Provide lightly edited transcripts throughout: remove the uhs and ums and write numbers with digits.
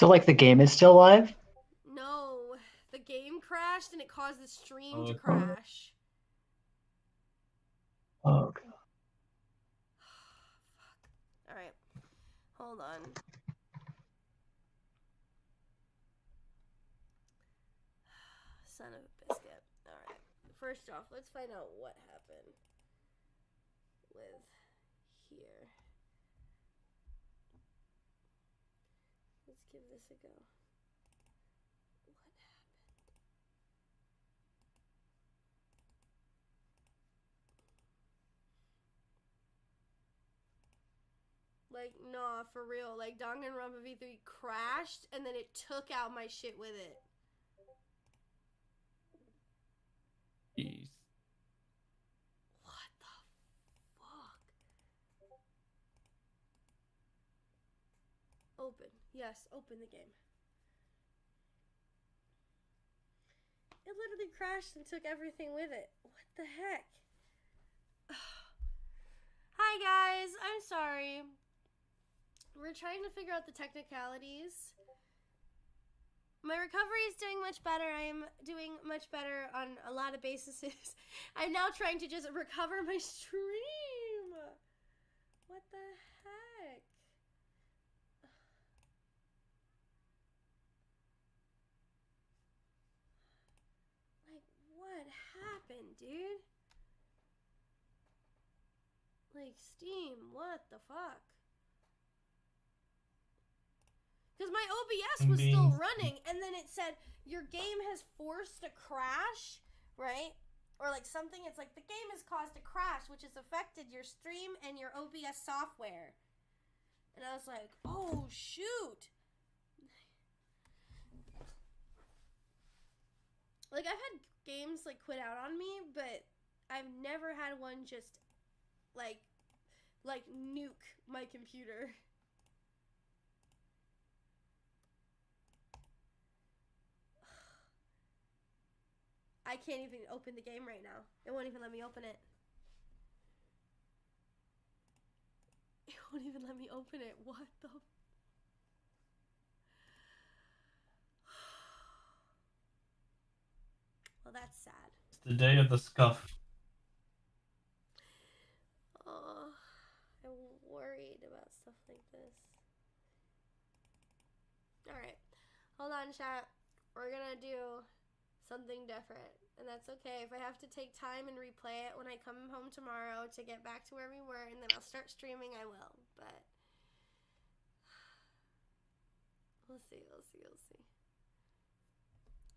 So like the game is still live? No, the game crashed and it caused the stream to Okay. crash. Oh, okay. Fuck. All right, hold on. Son of a biscuit. All right. First off, let's find out what happened with here. Let's give this a go. What happened? Like, nah, for real. Like, Danganronpa V3 crashed, and then it took out my shit with it. Jeez. What the fuck? Open. Yes, open the game. It literally crashed and took everything with it. What the heck? Hi, guys. I'm sorry. We're trying to figure out the technicalities. My recovery is doing much better. I am doing much better on a lot of bases. I'm now trying to just recover my stream. What the heck? Like, what happened, dude? Like, Steam, what the fuck? Because my OBS was still running, and then it said, your game has forced a crash, right? Or like something, it's like, the game has caused a crash, which has affected your stream and your OBS software. And I was like, oh, shoot. Like, I've had games, like, quit out on me, but I've never had one just, like nuke my computer. I can't even open the game right now. It won't even let me open it. It won't even let me open it. What the... Well, that's sad. It's the day of the scuff. Oh, I'm worried about stuff like this. Alright. Hold on, chat. We're gonna do something different. And that's okay. If I have to take time and replay it when I come home tomorrow to get back to where we were and then I'll start streaming, I will. But we'll see, we'll see, we'll see.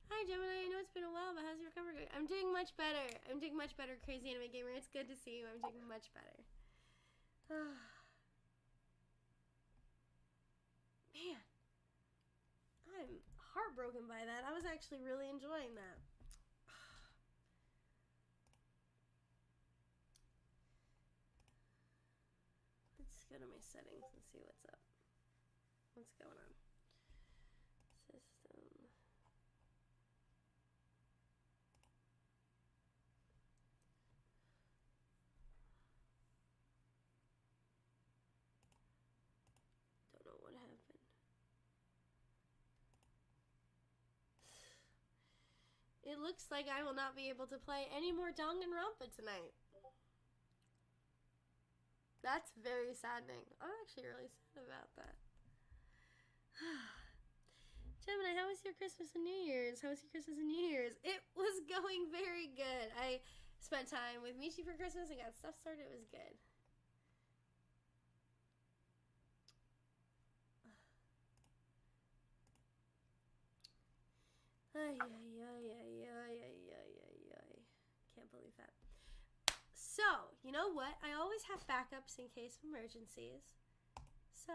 Hi, Gemini. I know it's been a while, but how's your recovery going? I'm doing much better. I'm doing much better, Crazy Anime Gamer. It's good to see you. I'm doing much better. Man. I'm heartbroken by that. I was actually really enjoying that. Let's go to my settings and see what's up. What's going on? System. Don't know what happened. It looks like I will not be able to play any more Danganronpa tonight. That's very saddening. I'm actually really sad about that. Gemini, how was your Christmas and New Year's? How was your Christmas and New Year's? It was going very good. I spent time with Michi for Christmas and got stuff started. It was good. Ay, ay, ay, ay, ay, ay, ay, ay, ay. Can't believe that. So, you know what? I always have backups in case of emergencies. So,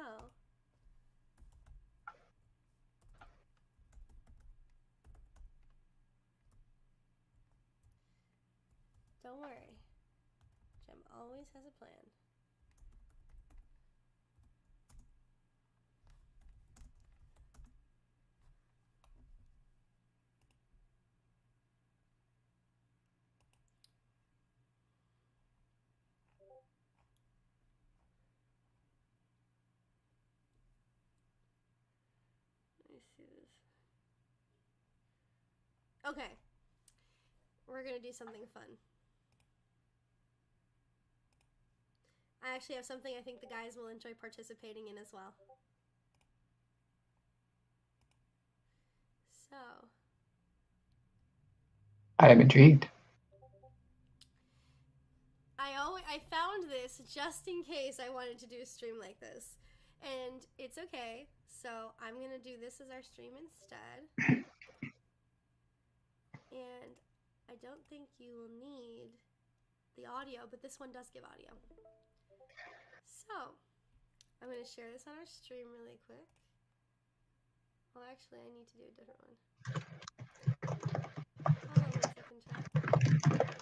don't worry. Gem always has a plan. Okay. We're gonna do something fun. I actually have something I think the guys will enjoy participating in as well. So. I am intrigued. I found this just in case I wanted to do a stream like this. And it's okay. So I'm going to do this as our stream instead. And I don't think you will need the audio, but this one does give audio. So I'm going to share this on our stream really quick. Well, actually, I need to do a different one. Hold on 1 second, chat.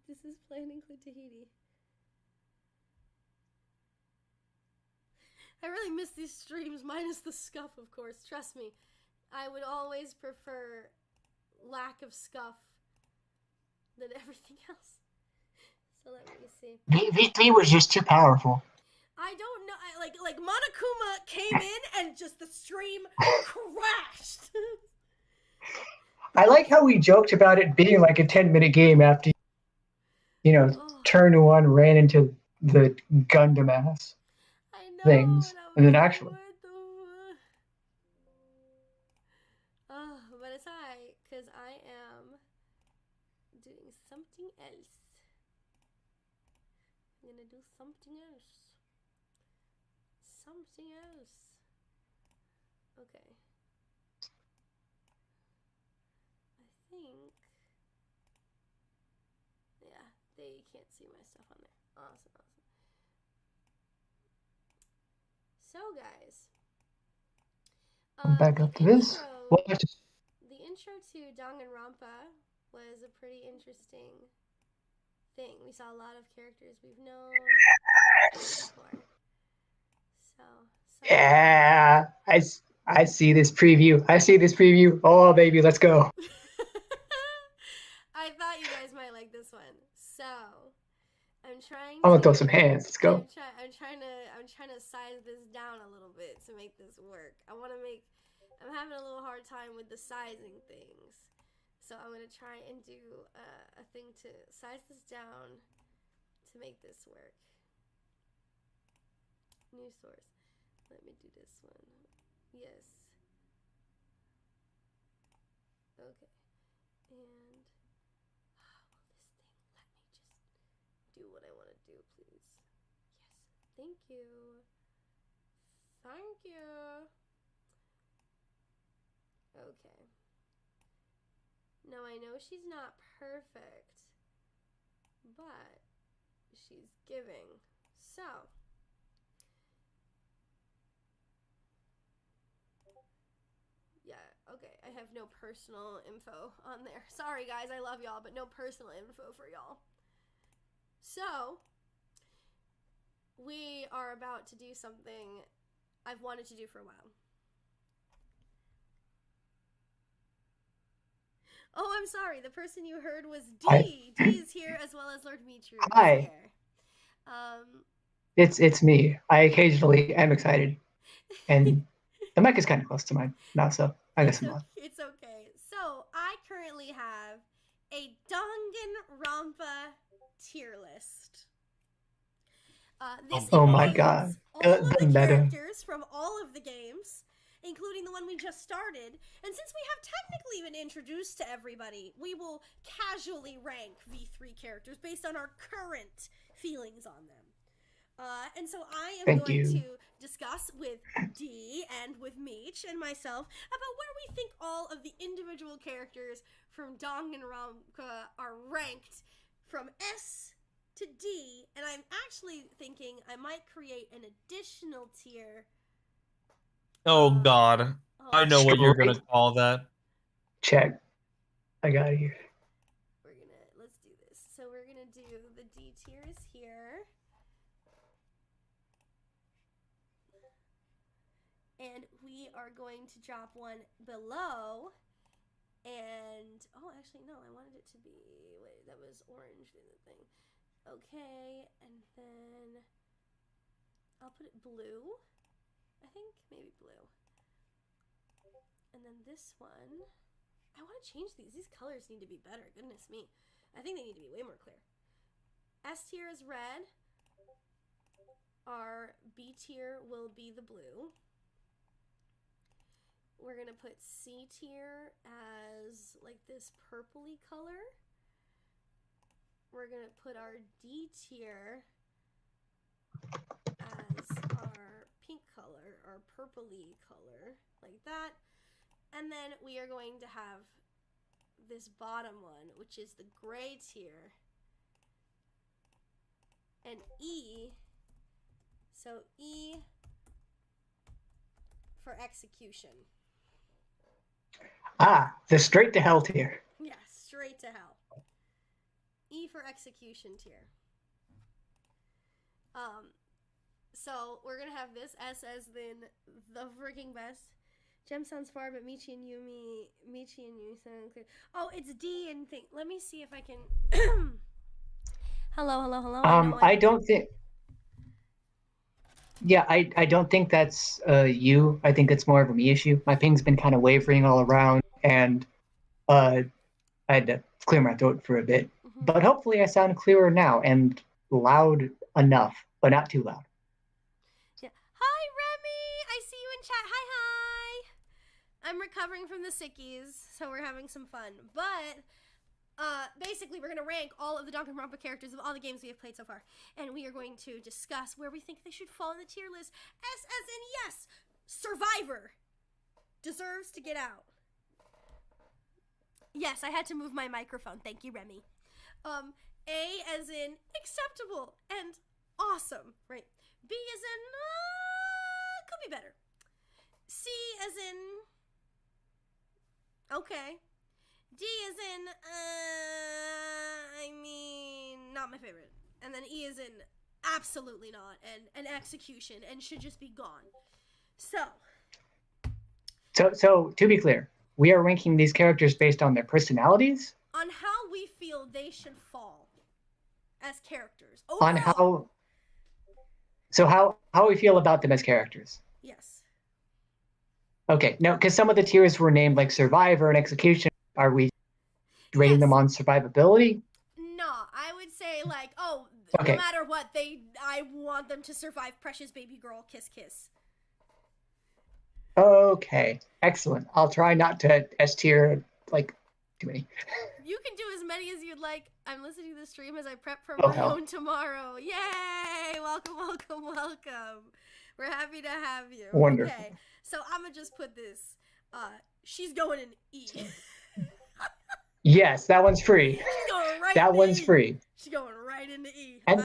This is planned include Tahiti. I really miss these streams, minus the scuff, of course. Trust me. I would always prefer lack of scuff than everything else. So let me see. V3 was just too powerful. I don't know. Like Monokuma came in and just the stream crashed. I like how we joked about it being like a 10-minute game after, turn 1 ran into the Gundam ass things. And then actually. But it's alright, because I am doing something else. I'm gonna do something else. Something else. Okay. I think. Yeah, they can't see my stuff on there. Awesome. So, guys. Back up to this. The intro to Danganronpa was a pretty interesting thing. We saw a lot of characters we've known before. Yeah, I see this preview. Oh, baby, let's go. I thought you guys might like this one. So, I'm gonna throw some hands. Let's go. I'm trying to size this down a little bit to make this work. I'm having a little hard time with the sizing things. So I'm going to try and do a thing to size this down to make this work. New source. Let me do this one. Yes. Okay. And will this thing let me just do what I want to do, please? Yes. Thank you. Thank you. Okay. Now I know she's not perfect, but she's giving. So, yeah, okay. I have no personal info on there. Sorry guys, I love y'all, but no personal info for y'all. So, we are about to do something I've wanted to do for a while. Oh, I'm sorry. The person you heard was D. Hi. D is here as well as Lord Mitru. Hi. Here. It's me. I occasionally am excited, and the mic is kind of close to my mouth, so I guess I'm on. It's okay. So I currently have a Danganronpa tier list. This Oh my god! All of the characters from all of the games, including the one we just started. And since we have technically been introduced to everybody, we will casually rank V3 characters based on our current feelings on them. And so I am going to discuss with D and with Meech and myself about where we think all of the individual characters from Danganronpa are ranked from S to D. And I'm actually thinking I might create an additional tier. Oh god. I know what you're gonna call that. Check. I got it here. Let's do this. So we're gonna do the D tiers here. And we are going to drop one below. And, oh, actually, no, I wanted it to be, wait, that was orange in the thing. Okay, and then I'll put it blue. I think maybe blue. And then this one, I want to change these. These colors need to be better. Goodness me. I think they need to be way more clear. S tier is red. Our B tier will be the blue. We're going to put C tier as like this purpley color. We're going to put our D tier as our pink color, our purpley color, like that. And then we are going to have this bottom one, which is the gray tier. And E, so E for execution. Ah, the straight to hell tier. Yeah, straight to hell. E for execution tier. So we're gonna have this S as in the freaking best. Gem sounds far, but Michi and you sound clear. Oh, it's D and thing. Let me see if I can. Hello. I don't think. Yeah, I don't think that's you. I think it's more of a me issue. My ping's been kind of wavering all around, and I had to clear my throat for a bit. Mm-hmm. But hopefully I sound clearer now and loud enough, but not too loud. Yeah. Hi, Remy. I see you in chat. Hi. I'm recovering from the sickies, so we're having some fun. But basically, we're going to rank all of the Danganronpa characters of all the games we have played so far. And we are going to discuss where we think they should fall in the tier list. S as in yes, Survivor deserves to get out. Yes, I had to move my microphone. Thank you, Remy. A as in acceptable and awesome, right? B as in could be better. C as in okay. D is in, I mean, not my favorite. And then E is in absolutely not, and an execution, and should just be gone. So to be clear, we are ranking these characters based on their personalities? On how we feel they should fall as characters. Overall. On how... So how we feel about them as characters? Yes. Okay, no, because some of the tiers were named like Survivor and Execution. Are we rating them on survivability? No, I would say like, okay. No matter what, I want them to survive. Precious baby girl, kiss, kiss. Okay, excellent. I'll try not to S tier like too many. You can do as many as you'd like. I'm listening to the stream as I prep for my own tomorrow. Yay! Welcome. We're happy to have you. Wonderful. Okay, so I'm gonna just put this. She's going in E. Yes, that one's free. She's going right that into one's E. free. She's going right into E. And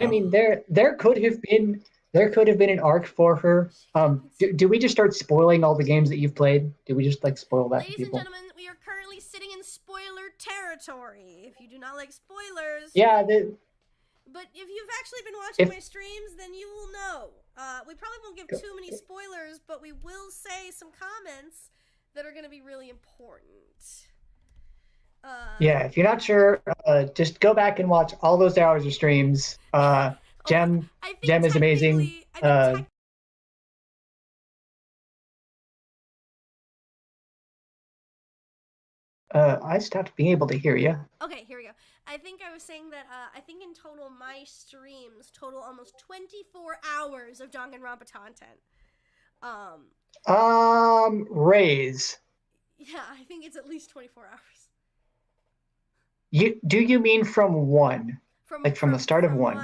I mean, there could have been an arc for her. Do we just start spoiling all the games that you've played? Do we just like spoil that? Ladies and gentlemen, we are currently sitting in spoiler territory. If you do not like spoilers, yeah. But if you've actually been watching my streams, then you will know. We probably won't give too many spoilers, but we will say some comments that are going to be really important. Yeah, if you're not sure, just go back and watch all those hours of streams. Gem is amazing. I stopped being able to hear you. Okay, here we go. I think I was saying that I think in total my streams total almost 24 hours of Danganronpa content. Raise. Yeah, I think it's at least 24 hours. Do you mean from one? From the start of one?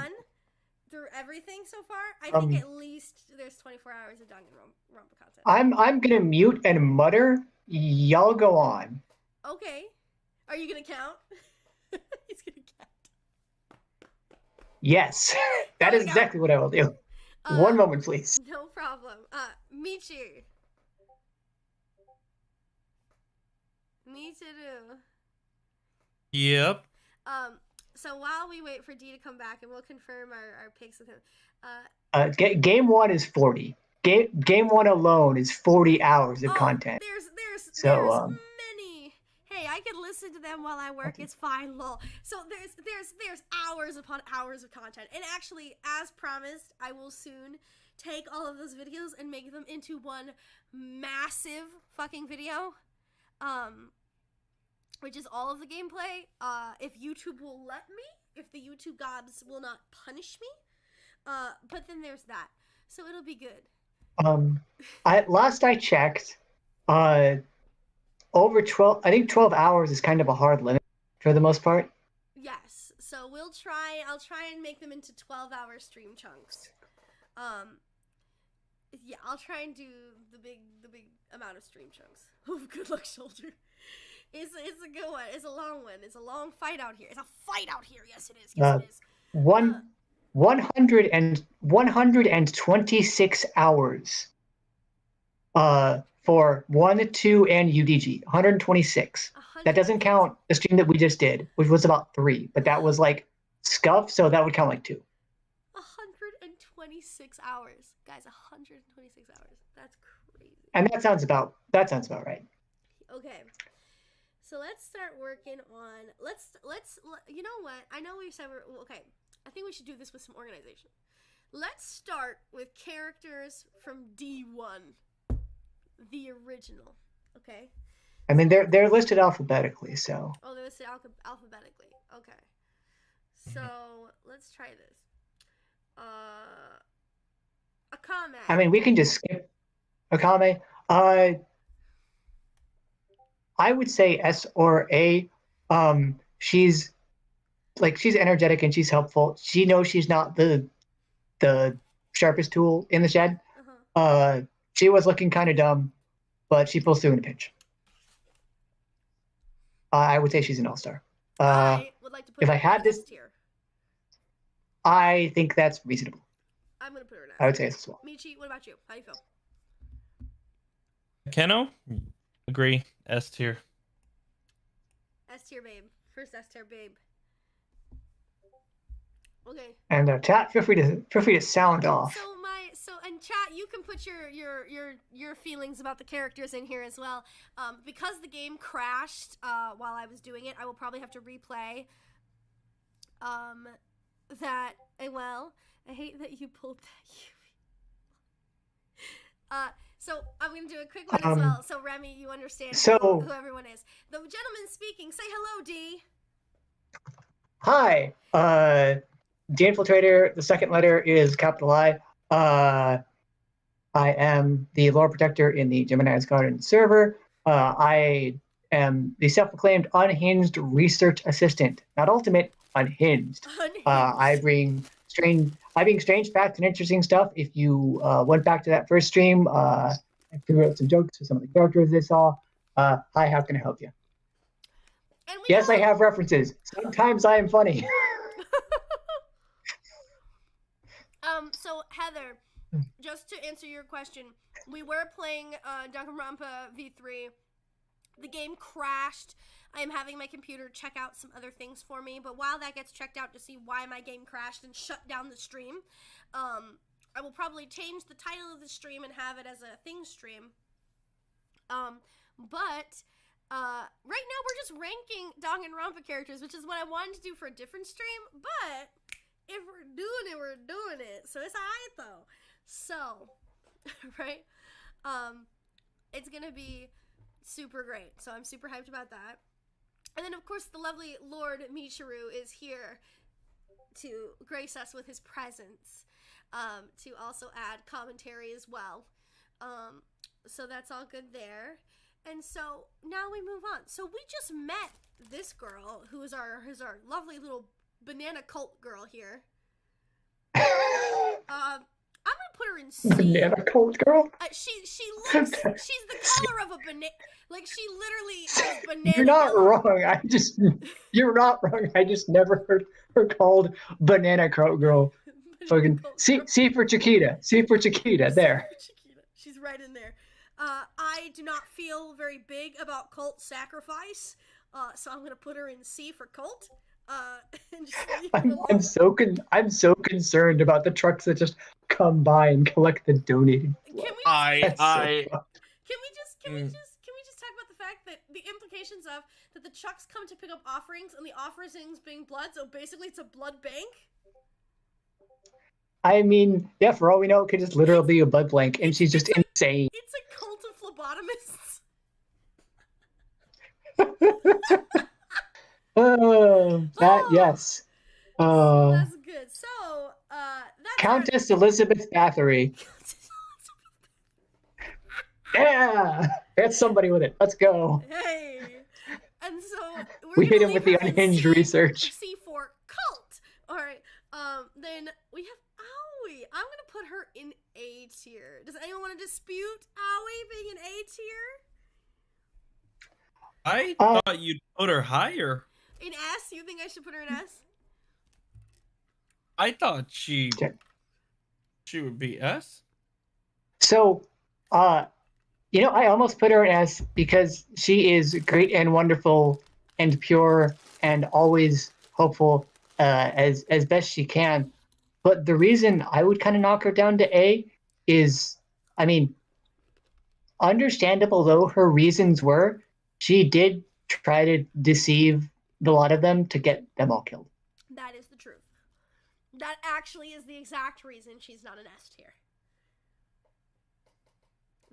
Through everything so far? I think at least there's 24 hours of Danganronpa content. I'm gonna mute and mutter. Y'all go on. Okay. Are you gonna count? He's gonna count. Yes, that is exactly what I will do. One moment, please. No problem. Michi. Me too. Yep. So while we wait for D to come back, and we'll confirm our picks with him. Game one is 40. game one alone is 40 hours of content. There's So many. Hey, I can listen to them while I work. It's fine, lol. So there's hours upon hours of content. And actually, as promised, I will soon take all of those videos and make them into one massive fucking video. Which is all of the gameplay. If YouTube will let me, if the YouTube gods will not punish me. But then there's that. So it'll be good. Last I checked, over 12, I think 12 hours is kind of a hard limit for the most part. Yes. So I'll try and make them into 12-hour stream chunks. Yeah, I'll try and do the big amount of stream chunks. Oh, good luck, shoulder. It's a good one. It's a long one. It's a long fight out here. It's a fight out here. Yes, it is. Yes, it is. 126 hours. For 1, 2, and UDG. 126. That doesn't count the stream that we just did, which was about 3, but that was like scuff, so that would count like 2. 126 hours, guys. 126 hours. That's crazy. And that sounds about right. Okay. So let's start working on. Let's. You know what? I know we said we're okay. I think we should do this with some organization. Let's start with characters from D1, the original. Okay. I mean, they're listed alphabetically, so. Oh, they're listed alphabetically. Okay. So let's try this. Akame. I mean, we can just skip Akame. I would say S or A. She's energetic and she's helpful. She knows she's not the sharpest tool in the shed. She was looking kind of dumb, but she pulls through in a pinch. I would say she's an all-star. I would like to put if her I had this tier. I think that's reasonable. I'm gonna put her in. I would say it's a swap. Michi, what about you? How do you feel? Keno? Agree. S tier. S tier, babe. First S tier, babe. Okay. And chat, feel free to sound off. So and chat, you can put your feelings about the characters in here as well. Because the game crashed while I was doing it, I will probably have to replay. That well, I hate that you pulled that. So I'm gonna do a quick one as well. So Remy, you understand who everyone is. The gentleman speaking, say hello, D. Hi, the Infiltrator. The second letter is capital I. I am the lore protector in the Gemini's Garden server. I am the self-proclaimed unhinged research assistant, not ultimate, unhinged. I bring strange facts and interesting stuff. If you went back to that first stream, I figured out some jokes for some of the characters they saw. Hi, how can I help you? Yes, I have references. Sometimes I am funny. So Heather, just to answer your question, we were playing Danganronpa V3. The game crashed. I am having my computer check out some other things for me, but while that gets checked out to see why my game crashed and shut down the stream, I will probably change the title of the stream and have it as a thing stream. But right now we're just ranking Danganronpa characters, which is what I wanted to do for a different stream, but if we're doing it, we're doing it. So it's alright though. So, right? It's gonna be super great. So I'm super hyped about that. And then of course the lovely Lord Michiru is here to grace us with his presence. To also add commentary as well. So that's all good there. And so now we move on. So we just met this girl who is our lovely little banana cult girl here. I'm gonna put her in C. Banana cult girl? She looks, she's the color of a banana. Like, she literally has banana. You're not wrong. You're not wrong. I just never heard her called banana cult girl. Fucking C for Chiquita. C for Chiquita. There. She's right in there. I do not feel very big about cult sacrifice, so I'm gonna put her in C for cult. and just leave it alone. I'm so concerned about the trucks that just come by and collect the donated blood. Can we just I talk about the fact that the implications of that the trucks come to pick up offerings and the offerings being blood, so basically it's a blood bank? I mean, yeah, for all we know, it could just literally be a blood blank, and she's just insane. It's a cult of phlebotomists. Yes. That's good. So, that's Countess Elizabeth Bathory. Yeah, that's somebody with it. Let's go. Hey, and so we hit him with the unhinged research. C for cult. All right. Then we have Aoi. I'm gonna put her in A tier. Does anyone want to dispute Aoi being an A tier? I thought you'd put her higher. In S? You think I should put her in S? I thought she would be S. So, you know, I almost put her in S because she is great and wonderful and pure and always hopeful as best she can. But the reason I would kind of knock her down to A is, I mean, understandable though her reasons were, she did try to deceive a lot of them to get them all killed. That is the truth. That actually is the exact reason she's not an S tier.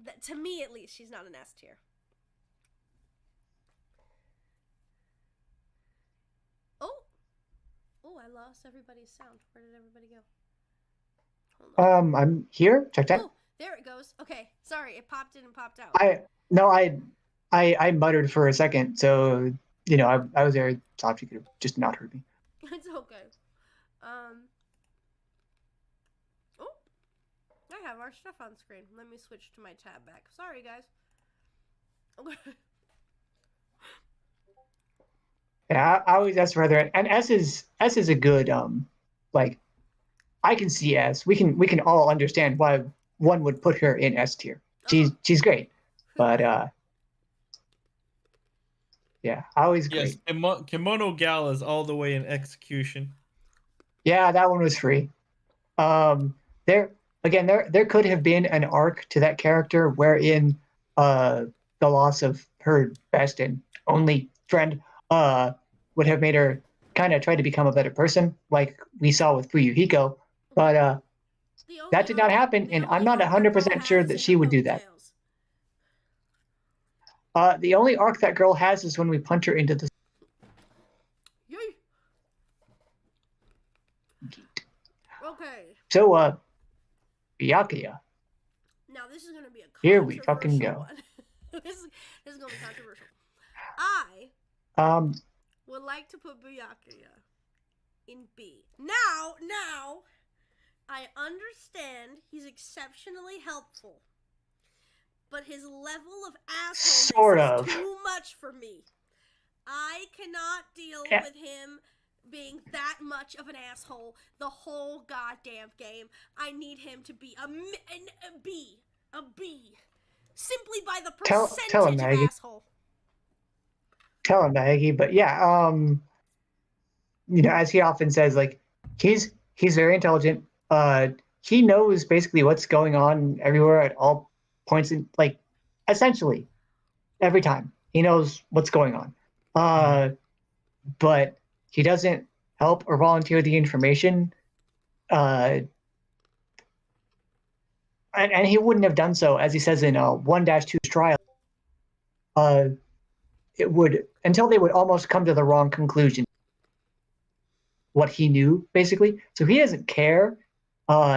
That, to me, at least, she's not an S tier. Oh, I lost everybody's sound. Where did everybody go? Hold on. I'm here. Check that. Oh, there it goes. Okay, sorry, it popped in and popped out. I muttered for a second, so you know I was there. Thought you could have just not heard me. It's okay. Oh, I have our stuff on screen. Let me switch to my tab back. Sorry, guys. Yeah, I always S rather, and S is a good like I can see S. We can all understand why one would put her in S tier. She's great, but yeah, always great. Yes, Kimono Gal is all the way in execution. Yeah, that one was free. There could have been an arc to that character wherein the loss of her best and only friend would have made her kind of try to become a better person, like we saw with Fuyuhiko. But that did not happen, and I'm not 100% sure that she would do that. The only arc that girl has is when we punch her into the... Okay. So, Byakuya. Now this is gonna be a here we fucking go. this is gonna be controversial. I would like to put Byakuya in B. Now, I understand he's exceptionally helpful, but his level of assholeness is too much for me. I cannot deal with him being that much of an asshole the whole goddamn game. I need him to be a B. Simply by the percentage tell him, of asshole. Tell him, Maggie. But yeah, you know, as he often says, like, he's very intelligent. He knows basically what's going on everywhere at all points in, like, essentially every time he knows what's going on. But he doesn't help or volunteer the information. And he wouldn't have done so, as he says in 1-2's trial. It would, until they would almost come to the wrong conclusion. What he knew, basically. So he doesn't care.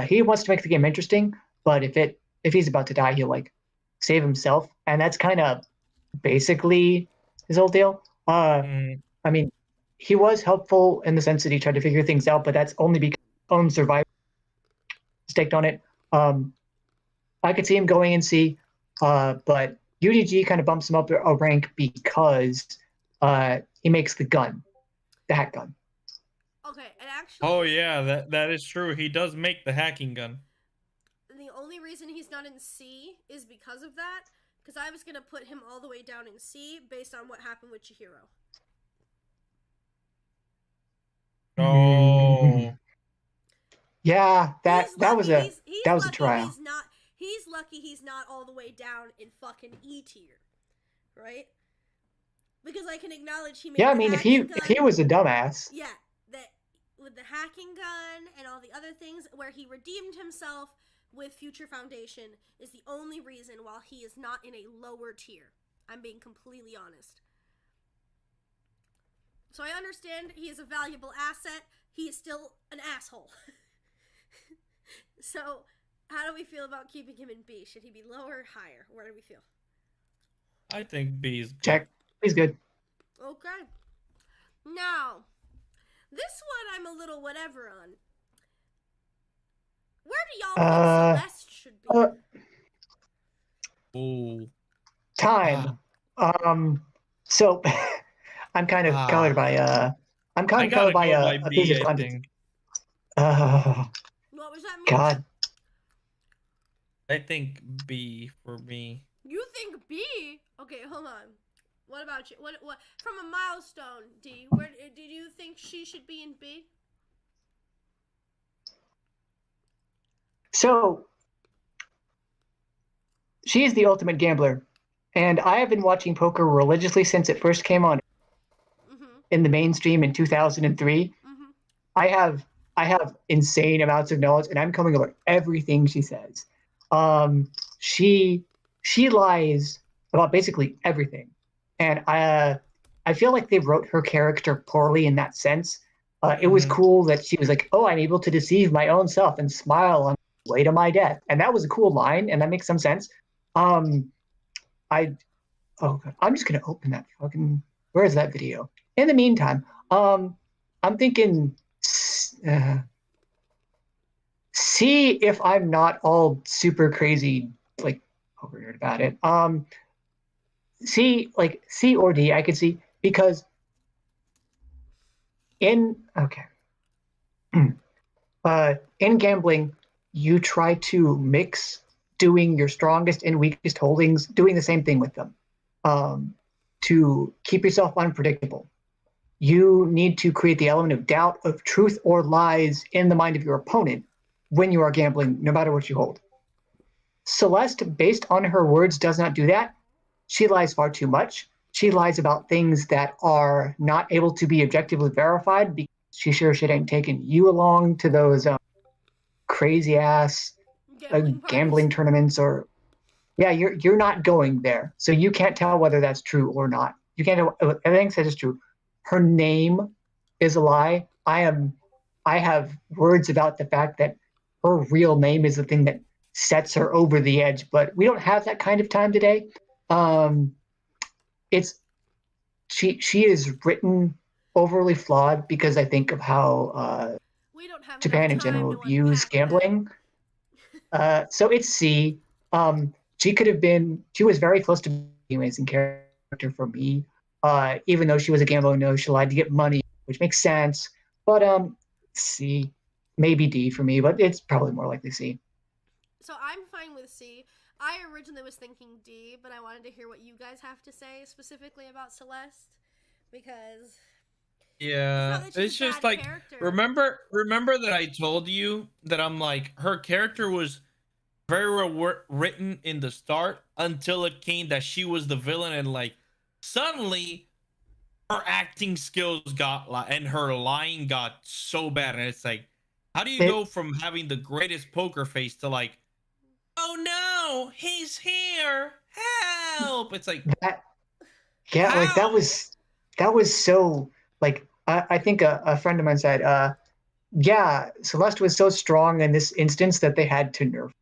He wants to make the game interesting, but if he's about to die, he'll like save himself, and that's kind of basically his whole deal. I mean, he was helpful in the sense that he tried to figure things out, but that's only because his own survival staked on it. I could see him going in C, but UDG kind of bumps him up a rank because he makes the hack gun. Okay, and actually... Oh yeah, that is true. He does make the hacking gun. The only reason he's not in C is because of that, because I was going to put him all the way down in C based on what happened with Chihiro. Yeah, that was a trial. He's lucky he's not all the way down in fucking E tier, right? Because I can acknowledge he made. Yeah, I mean, if he was a dumbass. Yeah, that with the hacking gun and all the other things where he redeemed himself with Future Foundation is the only reason why he is not in a lower tier. I'm being completely honest. So I understand he is a valuable asset. He is still an asshole. So, how do we feel about keeping him in B? Should he be lower or higher? Where do we feel? I think B is good. Check. He's good. Okay. Now, this one I'm a little whatever on. Where do y'all think Celeste should be? Ooh. Time. So I'm kind of colored by a physical entity. What was that mean? God. I think B for me. You think B? Okay, hold on. What about you? What from a milestone, D? Where did you think she should be in B? So she is the ultimate gambler, and I have been watching poker religiously since it first came on in the mainstream in 2003. Mm-hmm. I have insane amounts of knowledge, and I'm coming over everything she says. She lies about basically everything, and I feel like they wrote her character poorly in that sense. It was cool that she was like, "Oh, I'm able to deceive my own self and smile on the way to my death," and that was a cool line, and that makes some sense. I'm just gonna open that fucking. Where is that video? In the meantime, I'm thinking. See if I'm not all super crazy, like over nerd about it. C or D, I could see because in gambling, you try to mix doing your strongest and weakest holdings, doing the same thing with them, to keep yourself unpredictable. You need to create the element of doubt, of truth or lies in the mind of your opponent when you are gambling, no matter what you hold. Celeste, based on her words, does not do that. She lies far too much. She lies about things that are not able to be objectively verified because she sure shit ain't taking you along to those crazy ass gambling tournaments or you're not going there. So you can't tell whether that's true or not. You can't tell everything says is true. Her name is a lie. I have words about the fact that her real name is the thing that sets her over the edge, but we don't have that kind of time today. She is written overly flawed because I think of how we don't have Japan in general views gambling. So it's C. She was very close to being an amazing character for me. Even though she was a gambler, no, she lied to get money, which makes sense. But C, maybe D for me, but it's probably more likely C. So I'm fine with C. I originally was thinking D, but I wanted to hear what you guys have to say specifically about Celeste because it's just like character. Remember that I told you that I'm like her character was very well written in the start until it came that she was the villain and like suddenly her acting skills got and her lying got so bad, and it's like, how do you go from having the greatest poker face to like, oh no, he's here, help? It's like that. Yeah, how? Like that was so like I think a friend of mine said, Celeste was so strong in this instance that they had to nerf.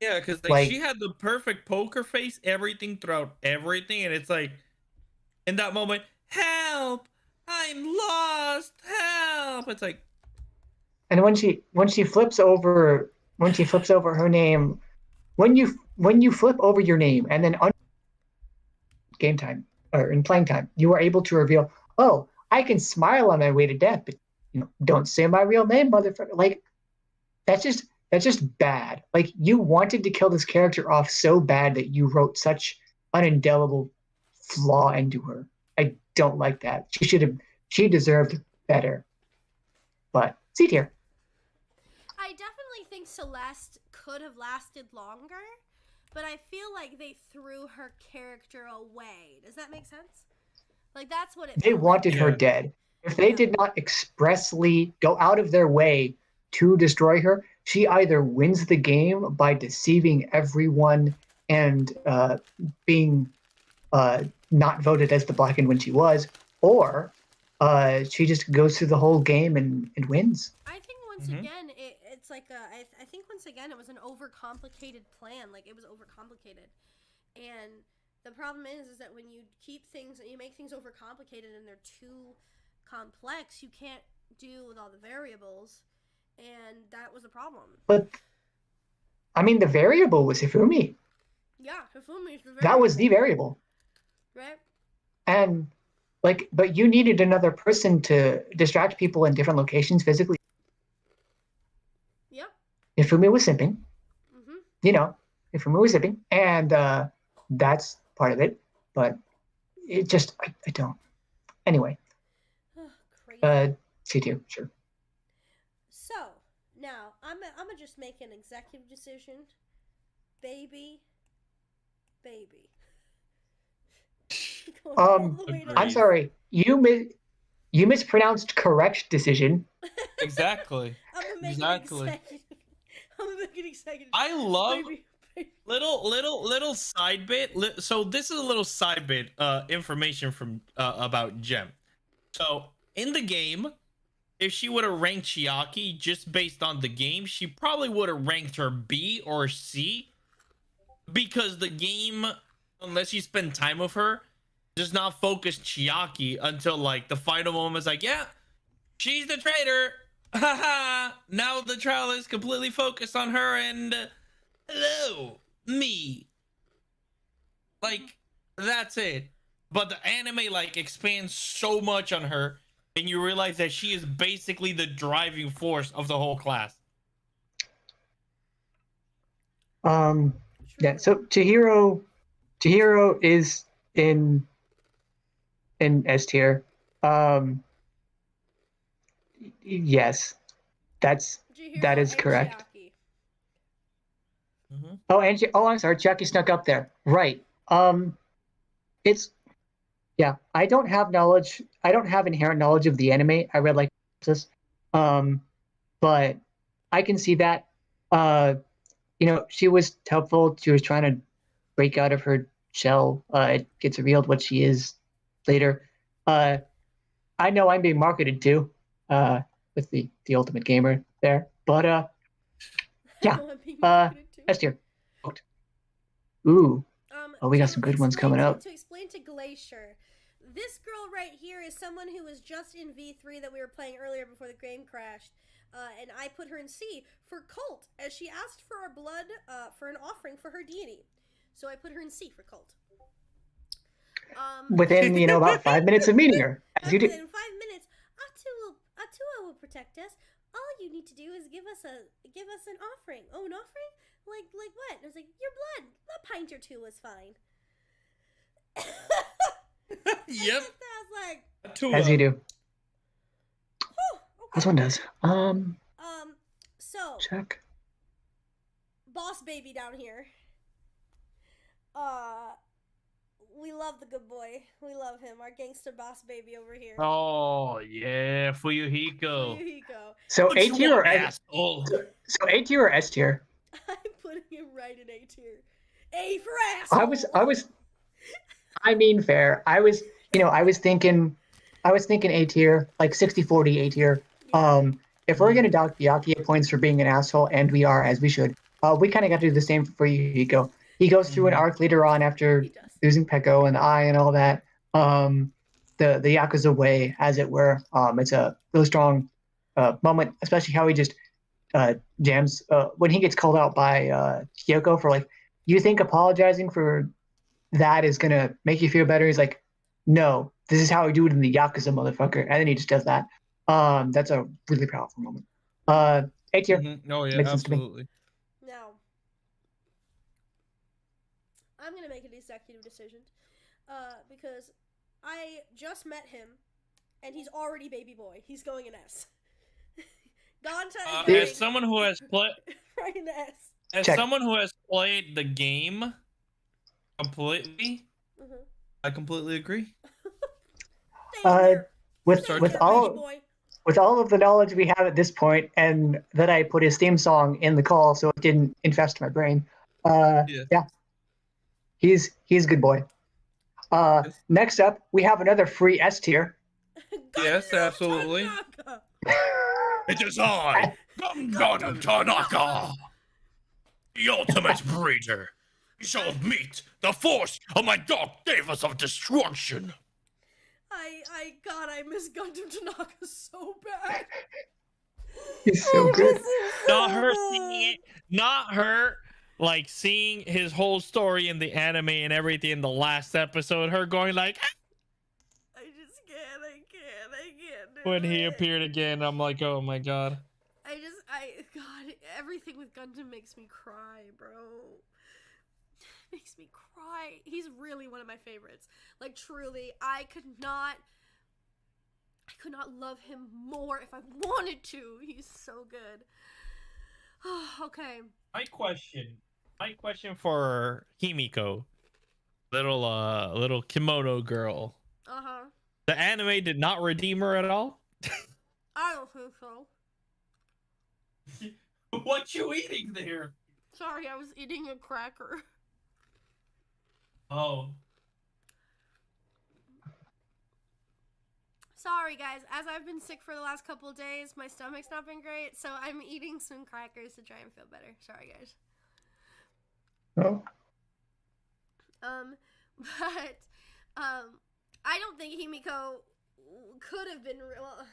Yeah, because like she had the perfect poker face, everything throughout everything, and it's like in that moment, help! I'm lost, help! It's like, and when she flips over her name, when you flip over your name and then game time or in playing time, you are able to reveal, oh, I can smile on my way to death, but don't say my real name, motherfucker. Like that's just bad. Like you wanted to kill this character off so bad that you wrote such an indelible flaw into her. I don't like that. She deserved better. But C tier. definitely think Celeste could have lasted longer, but I feel like they threw her character away. Does that make sense? Like, that's what it They wanted like. her dead. If they did not expressly go out of their way to destroy her, she either wins the game by deceiving everyone and being not voted as the Blackened when she was, or she just goes through the whole game and wins. I think once again, it's like I think once again it was an overcomplicated plan. Like, it was overcomplicated, and the problem is that when you you make things overcomplicated and they're too complex, you can't deal with all the variables, and that was the problem. But I mean, the variable was Hifumi. Yeah, Hifumi is the variable. That was the variable. Right. And but you needed another person to distract people in different locations physically. Yep. Hifumi was simping. Mm-hmm. You know, Hifumi was simping, and that's part of it. But it just, I don't. Anyway. Crazy. C2, sure. So now I'm gonna just make an executive decision. Baby. I'm sorry. You mispronounced correct decision. Exactly. I'm gonna make an executive. I love little side bit. So this is a little side bit information from about Gem. So in the game, if she would have ranked Chiaki just based on the game, she probably would have ranked her B or C, because the game, unless you spend time with her, does not focus Chiaki until like the final moment. Is like, yeah, she's the traitor. Haha. Now the trial is completely focused on her and hello, me. Like, that's it. But the anime like expands so much on her, and you realize that she is basically the driving force of the whole class. Yeah, so Chihiro is in S tier. Yes, that is correct. Mm-hmm. I'm sorry, Chiaki snuck up there. Right. It's, yeah, I don't have inherent knowledge of the anime. I read like this. But I can see that. She was helpful. She was trying to break out of her shell. It gets revealed what she is later. I know I'm being marketed to, with the ultimate gamer there. But yeah. S tier. Ooh. We got some good ones coming up. To explain to Glacier, this girl right here is someone who was just in V3 that we were playing earlier before the game crashed. And I put her in C for cult, as she asked for our blood for an offering for her deity. So I put her in C for cult. Within, about 5 minutes of meeting her. As you do. Within 5 minutes, Atua will protect us. All you need to do is give us an offering. Oh, an offering? Like what? And I was like, your blood. A pint or two was fine. Yep. I was like, Atua. As you do. Okay. This one does. So check. Boss baby down here. We love the good boy. We love him. Our gangster boss baby over here. Oh yeah, Fuyuhiko. So A tier or asshole? So A tier or S tier? I'm putting him right in A tier. A for asshole. I mean, fair. I was thinking A tier, like 60-40 A tier. Yeah. If we're gonna dock Byakuya points for being an asshole, and we are, as we should, we kind of got to do the same for Yuhiko. He goes through an arc later on after losing Peko and the eye and all that. The Yakuza way, as it were. It's a really strong moment, especially how he just jams when he gets called out by Kyoko for like, you think apologizing for that is gonna make you feel better? He's like, no, this is how I do it in the Yakuza, motherfucker. And then he just does that. That's a really powerful moment. A tier. Mm-hmm. Oh yeah, absolutely. Now, I'm gonna make an executive decision, because I just met him, and he's already baby boy. He's going in S. Ganta is as someone who has played, right in the S. As Check. someone who has played the game completely, I completely agree. With all of the knowledge we have at this point, and that I put his theme song in the call so it didn't infest my brain. Yeah, he's a good boy. Next up, we have another free S tier. Yes, absolutely. It is I, Gundam Tanaka, the ultimate breeder. You shall meet the force of my dark devils of destruction. God, I miss Gundam Tanaka so bad. He's so good. Not her seeing it, not her like seeing his whole story in the anime and everything in the last episode. Her going like, I just can't. I can't. When he appeared again, I'm like, oh my god. God, everything with Gundam makes me cry, bro. Makes me cry. He's really one of my favorites. Like, truly, I could not love him more if I wanted to. He's so good. Okay. My question for Himiko, little kimono girl. The anime did not redeem her at all. I don't think so. What you eating there? Sorry, I was eating a cracker. Oh. Sorry, guys. As I've been sick for the last couple of days, my stomach's not been great, so I'm eating some crackers to try and feel better. Sorry, guys. Oh. But, I don't think Himiko could have been, well,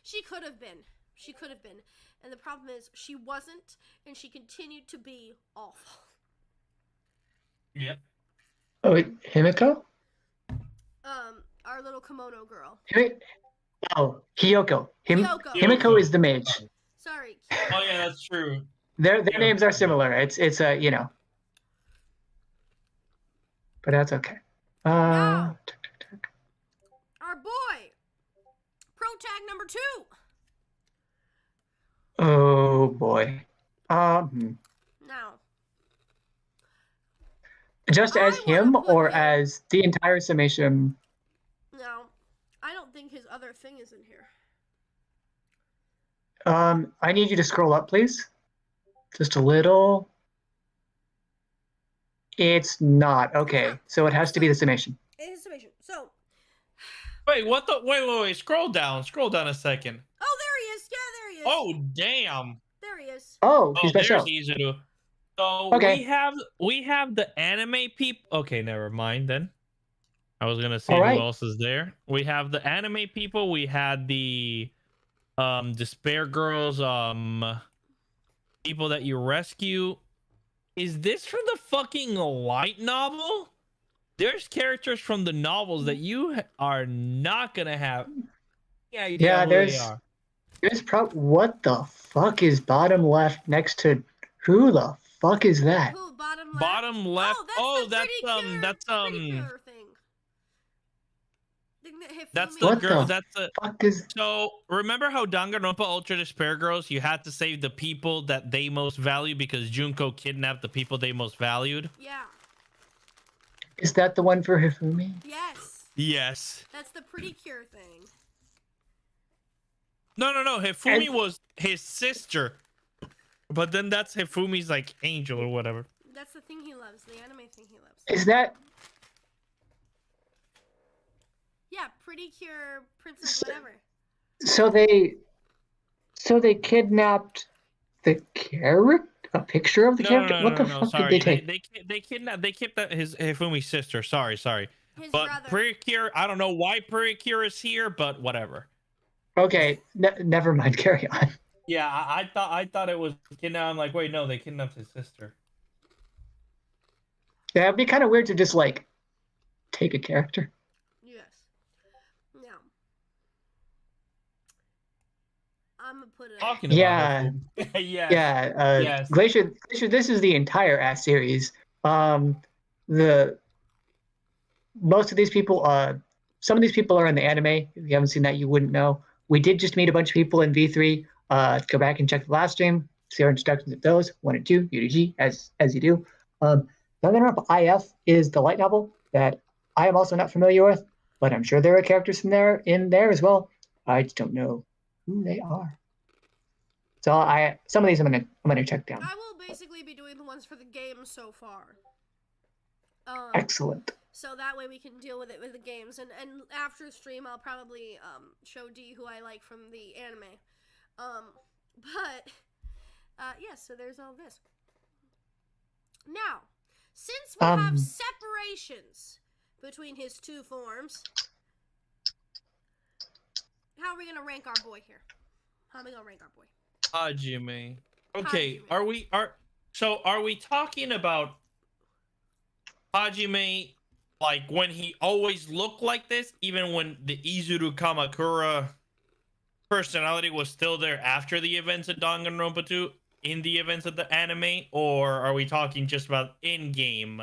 she could have been. She could have been. And the problem is, she wasn't, and she continued to be awful. Yep. Oh, wait, Himiko? Our little kimono girl. Hiyoko. Hiyoko. Himiko is the mage. Sorry. Oh yeah, that's true. Their names are similar. It's you know. But that's okay. Now, our boy, Pro Tag number 2. Oh boy. Now. Just as him or as the entire summation? No, I don't think his other thing is in here. I need you to scroll up, please. Just a little. It's not. Okay, so it has to be the summation. It is summation. So. Wait, what the? Wait. Scroll down a second. Oh, there he is. Yeah, there he is. Oh, damn. There he is. Oh, he's there's special. Izuru. So okay. we have the anime people. Okay, never mind then. I was gonna see All right. who else is there. We have the anime people. We had the Despair Girls people that you rescue. Is this from the fucking light novel? There's characters from the novels that you are not gonna have. Yeah, there's what the fuck is bottom left next to who the fuck is that? Who, bottom left? Bottom left. That's the what girl. The that's the fuck is. So remember how Danganronpa Ultra Despair Girls? You had to save the people that they most value because Junko kidnapped the people they most valued. Yeah. Is that the one for Hifumi? Yes. Yes. That's the Pretty Cure thing. No. Hifumi was his sister, but then that's Hifumi's like angel or whatever. That's the thing he loves. The anime thing he loves. Is that? Yeah, Pretty Cure, Princess, whatever. So they kidnapped the character. A picture of the character? What the fuck did they take? They kidnapped his Hifumi's sister. Sorry. His but brother. Precure, I don't know why Precure is here, but whatever. Okay, never mind. Carry on. Yeah, I thought it was kidnapped. I'm like, wait, no, they kidnapped his sister. Yeah, it'd be kind of weird to just like take a character. Yes. No. I'm gonna put it. Talking about it. Yes. Yeah. Yes. Glacier. This is the entire ass series. Most of these people. Some of these people are in the anime. If you haven't seen that, you wouldn't know. We did just meet a bunch of people in V3. Go back and check the last stream. See our introductions of those 1 and 2, UDG, as you do. Danganronpa IF is the light novel that I am also not familiar with, but I'm sure there are characters from there in there as well. I just don't know who they are. So some of these I'm gonna check down. I will basically be doing the ones for the game so far. Excellent. So that way we can deal with it with the games, and after the stream I'll probably show D who I like from the anime. Yeah, so there's all this. Now, since we have separations between his two forms, how are we gonna rank our boy here? How are we gonna rank our boy? Hajime. Okay, Hajime. Are we talking about Hajime like when he always looked like this, even when the Izuru Kamakura personality was still there after the events of Danganronpa 2 in the events of the anime, or are we talking just about in-game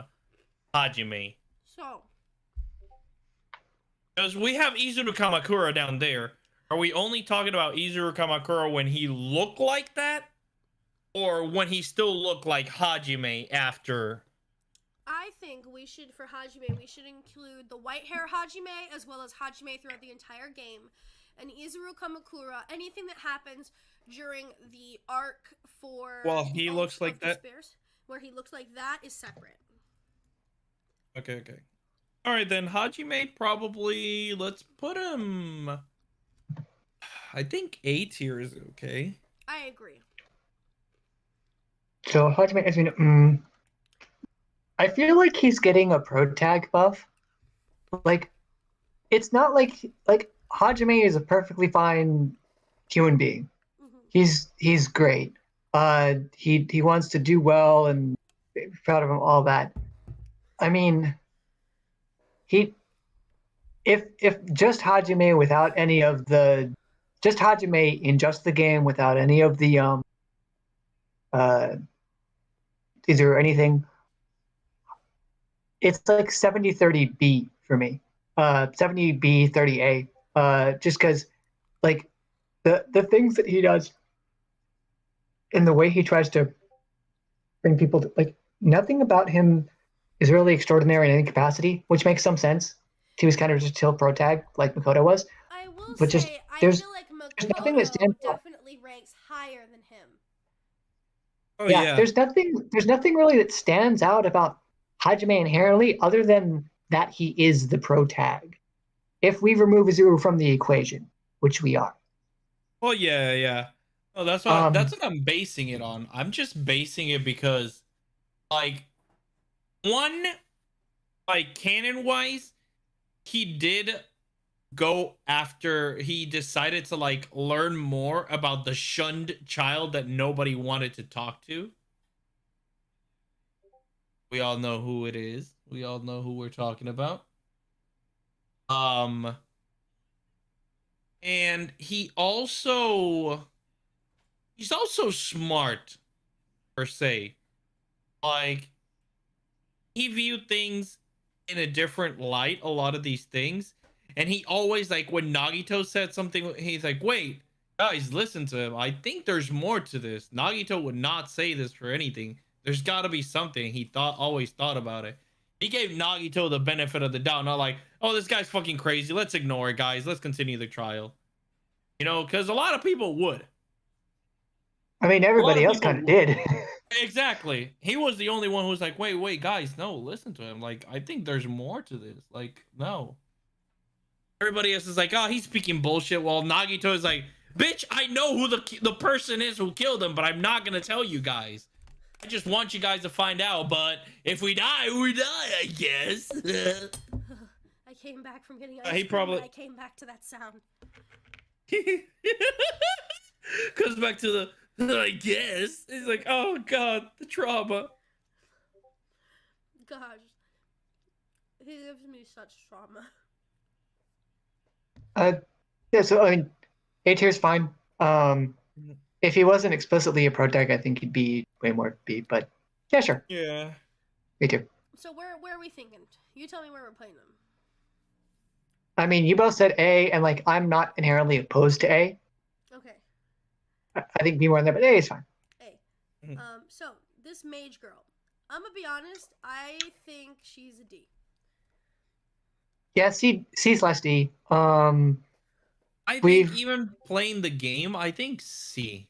Hajime? So, because we have Izuru Kamakura down there, are we only talking about Izuru Kamakura when he looked like that, or when he still looked like Hajime after? I think we should, for Hajime, we should include the white hair Hajime as well as Hajime throughout the entire game. And Izuru Kamakura, anything that happens during the arc for... Well, he looks like that. Where he looks like that is separate. Okay. All right, then Hajime probably, let's put him... I think A tier is okay. I agree. So Hajime, I feel like he's getting a pro tag buff. Like, it's not like Hajime is a perfectly fine human being. Mm-hmm. He's great. He wants to do well and proud of him, all that. I mean, if just Hajime without any of the, just Hajime in just the game without any of the is there anything? It's like 70-30 B for me. 70 B, 30 A. Just because, like, the things that he does and the way he tries to bring people to, like, nothing about him is really extraordinary in any capacity, which makes some sense. He was kind of just a chill pro tag like Makoto was. I will but say, just, I feel like Makoto definitely ranks higher than him. Oh, yeah, there's nothing really that stands out about Hajime inherently other than that he is the pro tag. If we remove Izuru from the equation, which we are. Oh yeah. Oh, that's what I'm basing it on. I'm just basing it because, like, one, like, canon wise, he did go after, he decided to, like, learn more about the shunned child that nobody wanted to talk to. We all know who it is. We all know who we're talking about. And he's also smart, per se. Like, he viewed things in a different light, a lot of these things. And he always, like, when Nagito said something, he's like, wait, guys, listen to him. I think there's more to this. Nagito would not say this for anything. There's got to be something. He always thought about it. He gave Nagito the benefit of the doubt, not like, oh, this guy's fucking crazy. Let's ignore it, guys. Let's continue the trial. You know, because a lot of people would. I mean, everybody else kind of did. Exactly. He was the only one who was like, wait, guys, no, listen to him. Like, I think there's more to this. Like, no. Everybody else is like, oh, he's speaking bullshit. While Nagito is like, bitch, I know who the person is who killed him, but I'm not going to tell you guys. I just want you guys to find out, but if we die, we die, I guess. I came back from getting he probably... I came back to that sound. Comes back to the, I guess. He's like, oh, God, the trauma. Gosh. He gives me such trauma. Yeah, so, I mean, A tier's fine. If he wasn't explicitly a pro tag, I think he'd be way more B, but yeah, sure. Yeah. Me too. So where are we thinking? You tell me where we're playing them. I mean, you both said A, and, like, I'm not inherently opposed to A. Okay. I think B more than that, but A is fine. A. So this mage girl, I'm gonna be honest. I think she's a D. Yeah, C/D. I think even playing the game, I think C.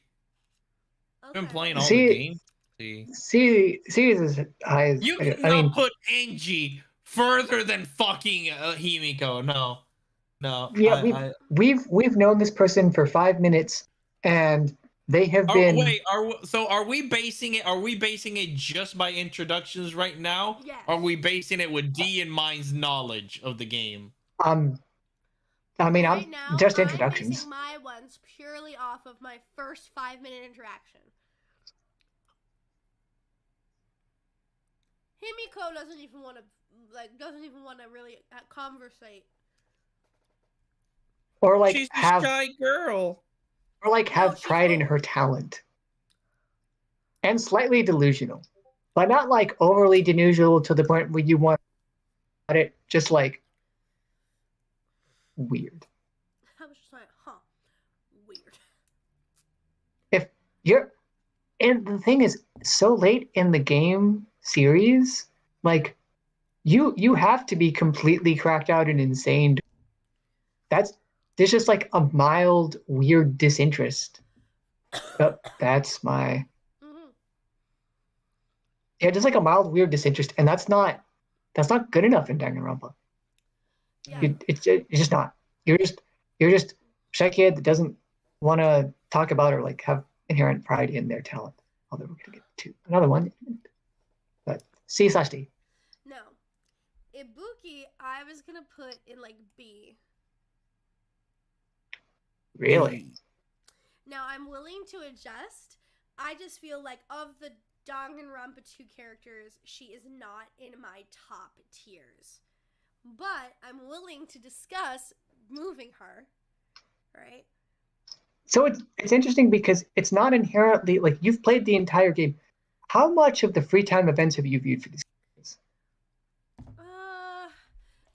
Okay. Even playing all the games, C is as high as. You cannot put Angie further than fucking Himiko. No. Yeah, we've known this person for 5 minutes, and they have been. Wait, are we basing it? Are we basing it just by introductions right now? Yes. Are we basing it with D in mind's knowledge of the game? I mean, right now, just introductions. I'm basing my ones purely off of my first 5-minute interaction. Himiko doesn't even want to really conversate. Or like she's a shy girl. Or like have pride in her talent. And slightly delusional. But not like overly delusional to the point where you want it just like weird. I was just like, weird. If you're, and the thing is, so late in the game series, like you have to be completely cracked out and insane. There's just like a mild weird disinterest. That's my. Yeah, just like a mild weird disinterest, and that's not good enough in Danganronpa. Yeah. It's just not. You're just shy kid that doesn't want to talk about or like have inherent pride in their talent. Although we're gonna get to another one, but C/D. No, Ibuki, I was gonna put in like B. Really? Now I'm willing to adjust. I just feel like of the Danganronpa 2 characters, she is not in my top tiers. But I'm willing to discuss moving her, right? So it's interesting because it's not inherently like you've played the entire game. How much of the free time events have you viewed for these games?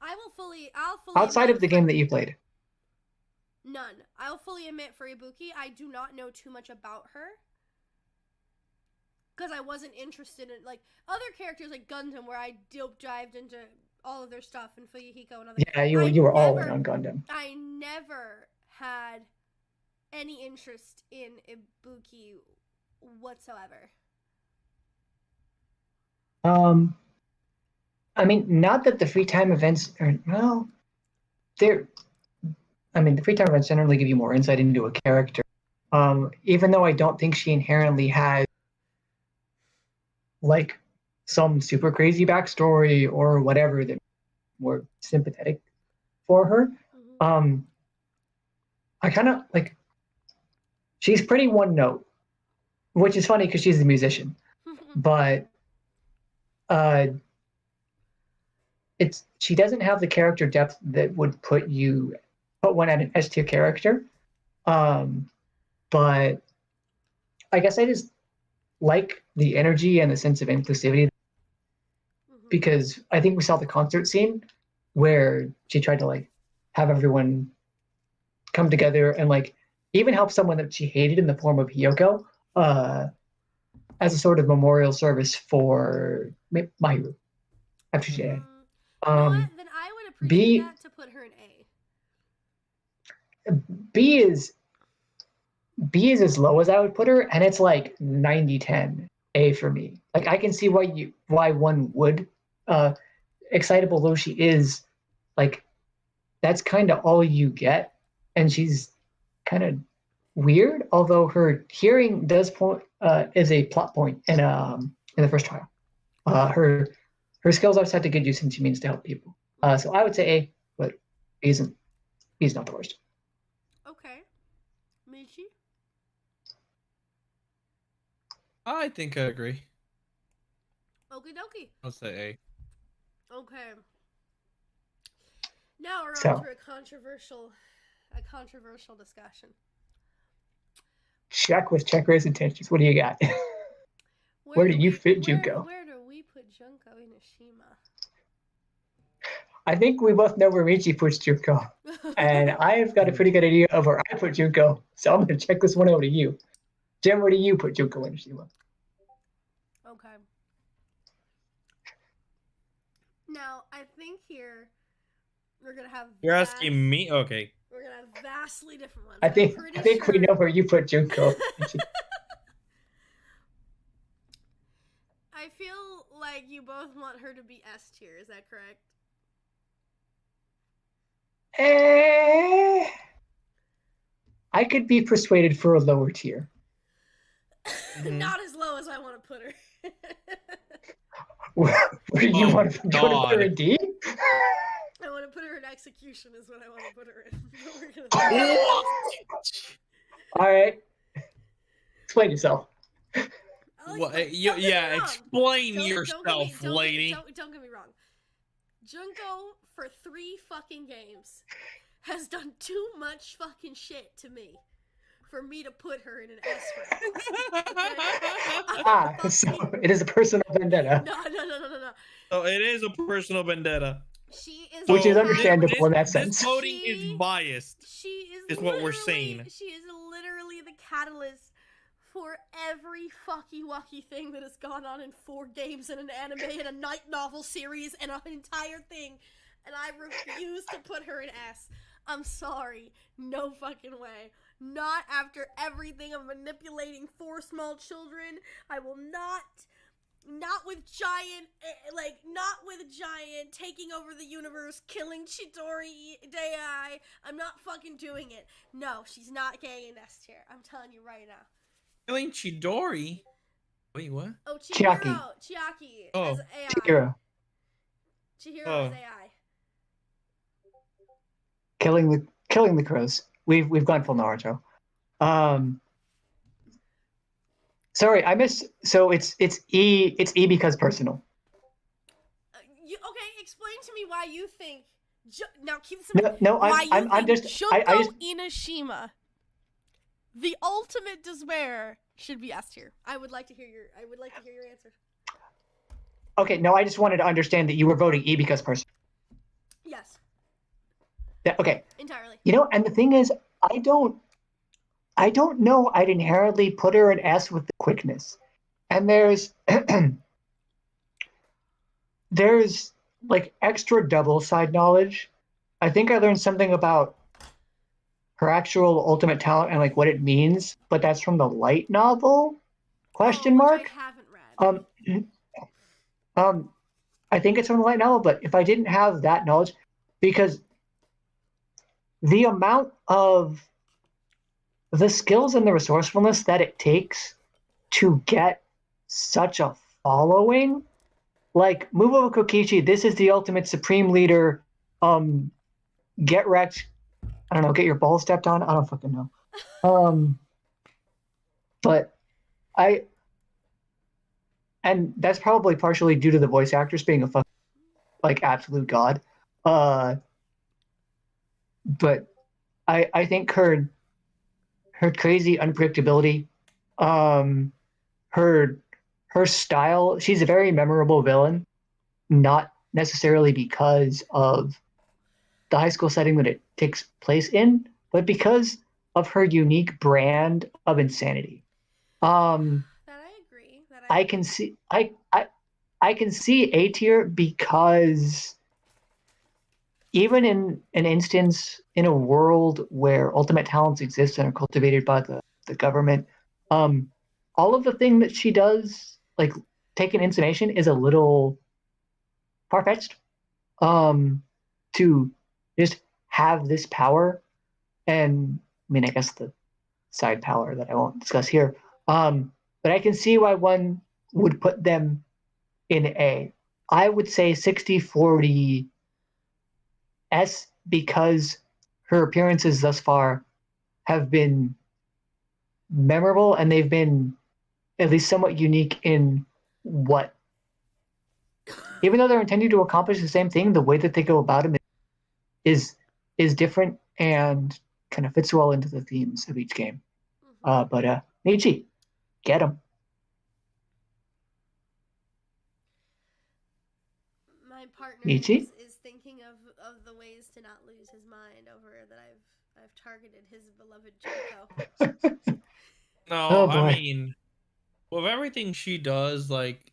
I'll fully outside of the game that you played. None. I'll fully admit for Ibuki, I do not know too much about her. Because I wasn't interested in, like, other characters like Gundam, where I dived into all of their stuff, and Fuyuhiko and other. Yeah, you were all in on Gundam. I never had any interest in Ibuki whatsoever. I mean, not that the free time events are, well, the free time events generally give you more insight into a character. Even though I don't think she inherently has like some super crazy backstory or whatever that more sympathetic for her. Mm-hmm. I kind of like, she's pretty one note, which is funny because she's a musician, but she doesn't have the character depth that would put one at an S tier character. But I guess I just like the energy and the sense of inclusivity, because I think we saw the concert scene where she tried to like have everyone come together and like even help someone that she hated in the form of Hiyoko as a sort of memorial service for Mahiru after she died. You know what? Then I would appreciate that to put her in A. B is as low as I would put her, and it's like 90-10 A for me. Like I can see why one would. Excitable though she is, like that's kind of all you get, and she's kind of weird. Although her hearing does is a plot point in the first trial. Her skills are set to good use, and she means to help people. So I would say A, but B's not the worst. Okay, Michi. I think I agree. Okie dokie. I'll say A. Okay. Now we're on to a controversial discussion. Check with Checker's intentions. What do you got? Where do you fit Junko? Where do we put Junko in Ashima? I think we both know where Michi puts Junko. And I've got a pretty good idea of where I put Junko. So I'm going to check this one over to you. Jen, where do you put Junko Enoshima? Okay. Now, I think here we're gonna have. You're asking me? Okay. We're gonna have vastly different ones. I think we know where you put Junko. I feel like you both want her to be S tier. Is that correct? I could be persuaded for a lower tier. Not as low as I want to put her. Where do you want to put her in D? I want to put her in execution is what I want to put her in. All right. Explain yourself. Explain yourself, lady. Don't get me wrong. Junko, for 3 fucking games, has done too much fucking shit to me for me to put her in an S rank. So it is a personal vendetta. No. So it is a personal vendetta. She is, which is understandable in that sense. This voting is biased. Is what we're saying. She is literally the catalyst for every fucky wucky thing that has gone on in 4 games and an anime and a light novel series and an entire thing, and I refuse to put her in S. I'm sorry. No fucking way. Not after everything of manipulating 4 small children. I will not. Not with Giant taking over the universe, killing Chidori Dei. I'm not fucking doing it. No, she's not getting an S tier. I'm telling you right now. Killing Chidori? Wait, what? Oh, Chiaki as AI. Chihiro as AI. Killing the crows. We've gone full Naruto. Sorry, I missed. So it's E. It's E because personal. Okay, explain to me why you think. Now keep this in mind. No, I'm just. Junko Enoshima, the ultimate despair, should be S tier. I would like to hear your answer. Okay, no, I just wanted to understand that you were voting E because personal. Yes. Yeah. Okay. Entirely. And the thing is, I don't know I'd inherently put her in S with the quickness. And there's there's like extra double side knowledge. I think I learned something about her actual ultimate talent and like what it means, but that's from the light novel? Question mark? Which I haven't read. I think it's from the light novel, but if I didn't have that knowledge, because the amount of the skills and the resourcefulness that it takes to get such a following, like Mubo Kokichi, this is the ultimate supreme leader. Get wrecked. I don't know. Get your balls stepped on. I don't fucking know. But and that's probably partially due to the voice actress being a fucking like absolute god. But I think her crazy unpredictability, her style, she's a very memorable villain, not necessarily because of the high school setting that it takes place in, but because of her unique brand of insanity. That I agree. I can see I can see A tier because even in an instance in a world where ultimate talents exist and are cultivated by the government, all of the thing that she does, like take an insemination, is a little far-fetched. To just have this power, and I mean, I guess the side power that I won't discuss here. But I can see why one would put them in A. I would say 60-40 S because her appearances thus far have been memorable and they've been at least somewhat unique in what, even though they're intending to accomplish the same thing, the way that they go about it is different and kind of fits well into the themes of each game. But Michi, get him. My partner is thinking of the ways to not lose his mind over that I've targeted his beloved Junko. No, Oh I boy. mean, with everything she does, like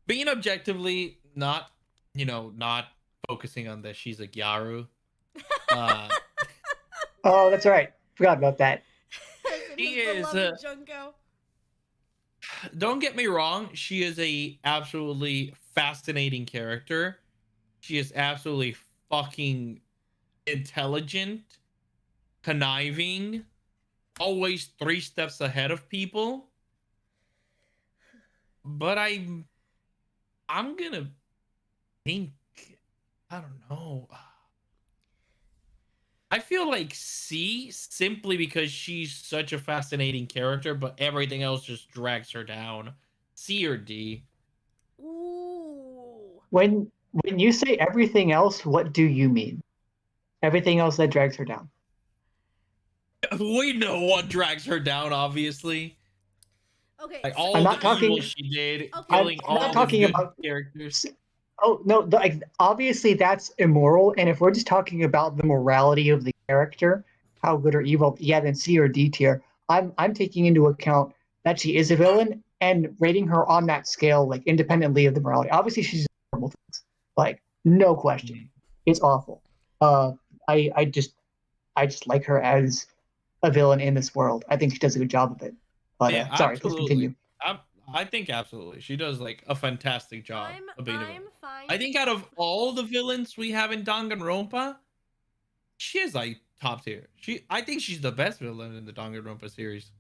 being objectively not, not focusing on that she's a Gyaru. Uh, Oh, that's right. Forgot about that. she His is. beloved Junko. Don't get me wrong. She is a absolutely fascinating character. She is absolutely fucking intelligent, conniving, always 3 steps ahead of people. But I'm gonna think, I don't know. I feel like C, simply because she's such a fascinating character, but everything else just drags her down. C or D. Ooh. When you say everything else, what do you mean? Everything else that drags her down. We know what drags her down, obviously. Okay, Like so I'm all the not evil talking. she did, okay, killing I'm not all the talking good about. characters. Oh no, like obviously that's immoral. And if we're just talking about the morality of the character, how good or evil, yeah, then C or D tier. I'm taking into account that she is a villain and rating her on that scale, like independently of the morality. Obviously, she's horrible things, like no question, it's awful. Uh, I just like her as a villain in this world. I think she does a good job of it. But Yeah, sorry, please absolutely. continue. I think absolutely. She does like a fantastic job of being a I'm villain. fine. I think out of all the villains we have in Danganronpa, she is like top tier. I think she's the best villain in the Danganronpa series.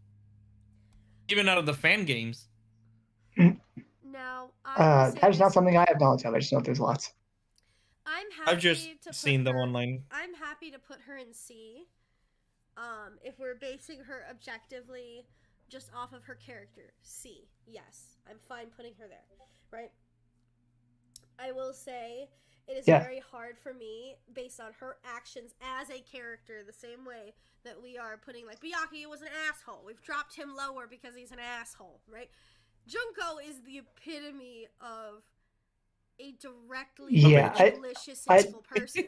Even out of the fan games. Now, I will say That is this not something I much. have knowledge of. I just know there's lots. I'm I've just happy to put seen them her. online. I'm happy to put her in C. If we're basing her objectively just off of her character, C. Yes, I'm fine putting her there. Right. I will say it is Yeah. very hard for me based on her actions as a character, the same way that we are putting like Byakuya was an asshole. We've dropped him lower because he's an asshole, right? Junko is the epitome of a directly malicious evil person.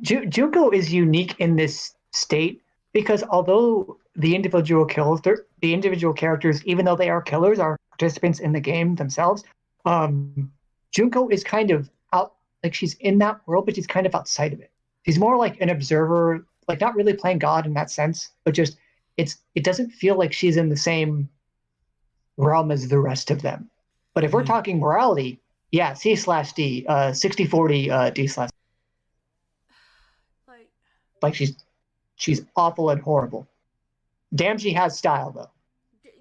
Junko is unique in this state because although the individual characters, even though they are killers, are participants in the game themselves. Junko is kind of out, like she's in that world, but she's kind of outside of it. She's more like an observer, like not really playing God in that sense, but just it doesn't feel like she's in the same realm as the rest of them. But if we're talking morality, yeah, C/D, 60/40, D/. Like she's awful and horrible. Damn, she has style though.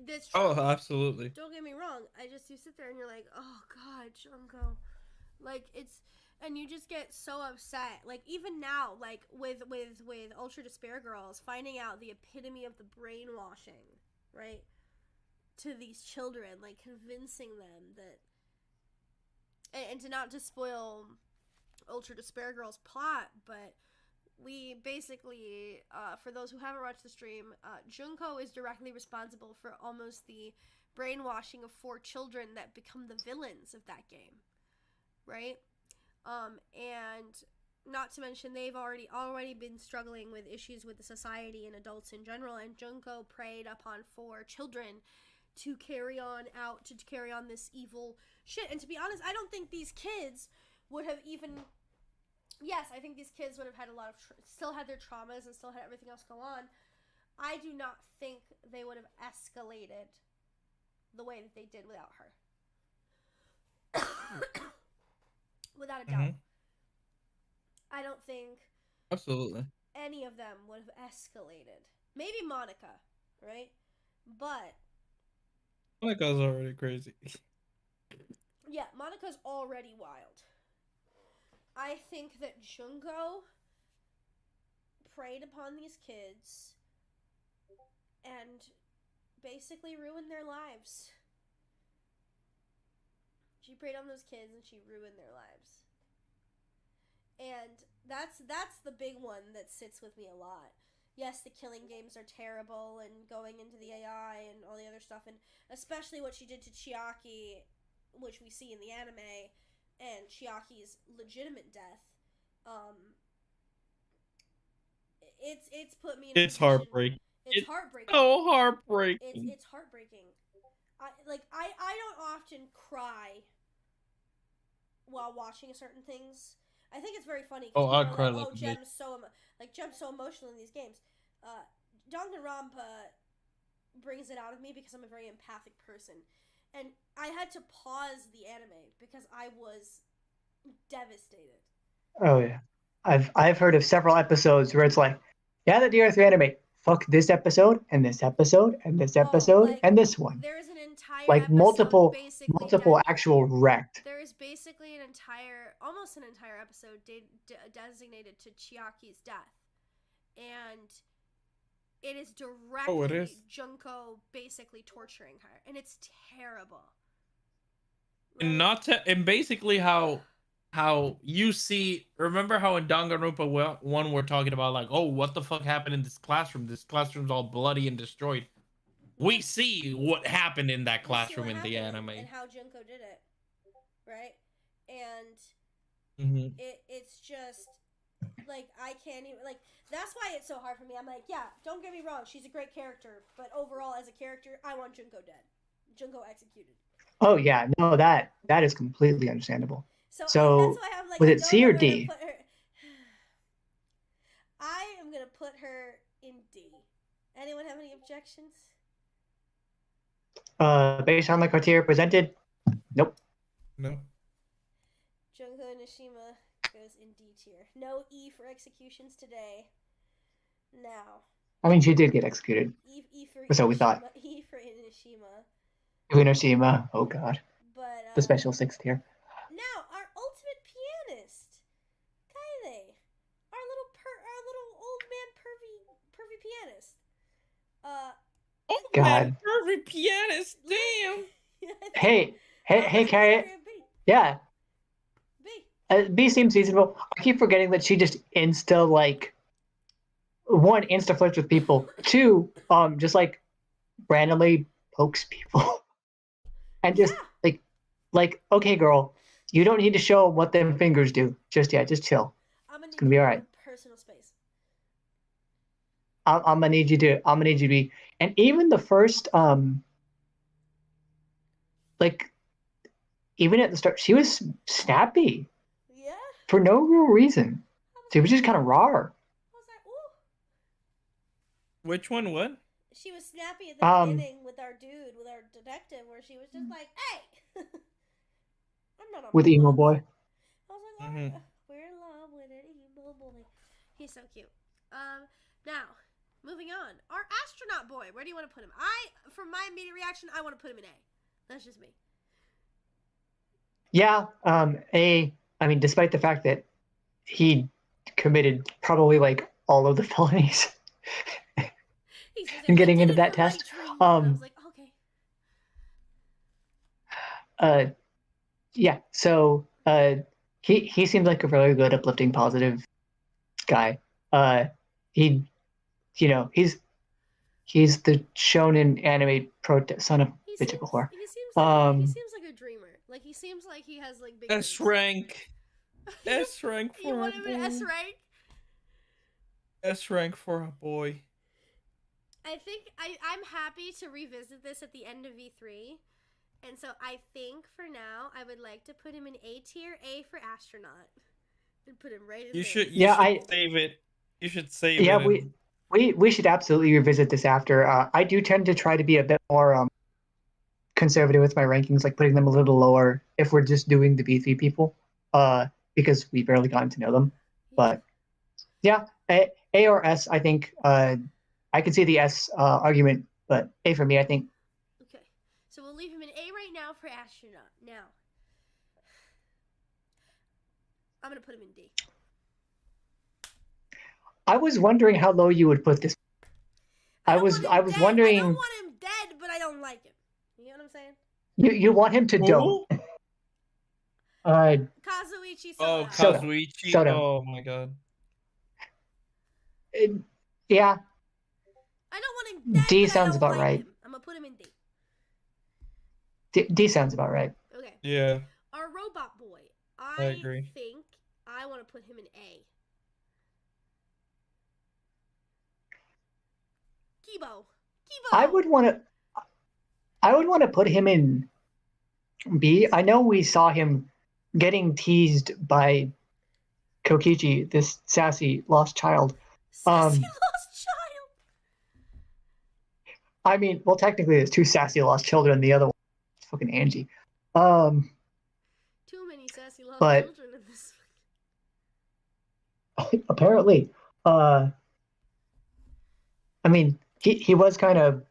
That's true. Oh, absolutely. Don't get me wrong. You sit there and you're like, oh god, Junko, like it's, and you just get so upset. Like even now, like with Ultra Despair Girls, finding out the epitome of the brainwashing, right, to these children, like convincing them that, and to not to spoil Ultra Despair Girls plot, but we basically, for those who haven't watched the stream, Junko is directly responsible for almost the brainwashing of 4 children that become the villains of that game, right? And not to mention they've already been struggling with issues with the society and adults in general, and Junko preyed upon 4 children to carry on this evil shit. And to be honest, I don't think these kids would have even. Yes, I think these kids would have had a lot of still had their traumas and still had everything else go on. I do not think they would have escalated the way that they did without her. Without a doubt. I don't think absolutely any of them would have escalated. Maybe Monica, right? But Monica's already crazy. Yeah, Monica's already wild. I think that Junko preyed upon these kids and basically ruined their lives. She preyed on those kids and she ruined their lives. And that's the big one that sits with me a lot. Yes, the killing games are terrible and going into the AI and all the other stuff, and especially what she did to Chiaki, which we see in the anime, and Chiaki's legitimate death. It's put me in it's heartbreaking. It's heartbreaking. So heartbreaking. It's heartbreaking. I don't often cry while watching certain things. I think it's very funny because people are like, "Oh, Gem's so emotional in these games." Danganronpa brings it out of me because I'm a very empathic person, and I had to pause the anime because I was devastated. Oh yeah, I've heard of several episodes where it's like, yeah, the DR3 anime, fuck this episode and this episode and this episode and this one. There's an entire like multiple basically actual wrecked. There is basically almost an entire episode designated to Chiaki's death, and it is directly Junko basically torturing her, and it's terrible. Right? And basically how you see, remember how in Danganronpa 1 we're talking about like, oh, what the fuck happened in this classroom? This classroom's all bloody and destroyed. We see what happened in that classroom in the anime. And how Junko did it. Right? And it's just like I can't even like that's why it's so hard for me. I'm like, yeah, don't get me wrong, she's a great character, but overall as a character, I want Junko dead. Junko executed. Oh yeah, no, that is completely understandable. So that's why I'm like, was it C or D? I am gonna put her in D. Anyone have any objections? Based on the criteria presented, nope. No. Junko Nishima goes in D tier. No E for executions today. Now. I mean, she did get executed. E for so we thought. E for Inishima. Inishima, oh god. But the special 6th tier. Now, our ultimate pianist, Kaede, our little old man pervy pianist. God. Pervy pianist, damn. hey, Kaede. Yeah. B seems reasonable. I keep forgetting that she just insta flirts with people. 2, just like randomly pokes people. And just like, okay, girl, you don't need to show what them fingers do. Just chill. It's gonna be all right. Personal space. I'm gonna need you to be, and even the first, even at the start, she was snappy. Yeah. For no real reason. She was just kind of raw. I was like, ooh. Which one? What? She was snappy at the beginning with our detective, where she was just like, "Hey, I'm not a with emo boy." I was like, oh, we're in love with an emo boy. He's so cute. Now, moving on. Our astronaut boy. Where do you want to put him? For my immediate reaction, I want to put him in A. That's just me. Yeah. A. I mean, despite the fact that he committed probably like all of the felonies. And getting into that test. I was like, okay. Yeah. So he seems like a really good, uplifting, positive guy. He's the shonen anime son of bitch of a whore. He seems like a dreamer. Like he seems like he has like big S rank. S rank for you want him in S rank? S rank for a boy. I think I'm happy to revisit this at the end of E3. And so I think for now, I would like to put him in A tier, A for astronaut. And put him right in there. Save it. You should save it. Yeah, we should absolutely revisit this after. I do tend to try to be a bit more conservative with my rankings, like putting them a little lower if we're just doing the B3 people, because we've barely gotten to know them. But yeah, A or S, I think. I can see the S argument, but A for me, I think. Okay, so we'll leave him in A right now for astronaut. Now, I'm gonna put him in D. I was wondering how low you would put this. I was wondering. I don't want him dead, but I don't like him. You know what I'm saying? You want him to don't. Kazuichi Soda. Oh, Kazuichi Soda. Oh my god. Yeah. I don't want him dead. D sounds about right. I'm gonna put him in D. D sounds about right. Okay. Yeah. Our robot boy. I agree. think I want to put him in A. Kibo. I would want to put him in B. I know we saw him getting teased by Kokichi, this sassy lost child. Sassy lost child. I mean, well, technically, there's two sassy lost children. The other one is fucking Angie. Too many sassy lost children in this. Apparently, I mean, he was kind of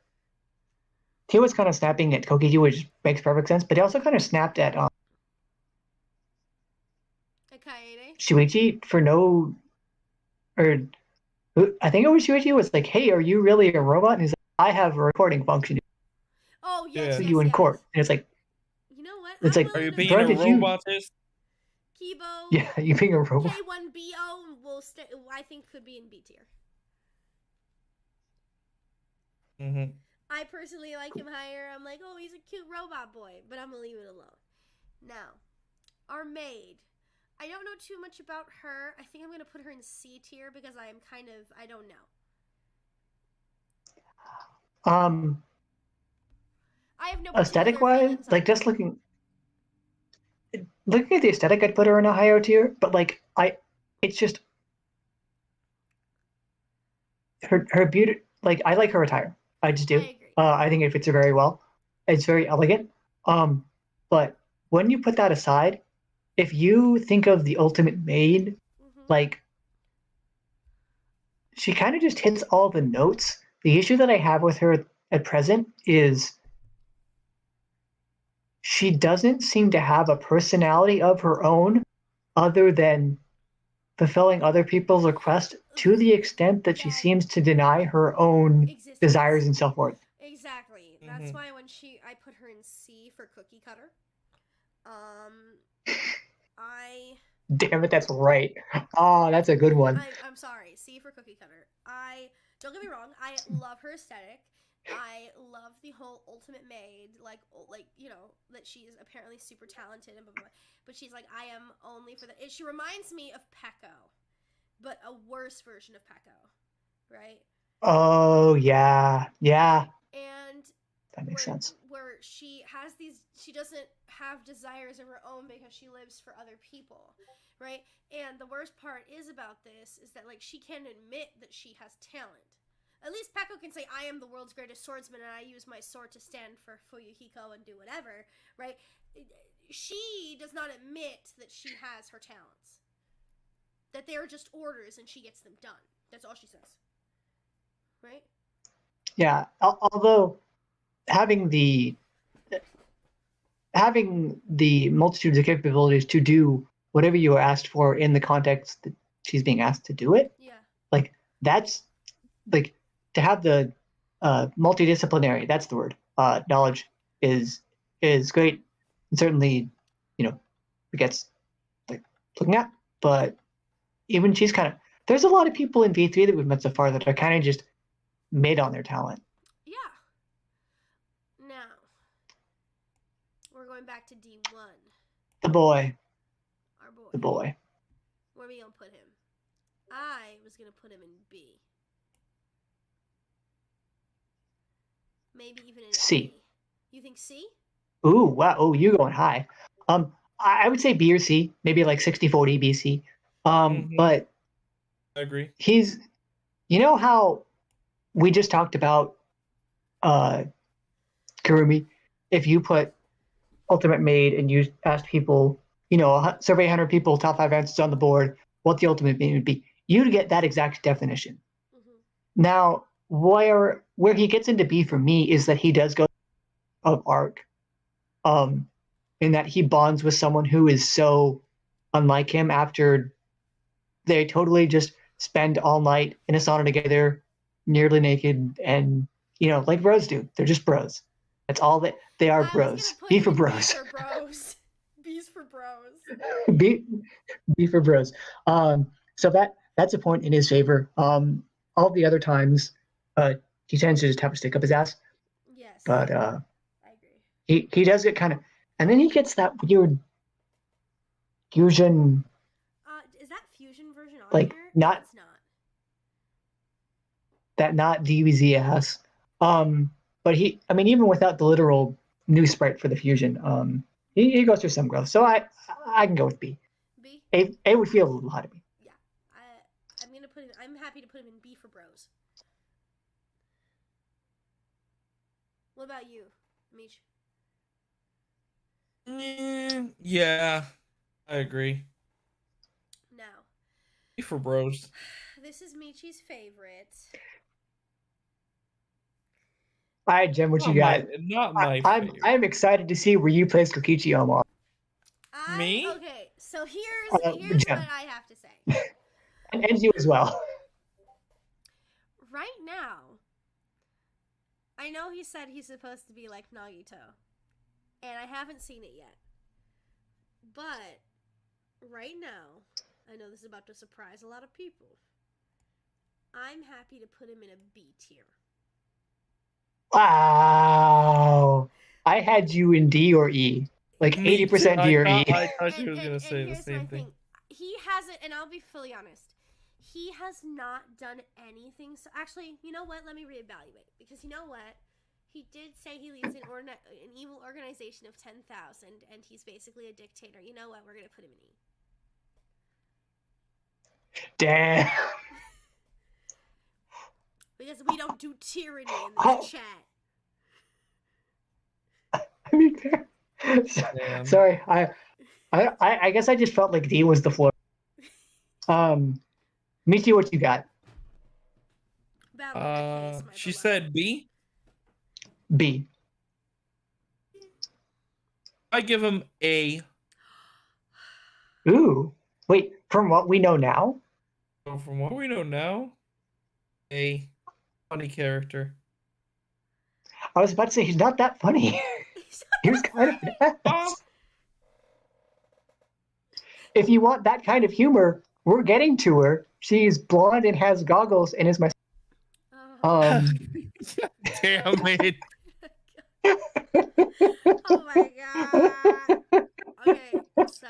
snapping at Kokichi, which makes perfect sense. But he also kind of snapped at Shuichi for no, or I think it was Shuichi was like, "Hey, are you really a robot?" And he's like, "I have a recording function." Oh yes, you in court, and it's like, you know what? It's like, are you being a robotist? Kibo. Yeah, you being a robot. K1BO will stay. I think could be in B tier. I personally like him higher. I'm like, oh, he's a cute robot boy, but I'm gonna leave it alone. Now, our maid. I don't know too much about her. I think I'm gonna put her in C tier because I am I don't know. I have no aesthetic wise, like just looking at the aesthetic, I'd put her in a higher tier. But like it's just her beauty. Like I like her attire. I just do. I think it fits her very well. It's very elegant. But when you put that aside, if you think of the ultimate maid, like she kind of just hits all the notes. The issue that I have with her at present is she doesn't seem to have a personality of her own other than fulfilling other people's requests to the extent that she seems to deny her own desires and self-worth. Exactly. That's why when I put her in C for cookie cutter. Damn it, that's right. Oh, that's a good one. I'm sorry. C for cookie cutter. Don't get me wrong, I love her aesthetic. I love the whole ultimate maid, like you know, that she's apparently super talented and blah, blah, blah. But she's like, I am only for the. She reminds me of Peko, but a worse version of Peko, right? Oh yeah. And that makes sense. Where she doesn't have desires of her own because she lives for other people, right? And the worst part about this is that like she can't admit that she has talent. At least Peko can say, I am the world's greatest swordsman and I use my sword to stand for Fuyuhiko and do whatever, right? She does not admit that she has her talents. That they are just orders and she gets them done. That's all she says. Right? Yeah, although having the multitudes of capabilities to do whatever you are asked for in the context that she's being asked to do it, like that's like to have the multidisciplinary, that's the word, knowledge is great, and certainly, you know, it gets like looking at. But even she's there's a lot of people in V3 that we've met so far that are kind of just made on their talent. Yeah. Now we're going back to D1. The boy. Our boy. The boy. Where are we gonna put him? I was gonna put him in B. Maybe even in C. A. You think C? Ooh, wow. Oh, you're going high. I would say B or C, maybe like 60-40 B, C. But I agree. He's, you know how we just talked about Kurumi? If you put Ultimate Maid and you asked people, you know, survey 100 people, top 5 answers on the board, what the Ultimate Maid would be, you'd get that exact definition. Now, where he gets into B for me is that he does go of arc, in that he bonds with someone who is so unlike him after they totally just spend all night in a sauna together, nearly naked, and you know, like bros do. They're just bros. That's all that they are. Bros. B for bros. B for bros. B's for bros. B for bros. So that's a point in his favor. All the other times, he tends to just have a stick up his ass. Yes. But I agree. He does get kind of, and then he gets that weird fusion. Is that fusion version on like here? not? It's not. that not DBZ ass. But even without the literal new sprite for the fusion, he goes through some growth. So I can go with B. B. A would feel a little high to me. Yeah, I'm happy to put him in B for bros. What about you, Meech? Yeah, I agree. Now, B for bros. This is Michi's favorite. All right, Jen, what you got? Not my favorite. I'm excited to see where you place Kokichi Omar. Me? Okay, so here's what I have to say. And you as well. Right now, I know he said he's supposed to be like Nagito, and I haven't seen it yet. But right now, I know this is about to surprise a lot of people. I'm happy to put him in a B tier. Wow. I had you in D or E. Like 80% D or E. I thought she was going to say the same thing. He hasn't, and I'll be fully honest, he has not done anything. So actually, you know what? Let me reevaluate. Because you know what? He did say he leads an evil organization of 10,000, and he's basically a dictator. You know what? We're going to put him in E. Damn. Because we don't do tyranny in this chat. I mean, sorry. I guess I just felt like D was the floor. Michi, what you got? She said B. B. I give him A. Ooh. Wait, from what we know now? So from what we know now, A. Funny character. I was about to say he's not that funny. He was kind of an ass. If you want that kind of humor, we're getting to her. She's blonde and has goggles and is my. Damn it! Oh my god! Okay, so.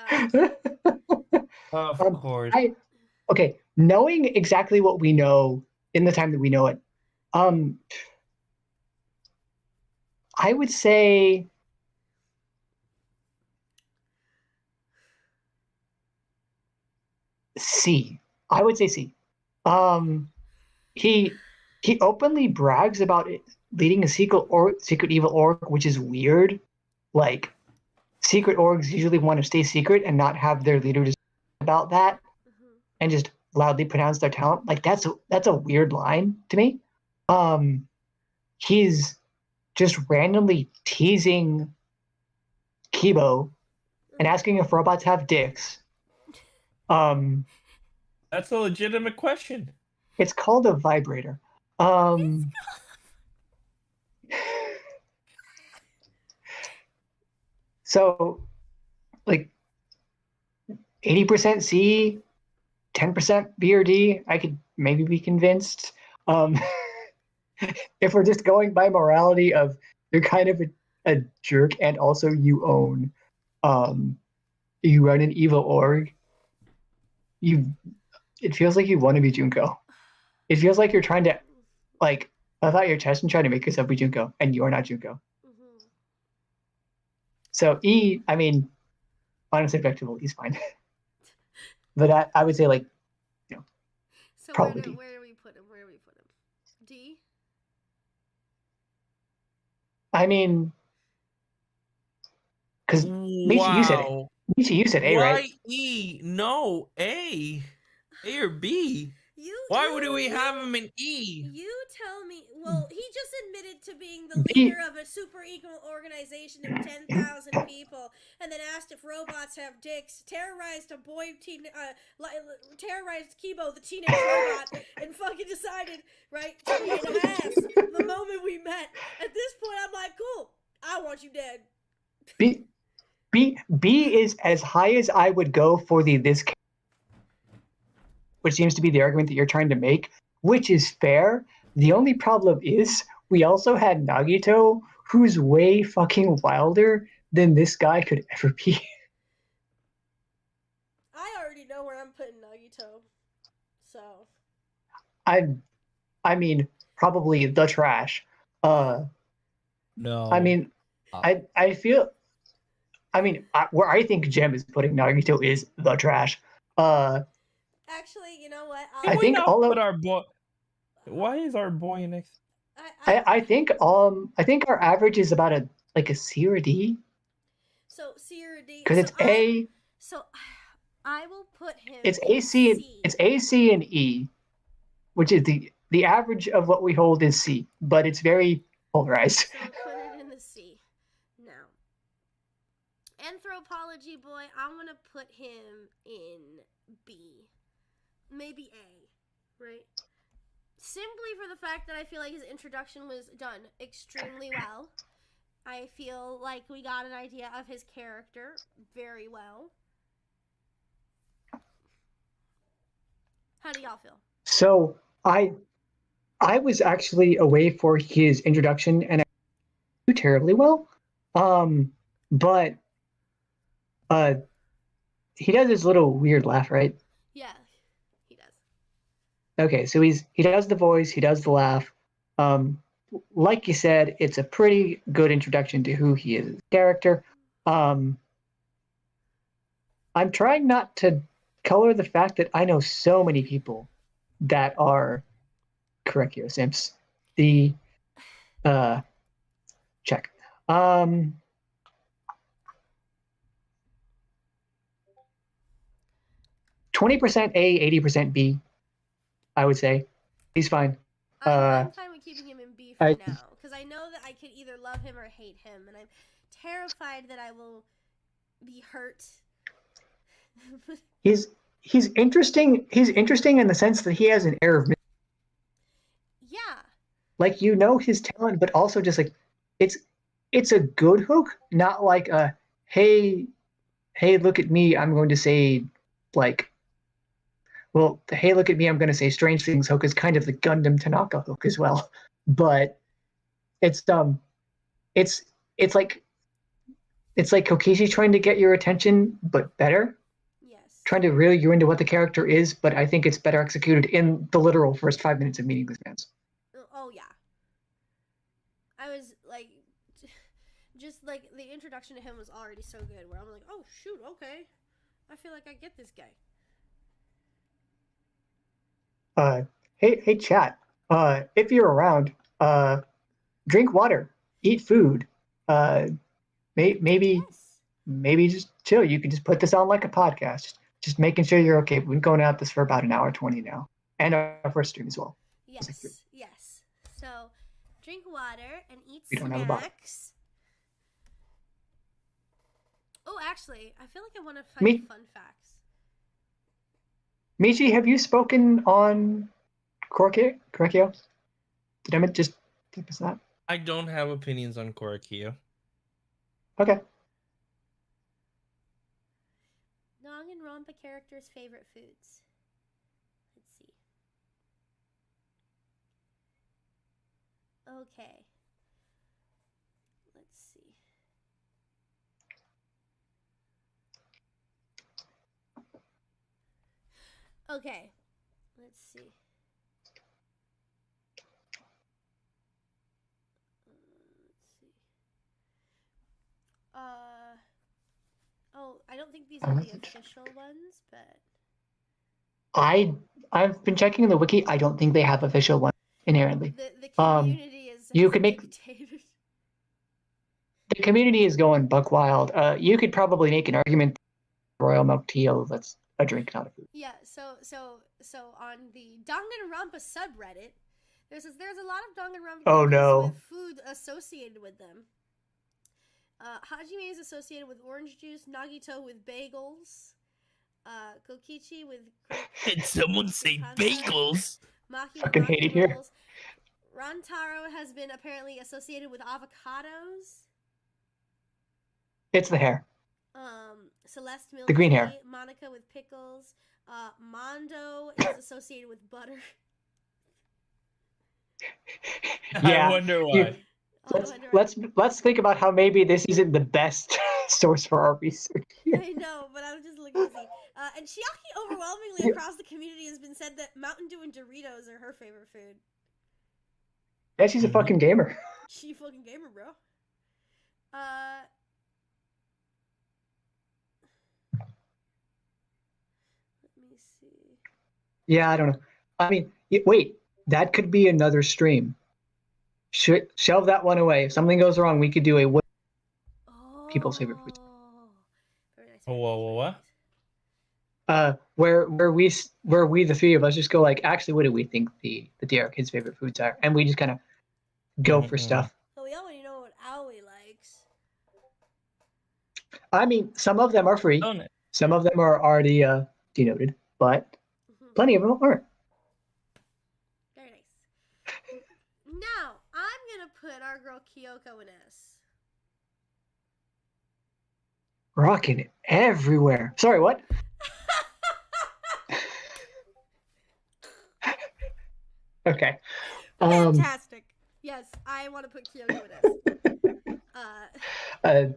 Of course. Okay, knowing exactly what we know in the time that we know it, I would say C. I would say C. He openly brags about it, leading a secret evil org, which is weird. Like, secret orgs usually want to stay secret and not have their leader just about that, and just loudly pronounce their talent. Like, that's a weird line to me. He's just randomly teasing Kibo and asking if robots have dicks. That's a legitimate question. It's called a vibrator. So, like, 80% C, 10% B or D, I could maybe be convinced. If we're just going by morality of you're kind of a jerk and also you own, you run an evil org, it feels like you want to be Junko. It feels like you're trying to, like, puff out your chest and try to make yourself be Junko, and you are not Junko. So E, I mean, honestly, objective, E's fine. But I would say, like, so probably D. Where do we put him? D? I mean, because Michi, you said it. Michi, you said A, right? Why E? No, A. A or B? Why would we have him in E? You tell me. Well, he just admitted to being the leader of a super equal organization of 10,000 people, and then asked if robots have dicks. Terrorized terrorized Kibo, the teenage robot, and fucking decided, right, to be an ass the moment we met. At this point, I'm like, cool. I want you dead. B is as high as I would go for this, which seems to be the argument that you're trying to make, which is fair. The only problem is we also had Nagito, who's way fucking wilder than this guy could ever be. I already know where I'm putting Nagito, so. I mean, probably the trash. No. I mean, I feel. I mean, where I think Gem is putting Nagito is the trash. Actually, you know what? I think all of our boy. Why is our boy next? I think our average is about a C or D. So C or D. Because it's A. So I will put him. It's AC and it's A, C, and E, which is the average of what we hold is C, but it's very polarized. So put it in the C. Now, Anthropology boy, I'm gonna put him in B, maybe A, right? Simply for the fact that I feel like his introduction was done extremely well. I feel like we got an idea of his character very well. How do y'all feel? So I was actually away for his introduction and I didn't do terribly well. But he does this little weird laugh, right? Yeah, he does. Okay, so he does the voice, he does the laugh. Like you said, it's a pretty good introduction to who he is as a character. I'm trying not to color the fact that I know so many people that are Korekiyo simps. The check. 20% A, 80% B, I would say. He's fine. I'm fine with keeping him in B for now, because I know that I could either love him or hate him, and I'm terrified that I will be hurt. He's interesting. He's interesting in the sense that he has an air of yeah. Like, you know his talent, but also just like it's a good hook, not like a hey look at me, I'm going to say like, well, the hey look at me, I'm going to say strange things hook is kind of the Gundam Tanaka hook as well, but it's like Kokishi trying to get your attention, but better. Yes. Trying to reel you into what the character is, but I think it's better executed in the literal first 5 minutes of meeting this man. Oh yeah. I was like, just like the introduction to him was already so good, where I'm like, oh shoot, okay, I feel like I get this guy. Hey chat. If you're around, drink water, eat food. Maybe just chill. You can just put this on like a podcast. Just making sure you're okay. We've been going at this for about an hour 20 now, and our first stream as well. Yes. So, drink water and eat we snacks. Don't have a bottle. Oh, actually, I feel like I want to find fun facts. Michi, have you spoken on Korekiyo? Did I just tip us that? I don't have opinions on Korekiyo. Okay. Danganronpa characters' favorite foods. Let's see. Okay. Let's see. Okay. Let's see. Oh, I don't think these are the official ones, but I've been checking the wiki. I don't think they have official ones inherently. The community is you can make dictated. The community is going buck wild. You could probably make an argument royal milk tea, that's a drink, not a food. Yeah, so on the Danganronpa subreddit, there's a lot of Danganronpa with food associated with them. Hajime is associated with orange juice, Nagito with bagels, Kokichi with... Did someone say bagels? Maki fucking hate it here. Rantaro has been apparently associated with avocados. It's the hair. Celeste milk the green tea, hair. Monica with pickles. Mondo is associated with butter. Yeah. I wonder why. Let's think about how maybe this isn't the best source for our research here. I know, but I'm just looking to see. And Chiaki overwhelmingly across the community has been said that Mountain Dew and Doritos are her favorite food. Yeah, she's a fucking gamer. She fucking gamer, bro. Let me see. Yeah, I don't know. I mean, wait, that could be another stream. Shelve that one away. If something goes wrong, we could do a people's favorite foods. Very nice. What? Where we the three of us just go like, actually, what do we think the DR kids' favorite foods are, and we just kind of go for stuff. So we already know what Aoi likes. I mean, some of them are free. Some of them are already denoted, but plenty of them aren't. Very nice. Now I'm gonna put our girl Kyoko in S. Rocking everywhere. Sorry, what? Okay. Fantastic. Yes, I want to put Kyoko in S.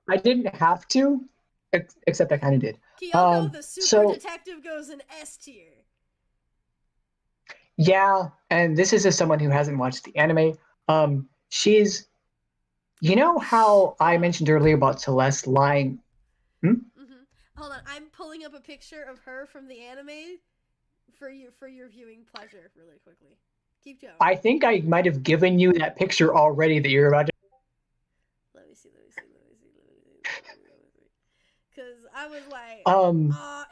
I didn't have to, except I kind of did. Kyoko, the super detective, goes in S tier. Yeah, and this is as someone who hasn't watched the anime. She's, you know how I mentioned earlier about Celeste lying. Hold on, I'm pulling up a picture of her from the anime for your viewing pleasure, really quickly. Keep going. I think I might have given you that picture already that you're about to. Let me see. Because I was like,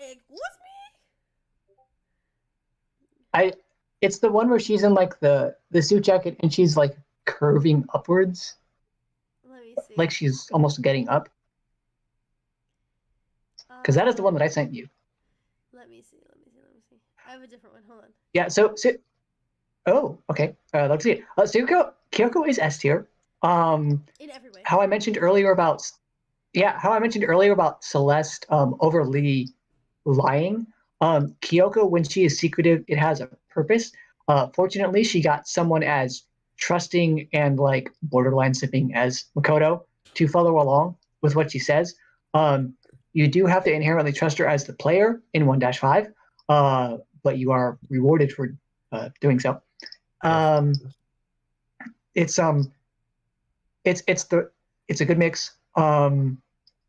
it was me. It's the one where she's in like the suit jacket and she's like curving upwards. Let me see. Like she's almost getting up. Because that is the one that I sent you. Let me see. I have a different one. Hold on. Yeah. So oh, okay. Let's see. Kyoko is S tier. In every way. How I mentioned earlier about Celeste overly lying. Kyoko, when she is secretive, it has a purpose. Fortunately, she got someone as trusting and like borderline sipping as Makoto to follow along with what she says. You do have to inherently trust her as the player in 1-5, but you are rewarded for doing so. It's a good mix.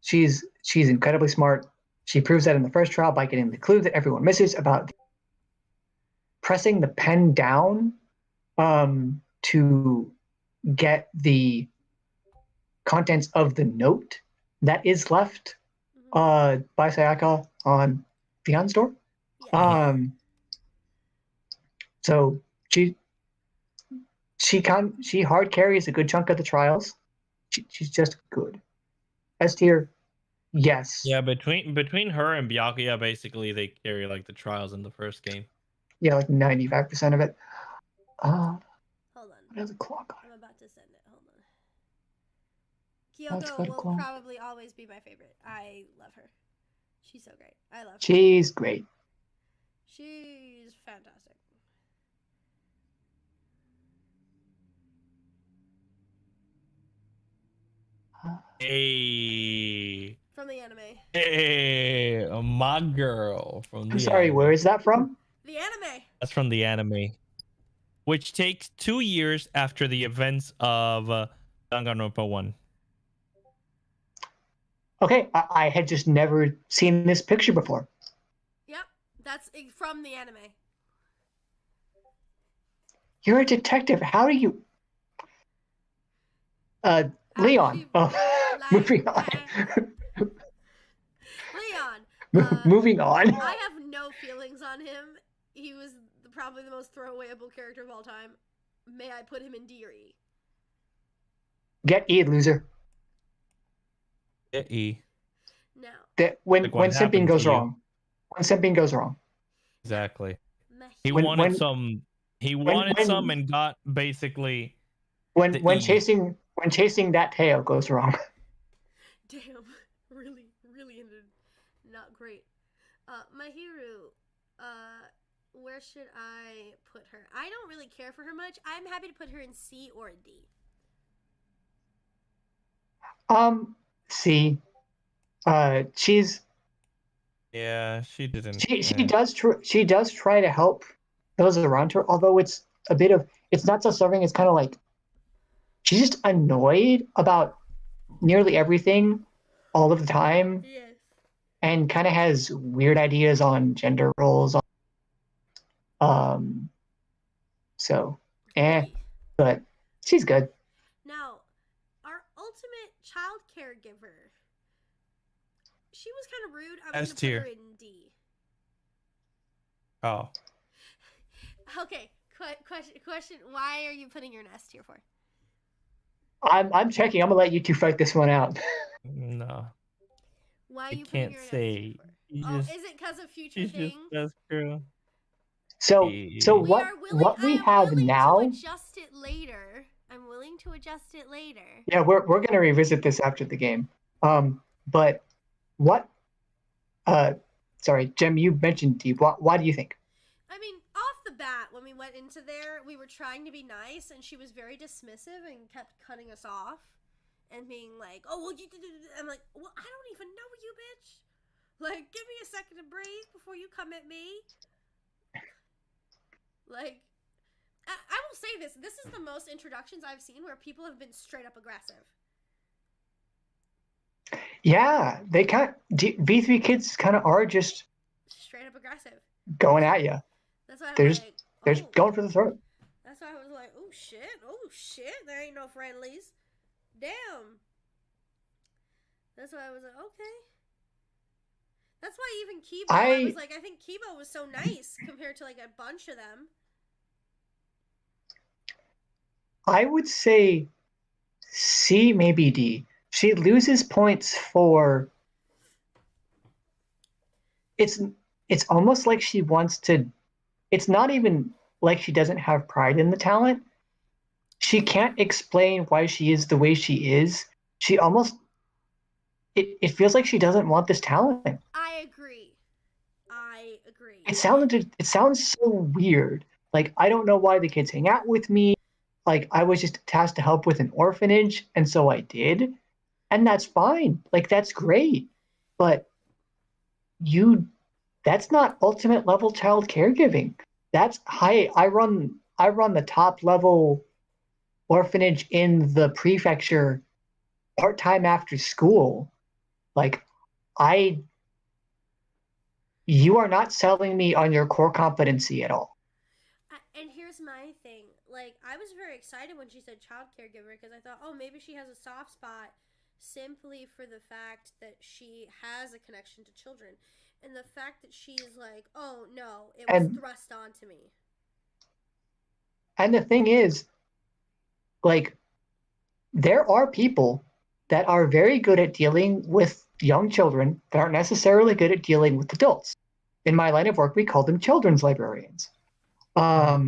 She's incredibly smart. She proves that in the first trial by getting the clue that everyone misses about pressing the pen down to get the contents of the note that is left by Sayaka on Theon's door. Yeah. So she hard carries a good chunk of the trials. She's just good. S tier, yes. Yeah, between her and Byakuya, basically they carry like the trials in the first game. Yeah, like 95% of it. Hold on. What has a clock on? I'm about to send it. Hold on. Kyoko will probably always be my favorite. I love her. She's so great. I love her. She's great. She's fantastic. Hey. From the anime. Hey, my girl from the I'm sorry, anime. where is that from? The anime. That's from the anime. Which takes 2 years after the events of Danganronpa 1. Okay, I had just never seen this picture before. Yep, that's from the anime. You're a detective. How do you... Leon. Moving on. Leon. Moving on. I have no feelings on him. He was probably the most throwawayable character of all time. May I put him in D or E? Get E, loser. Get E. No. When simping goes wrong. When simping goes wrong. Exactly. He wanted some and got basically when chasing that tail goes wrong. Damn. Really ended not great. Mahiru, where should I put her? I don't really care for her much. I'm happy to put her in C or a D. C. She's. Yeah, she didn't. She does try to help those around her, although it's a bit of, it's not self-serving. It's kind of like she's just annoyed about nearly everything all of the time. Yes. And kind of has weird ideas on gender roles. So, but she's good. Now, our ultimate child caregiver, she was kind of rude. I'm going to put her in D. Oh. Okay. Question. Why are you putting her in S tier for? I'm checking. I'm gonna let you two fight this one out. No. Why are you putting her in S tier for? Oh, is it because of future things? That's true. So what we have now. To adjust it later. I'm willing to adjust it later. Yeah, we're gonna revisit this after the game. But what? Sorry, Jem, you mentioned D. Why do you think? I mean, off the bat, when we went into there, we were trying to be nice, and she was very dismissive and kept cutting us off and being like, "Oh, well, you did." I'm like, "Well, I don't even know you, bitch. Like, give me a second to breathe before you come at me." Like, I will say this. This is the most introductions I've seen where people have been straight up aggressive. Yeah, they V3 kids kind of are just straight up aggressive, going at you. That's why they're just going for the throat. That's why I was like, oh shit, there ain't no friendlies. Damn. That's why I was like, okay. That's why even Kibo, I was like, I think Kibo was so nice compared to like a bunch of them. I would say C, maybe D. She loses points for. It's almost like she wants to. It's not even like she doesn't have pride in the talent. She can't explain why she is the way she is. She almost. It feels like she doesn't want this talent. I agree. It sounds so weird. Like, I don't know why the kids hang out with me. Like, I was just tasked to help with an orphanage, and so I did. And that's fine. Like, that's great. But that's not ultimate level child caregiving. That's high. I run the top level orphanage in the prefecture part-time after school. Like, you are not selling me on your core competency at all. And here's my thing. Like, I was very excited when she said child caregiver because I thought, oh, maybe she has a soft spot simply for the fact that she has a connection to children. And the fact that she's like, oh, no, it was thrust onto me. And the thing is, like, there are people that are very good at dealing with young children that aren't necessarily good at dealing with adults. In my line of work, we call them children's librarians. But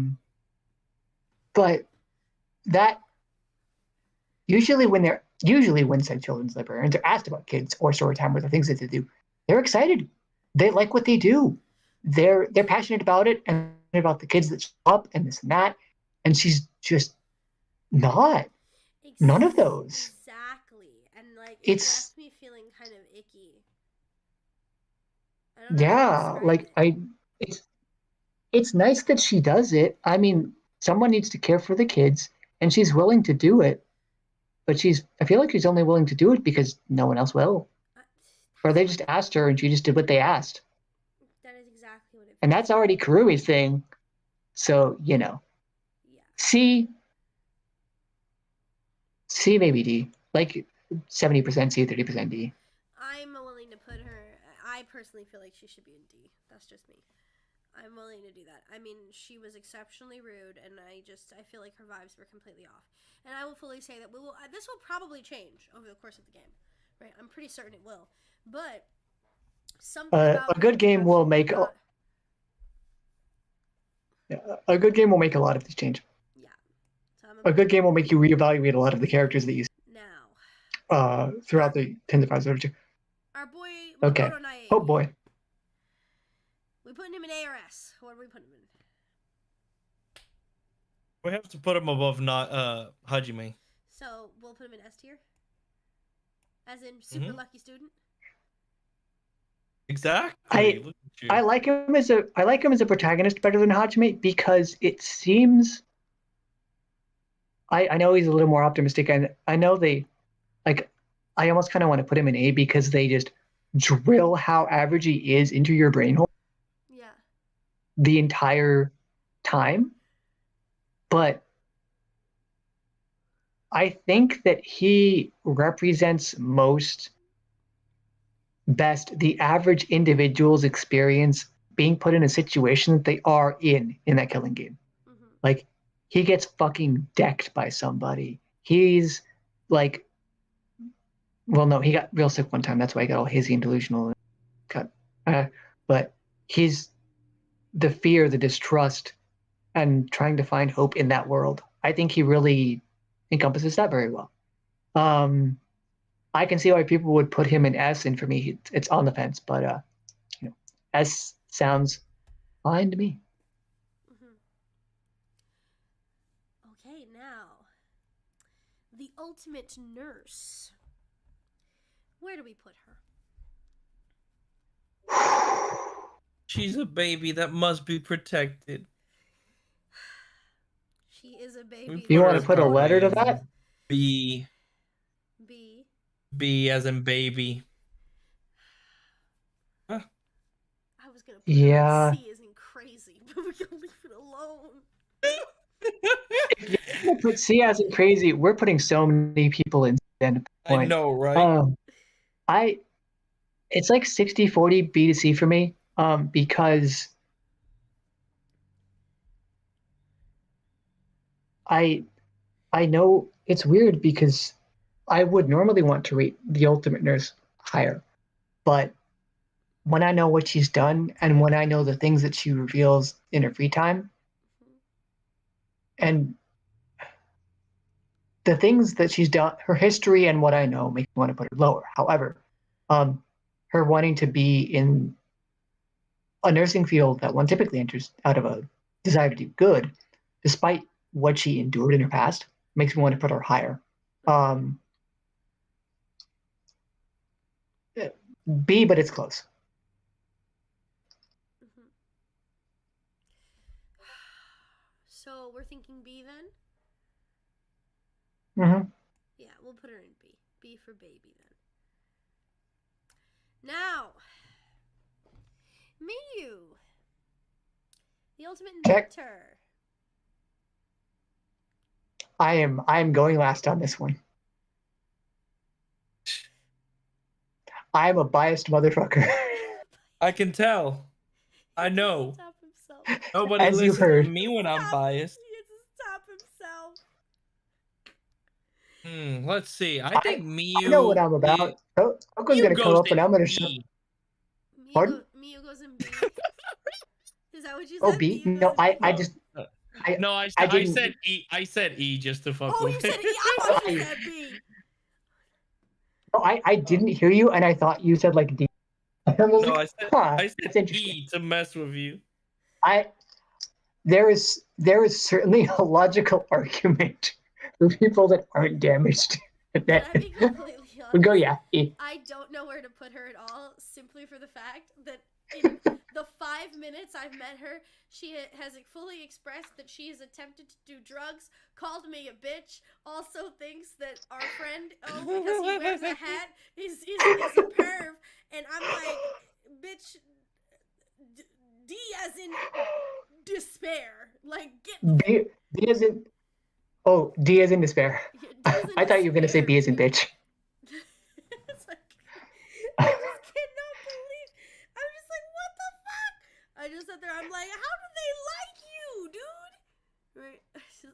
that usually when said children's librarians are asked about kids or story time or the things that they do, they're excited. They like what they do. They're passionate about it and about the kids that show up and this and that. And she's just not. None of those. Exactly. And like it left me feeling kind of icky. I don't know yeah, like it's nice that she does it. I mean, someone needs to care for the kids, and she's willing to do it. But I feel like she's only willing to do it because no one else will. Or they just asked her, and she just did what they asked. That is exactly what it feels. And that's already Kurumi's thing. So, Yeah. C, maybe D. Like 70% C, 30% D. I'm willing to put her. I personally feel like she should be in D. That's just me. I'm willing to do that. I mean, she was exceptionally rude, and I feel like her vibes were completely off. And I will fully say that this will probably change over the course of the game, right? I'm pretty certain it will. But something about a good game will make a good game will make a lot of these changes. Yeah. So a good game will make you reevaluate a lot of the characters that you see now throughout the 10 to 5 literature. Our boy Okay. Oh boy. We putting him in A or S? What are we putting him in? We have to put him above Hajime. So we'll put him in S tier? As in super lucky student? Exactly. I like him as a protagonist better than Hajime because it seems I know he's a little more optimistic, and I know they like I almost kind of want to put him in A because they just drill how average he is into your brain hole. Yeah. The entire time. But I think that he represents best the average individual's experience being put in a situation that they are in that killing game. Mm-hmm. Like, he gets fucking decked by somebody. He's like, well, no, he got real sick one time. That's why he got all hazy and delusional. But he's the fear, the distrust, and trying to find hope in that world. I think he really encompasses that very well. I can see why people would put him in S, and for me, it's on the fence. But S sounds fine to me. Mm-hmm. Okay, now the ultimate nurse. Where do we put her? She's a baby that must be protected. She is a baby. You want to put a letter to that? B. B as in baby. Huh. I was gonna put C as in crazy, but we can leave it alone. If you're gonna put C as in crazy, we're putting so many people in. I know, right? It's like 60-40 B to C for me. Because I know it's weird because I would normally want to rate the Ultimate Nurse higher, but when I know what she's done and when I know the things that she reveals in her free time, and the things that she's done, her history and what I know make me want to put her lower. However, her wanting to be in a nursing field that one typically enters out of a desire to do good, despite what she endured in her past, makes me want to put her higher. B, but it's close. Mm-hmm. So we're thinking B then? Mm-hmm. Yeah, we'll put her in B. B for baby then. Now, Miyu, the ultimate inventor. I am going last on this one. I'm a biased motherfucker. I can tell. I know. Stop himself. Nobody As listens you heard. to me when I'm biased. He has to stop himself. Let's see. I think Miyu. I know what I'm about. Coco's gonna come up and I'm gonna show. Pardon? Miyu goes in B. Is that what you said? Oh, B? No, I just. I said E. I said E just to fuck with. Oh, you said E. I thought you said B. No, I didn't hear you, and I thought you said like D. I said E to mess with you. There is certainly a logical argument for people that aren't damaged. That be completely honest, would go E. I don't know where to put her at all, simply for the fact that in the 5 minutes I've met her, she has fully expressed that she has attempted to do drugs, called me a bitch, also thinks that our friend, because he wears a hat, is a perv, and I'm like, bitch, D as in despair. Like, get... D as in... Oh, D as in despair. Yeah, I thought you were going to say B as in bitch. It's like, I just cannot believe... I'm just like, what the fuck? I just sat there, I'm like, how do they like you, dude? Right?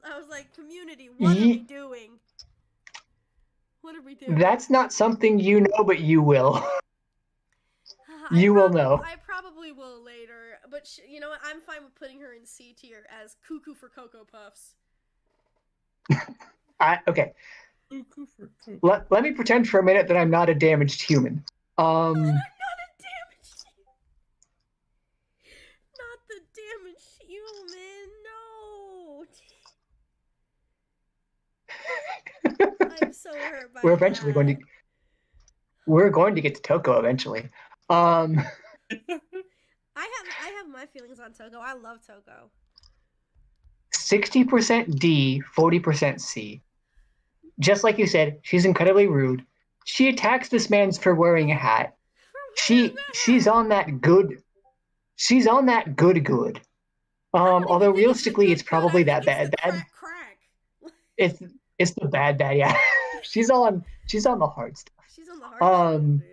I was like, community, what are we doing? What are we doing? That's not something you know, but you will. You will know. I probably will later, but you know what? I'm fine with putting her in C tier as Cuckoo for Cocoa Puffs. Okay. Let me pretend for a minute that I'm not a damaged human. I'm not a damaged human. Not the damaged human. No. I'm so hurt by We're eventually that. we're going to get to Toko eventually. I have my feelings on Toko. I love Toko. 60% D, 40% C. Just like you said, she's incredibly rude. She attacks this man for wearing a hat. She's on that good. She's on that good. Although realistically, it's probably that bad. Crack. It's the bad. Yeah. she's on the hard stuff. She's on the hard stuff, dude.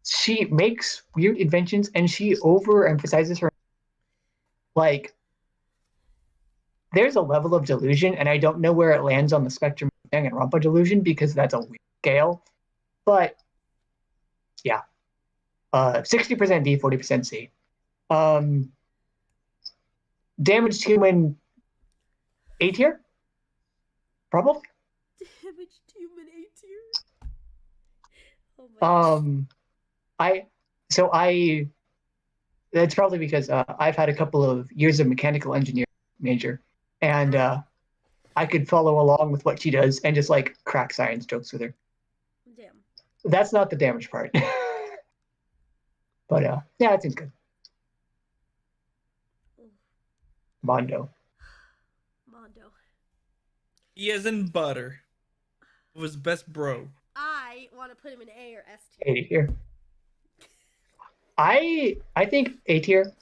She makes weird inventions and she overemphasizes her. Like, there's a level of delusion, and I don't know where it lands on the spectrum of Danganronpa delusion because that's a weird scale. But yeah, 60% D, 40% C. Damaged human A tier, probably. Damaged human A tier. Oh my gosh. That's probably because I've had a couple of years of mechanical engineering major, and I could follow along with what she does and just like crack science jokes with her. Damn. That's not the damage part. But yeah, it seems good. Mondo. He is in butter. It was best bro. I want to put him in A or S tier. A tier. I think A tier.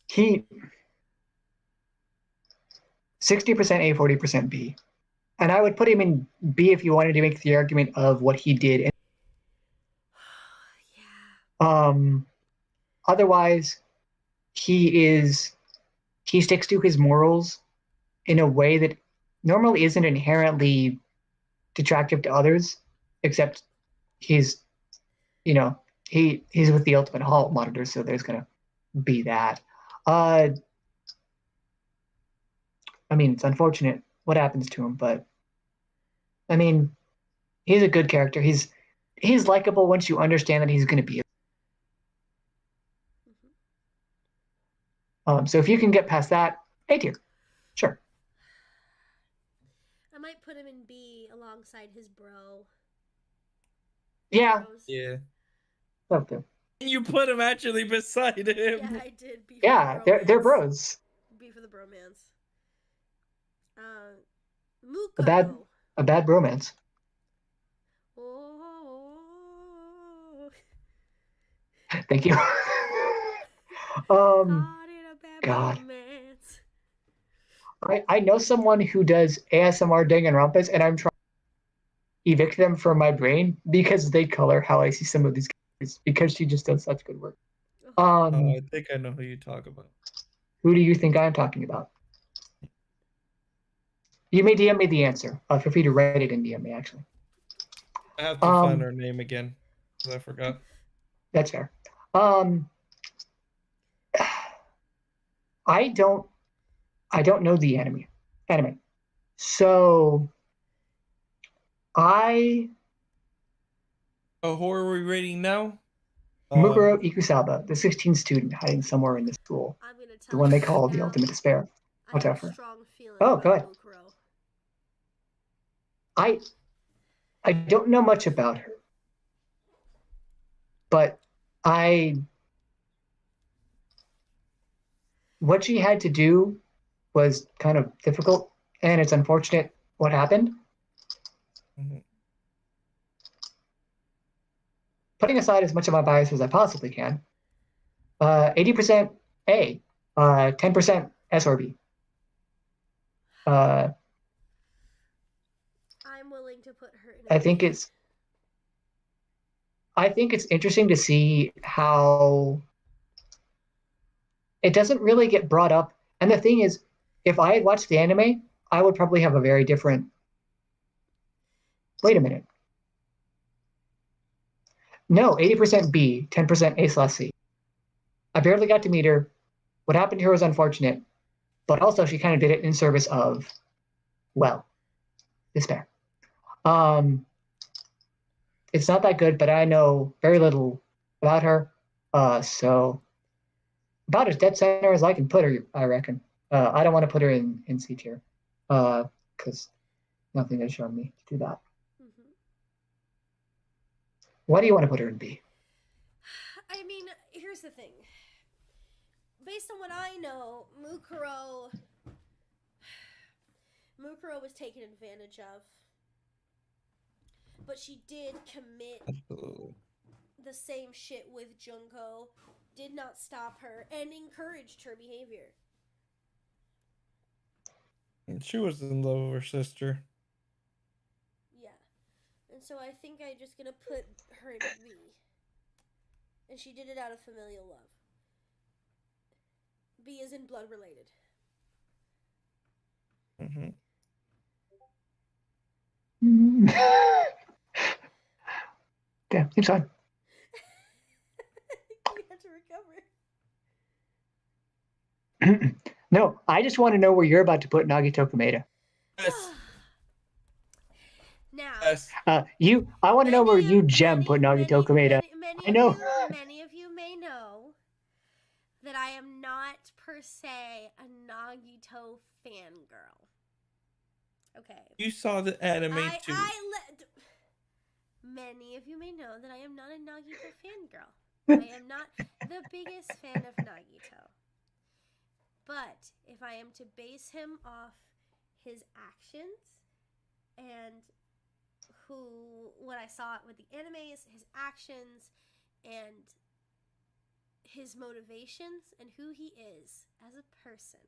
He 60% A, 40% B. And I would put him in B if you wanted to make the argument of what he did. Yeah. Otherwise, he sticks to his morals in a way that normally isn't inherently detractive to others, except he's with the ultimate halt monitor, so there's gonna be that. I mean, it's unfortunate what happens to him, but I mean, he's a good character. He's likable once you understand that he's gonna be. So if you can get past that, A tier, sure. I might put him in B alongside his bro. Yeah. Bros. Yeah. Love to. You put him actually beside him. Yeah, I did. They're bros. B for the bromance. Muko. A bad bromance. Oh. Thank you. God. I know someone who does ASMR Danganronpas, and I'm trying to evict them from my brain because they color how I see some of these characters, because she just does such good work. I think I know who you talk about. Who do you think I'm talking about? You may DM me the answer. Feel free to write it in DM me, actually. I have to find her name again, because I forgot. That's fair. I don't know the anime. So who are we reading now? Mukuro Ikusaba, the 16th student hiding somewhere in the school. I'm gonna tell the one they call the ultimate despair. Whatever. Oh, go ahead. Mukuro. I don't know much about her, but what she had to do was kind of difficult, and it's unfortunate what happened. Mm-hmm. Putting aside as much of my bias as I possibly can, 80% A, 10% S or B. I'm willing to put her in. I think it's interesting to see how it doesn't really get brought up. And the thing is, if I had watched the anime, I would probably have a very different. Wait a minute. No, 80% B, 10% A/C. I barely got to meet her. What happened to her was unfortunate, but also she kind of did it in service of, well, despair. It's not that good, but I know very little about her. So about as dead center as I can put her, I reckon. I don't want to put her in C tier, because nothing has shown me to do that. Mm-hmm. Why do you want to put her in B? I mean, here's the thing. Based on what I know, Mukuro was taken advantage of. But she did commit the same shit with Junko, did not stop her, and encouraged her behavior. And she was in love with her sister. Yeah. And so I think I'm just gonna put her in B. And she did it out of familial love. B is in blood related. Mm-hmm. Damn, keep on. We had to recover. No, I just want to know where you're about to put Nagito Kameda. Yes. Now, Yes. I want to know where you gem put Nagito Kameda. I know. Many of you may know that I am not per se a Nagito fangirl. Okay. You saw the anime too. Many of you may know that I am not a Nagito fangirl. I am not the biggest fan of Nagito. But if I am to base him off his actions and what I saw with the animes, his actions, and his motivations, and who he is as a person,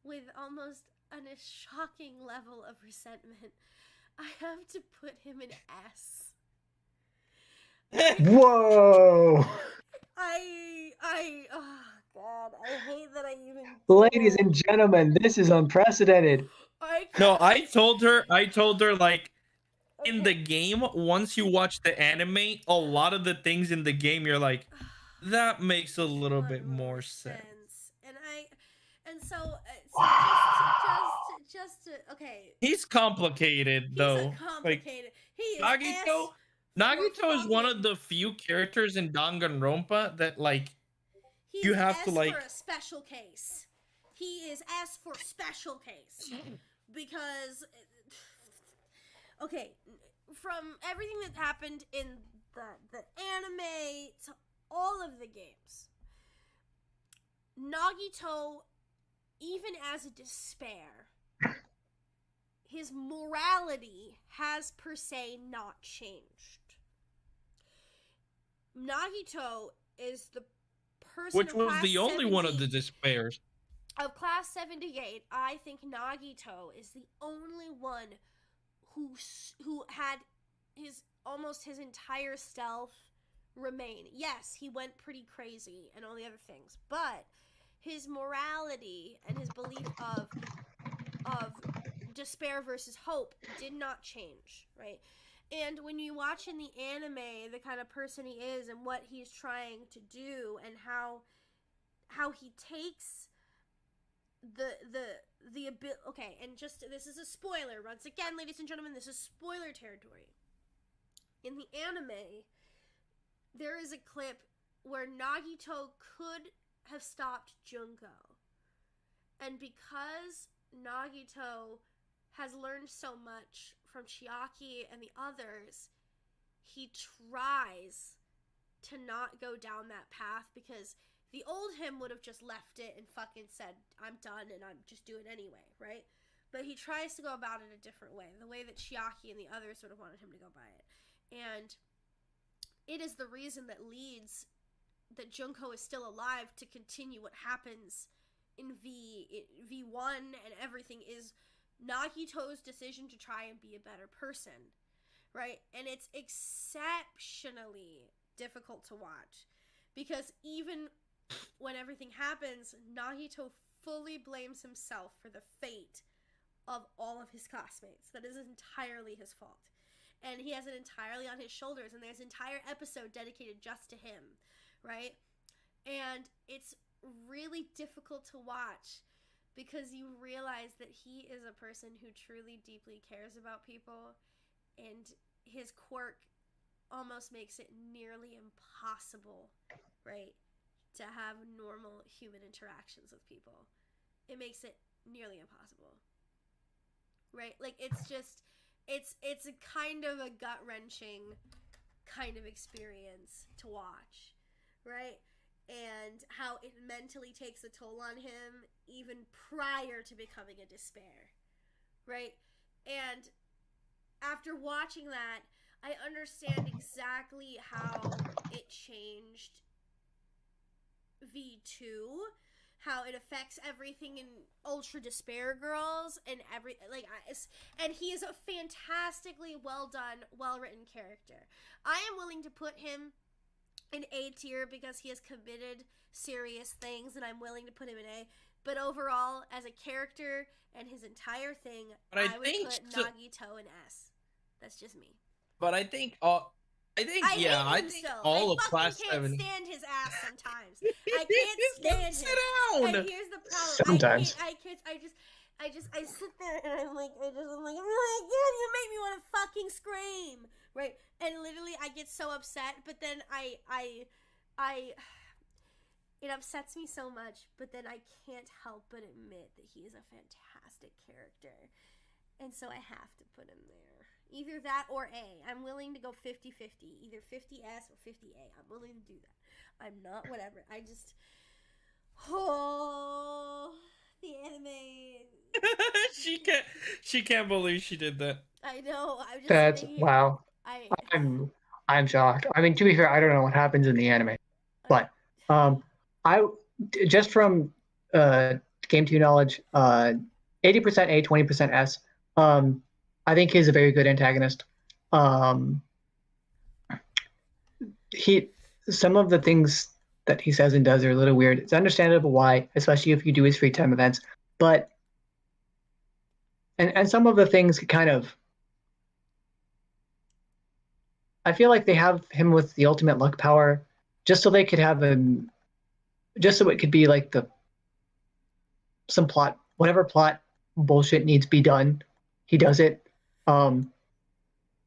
with almost a shocking level of resentment, I have to put him in S. Whoa! Oh God, I hate that I even. Ladies and gentlemen, this is unprecedented. No, I told her like in the game, once you watch the anime, a lot of the things in the game you're like, that makes a little bit more sense. And so just okay. He's complicated though. He's complicated. Like, he is Nagito is one of the few characters in Danganronpa that like you have to like for a special case. He is S for special case because okay, from everything that happened in the anime to all of the games, Nagito, even as a despair, his morality has per se not changed. Nagito is the person which was the only one of the despairs. Of class 78, I think Nagito is the only one who had almost his entire self remain. Yes, he went pretty crazy and all the other things, but his morality and his belief of despair versus hope did not change, right? And when you watch in the anime the kind of person he is and what he's trying to do and how he takes the ability. Okay, and just this is a spoiler once again, ladies and gentlemen, this is spoiler territory. In the anime, there is a clip where Nagito could have stopped Junko, and because Nagito has learned so much from Chiaki and the others, he tries to not go down that path because the old him would have just left it and fucking said, I'm done and I'm just doing it anyway, right? But he tries to go about it a different way, the way that Chiaki and the others sort of wanted him to go by it. And it is the reason that leads that Junko is still alive to continue what happens in V1 and everything is Nagito's decision to try and be a better person, right? And it's exceptionally difficult to watch because even when everything happens, Nagito fully blames himself for the fate of all of his classmates. That is entirely his fault. And he has it entirely on his shoulders, and there's an entire episode dedicated just to him, right? And it's really difficult to watch because you realize that he is a person who truly deeply cares about people, and his quirk almost makes it nearly impossible, right, to have normal human interactions with people. It makes it nearly impossible, right? Like, it's just, it's a kind of a gut-wrenching kind of experience to watch, right? And how it mentally takes a toll on him even prior to becoming a despair, right? And after watching that, I understand exactly how it changed V2, how it affects everything in Ultra Despair Girls, and and he is a fantastically well done, well written character. I am willing to put him in A tier because he has committed serious things, and I'm willing to put him in A. But overall, as a character and his entire thing, I would put Nagito in S. That's just me. But I think all of Class 7. I can't stand his ass sometimes. I can't stand him. Sit down. And here's the problem. Sometimes. I sit there and I'm like, oh my god, you make me want to fucking scream, right? And literally, I get so upset. But then it upsets me so much. But then I can't help but admit that he is a fantastic character, and so I have to put him there. Either that or A. I'm willing to go 50-50. Either 50S or 50A. I'm willing to do that. I'm not whatever. I just... Oh... The anime... She can't believe she did that. I know. I'm just That's... Wow. I'm shocked. I mean, to be fair, I don't know what happens in the anime. But, I... Just from Game 2 knowledge, 80% A, 20% S. I think he's a very good antagonist. Some of the things that he says and does are a little weird. It's understandable why, especially if you do his free time events. But and some of the things kind of, I feel like they have him with the ultimate luck power, just so they could have him, just so it could be like some plot, whatever plot bullshit needs to be done, he does it.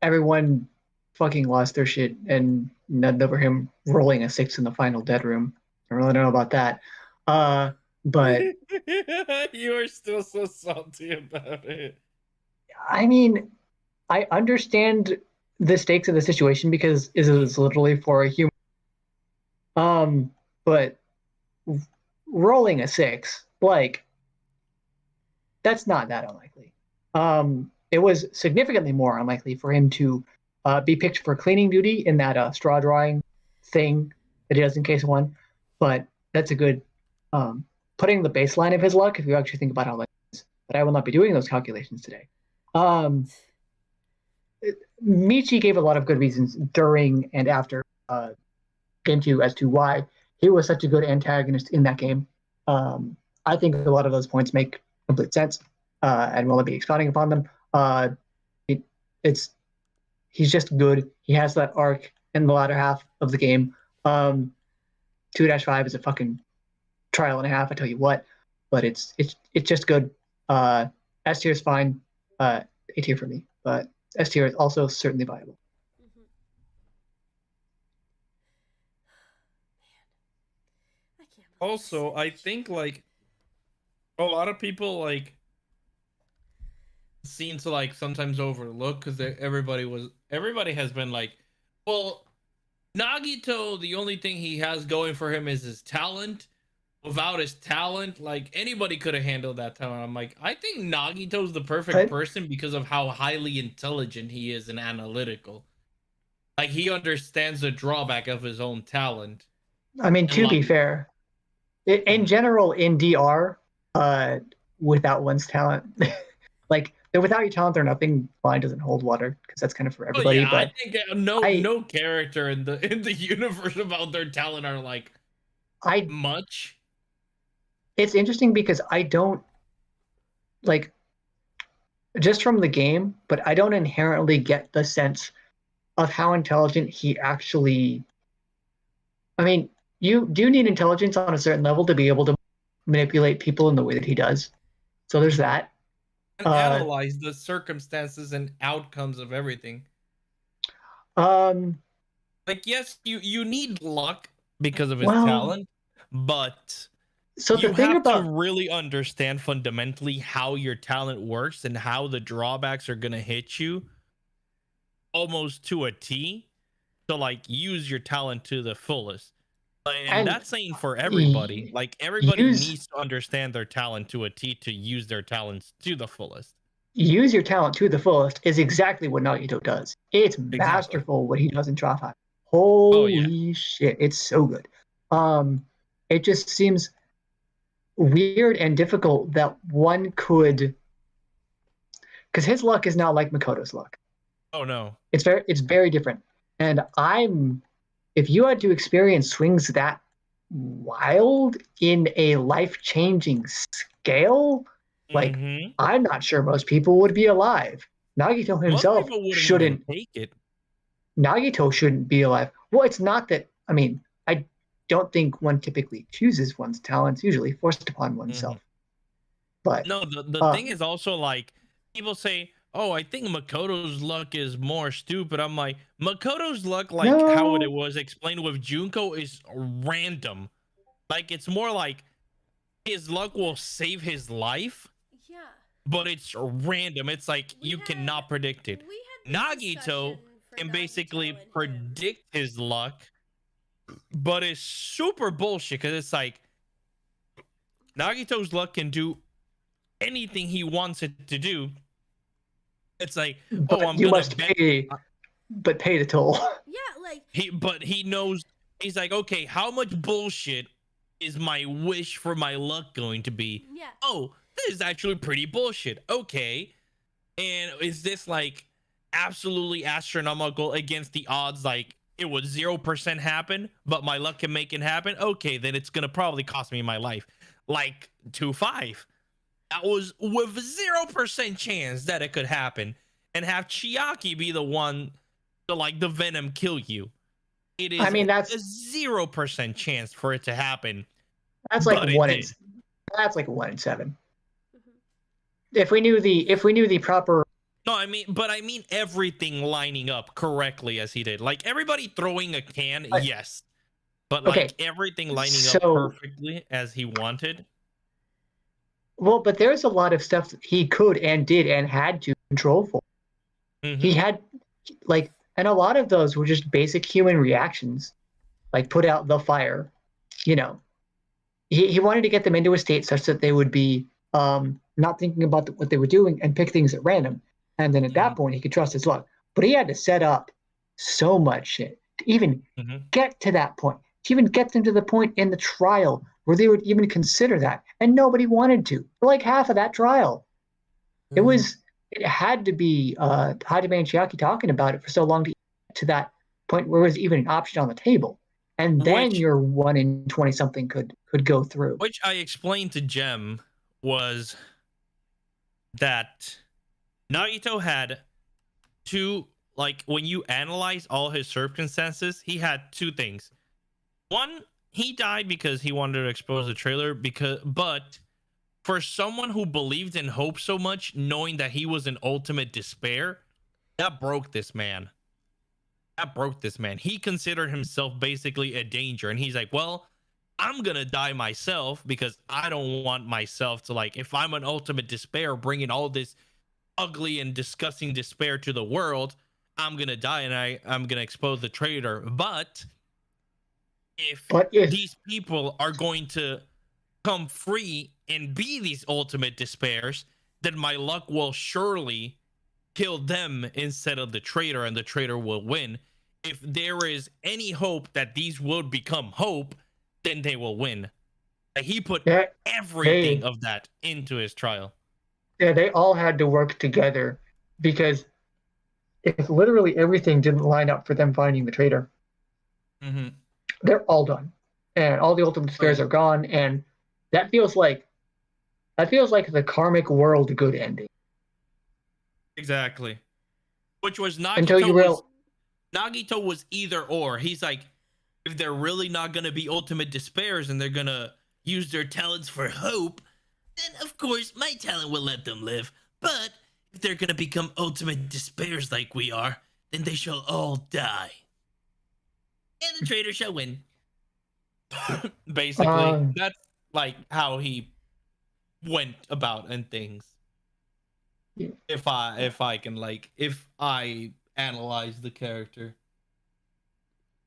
Everyone fucking lost their shit and none over him rolling a 6 in the final dead room. I really don't know about that. But you are still so salty about it. I mean, I understand the stakes of the situation because it is literally for a human. But rolling a 6, like, that's not that unlikely. It was significantly more unlikely for him to be picked for cleaning duty in that straw drawing thing that he does in case 1. But that's a good putting the baseline of his luck if you actually think about how lucky it is. But I will not be doing those calculations today. Michi gave a lot of good reasons during and after Game 2 as to why he was such a good antagonist in that game. I think a lot of those points make complete sense, and we'll be expounding upon them. He's just good. He has that arc in the latter half of the game. 2-5 is a fucking trial and a half, I tell you what. But it's just good. S tier is fine. A tier for me, but S tier is also certainly viable. Also, I think like a lot of people like seem to like sometimes overlook because everybody has been like, well, Nagito, the only thing he has going for him is his talent. Without his talent, like anybody could have handled that talent. I'm like, I think Nagito's the perfect person because of how highly intelligent he is and analytical. Like he understands the drawback of his own talent. I mean, to be fair, in general, in DR, without one's talent, like without your talent or nothing, line doesn't hold water because that's kind of for everybody. Yeah, but I think no character in the universe about their talent are like much. It's interesting because I don't like just from the game, but I don't inherently get the sense of how intelligent he actually. I mean, you do need intelligence on a certain level to be able to manipulate people in the way that he does. So there's that. And analyze the circumstances and outcomes of everything. Like, yes, you need luck because of his talent, but so you have to really understand fundamentally how your talent works and how the drawbacks are going to hit you almost to a T. to like use your talent to the fullest. And that's saying for everybody. Like everybody needs to understand their talent to a T to use their talents to the fullest. Use your talent to the fullest is exactly what Nagito does. It's masterful what he does in Trial 5. Holy shit, it's so good. It just seems weird and difficult that one could, because his luck is not like Makoto's luck. Oh no, it's very different. And if you had to experience swings that wild in a life-changing scale, like I'm not sure most people would be alive. Nagito himself shouldn't take it. Nagito shouldn't be alive. Well, it's not that. I mean, I don't think one typically chooses one's talents. Usually forced upon oneself. But no, the thing is also like people say, "Oh, I think Makoto's luck is more stupid." I'm like, Makoto's luck, like how it was explained with Junko, is random. Like it's more like his luck will save his life. Yeah. But it's random. It's like you cannot predict it. Nagito can basically predict his luck, but it's super bullshit because it's like Nagito's luck can do anything he wants it to do. It's like, I'm gonna pay the toll. Yeah, like he knows. He's like, okay, how much bullshit is my wish for my luck going to be? Yeah. Oh, this is actually pretty bullshit. Okay, and is this like absolutely astronomical against the odds? Like it would 0% happen, but my luck can make it happen. Okay, then it's gonna probably cost me my life. Like 2-5. That was with 0% chance that it could happen, and have Chiaki be the one to like the venom kill you. It is. I mean, that's a 0% chance for it to happen. That's like that's like 1 in 7. If we knew the proper. No, I mean everything lining up correctly as he did. Like everybody throwing a can, yes, but like everything lining up perfectly as he wanted. Well, but there's a lot of stuff that he could and did and had to control for. He had and a lot of those were just basic human reactions, like put out the fire. You know, he wanted to get them into a state such that they would be not thinking about what they were doing and pick things at random. And then at that point, he could trust his luck. But he had to set up so much shit to even get to that point, to even get them to the point in the trial where they would even consider that. And nobody wanted to. For like half of that trial. It had to be Hajime and Chiaki talking about it for so long to get to that point where it was even an option on the table. And then your 1 in 20 something could go through. Which I explained to Jem was that Nagito had two, like when you analyze all his circumstances, he had two things. One, he died because he wanted to expose the trailer, but for someone who believed in hope so much, knowing that he was in ultimate despair, that broke this man. He considered himself basically a danger, and he's like, well, I'm gonna die myself because I don't want myself to, like, if I'm an ultimate despair bringing all this ugly and disgusting despair to the world, I'm gonna die and I'm gonna expose the traitor. But if these people are going to come free and be these ultimate despairs, then my luck will surely kill them instead of the traitor, and the traitor will win. If there is any hope that these will become hope, then they will win. He put everything of that into his trial. Yeah, they all had to work together, because if literally everything didn't line up for them finding the traitor, they're all done, and all the ultimate despairs are gone, and that feels like the karmic world good ending. Exactly. Which was Nagito was either or. He's like, if they're really not gonna be ultimate despairs and they're gonna use their talents for hope, then of course my talent will let them live. But if they're gonna become ultimate despairs like we are, then they shall all die. And the traitor shall win. Basically, that's like how he went about and things. Yeah. If I analyze the character.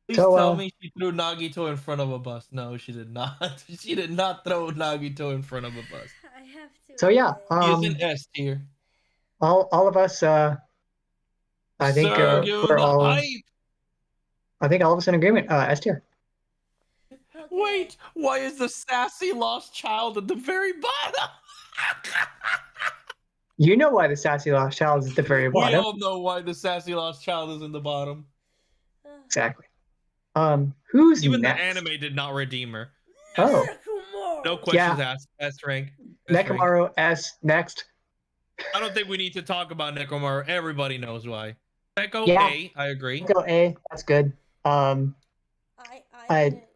Please tell me she threw Nagito in front of a bus. No, she did not. She did not throw Nagito in front of a bus. I have to. So yeah, he is an S tier. All of us. I think we're all. Hype. I think all of us in agreement. S tier. Okay. Wait, why is the sassy lost child at the very bottom? You know why the sassy lost child is at the very bottom. We all know why the sassy lost child is in the bottom. Exactly. Who's even next? The anime did not redeem her. Oh, no questions asked. S rank. Nekomaru S next. I don't think we need to talk about Nekomaru. Everybody knows why. Neko A, I agree. Neko A, that's good.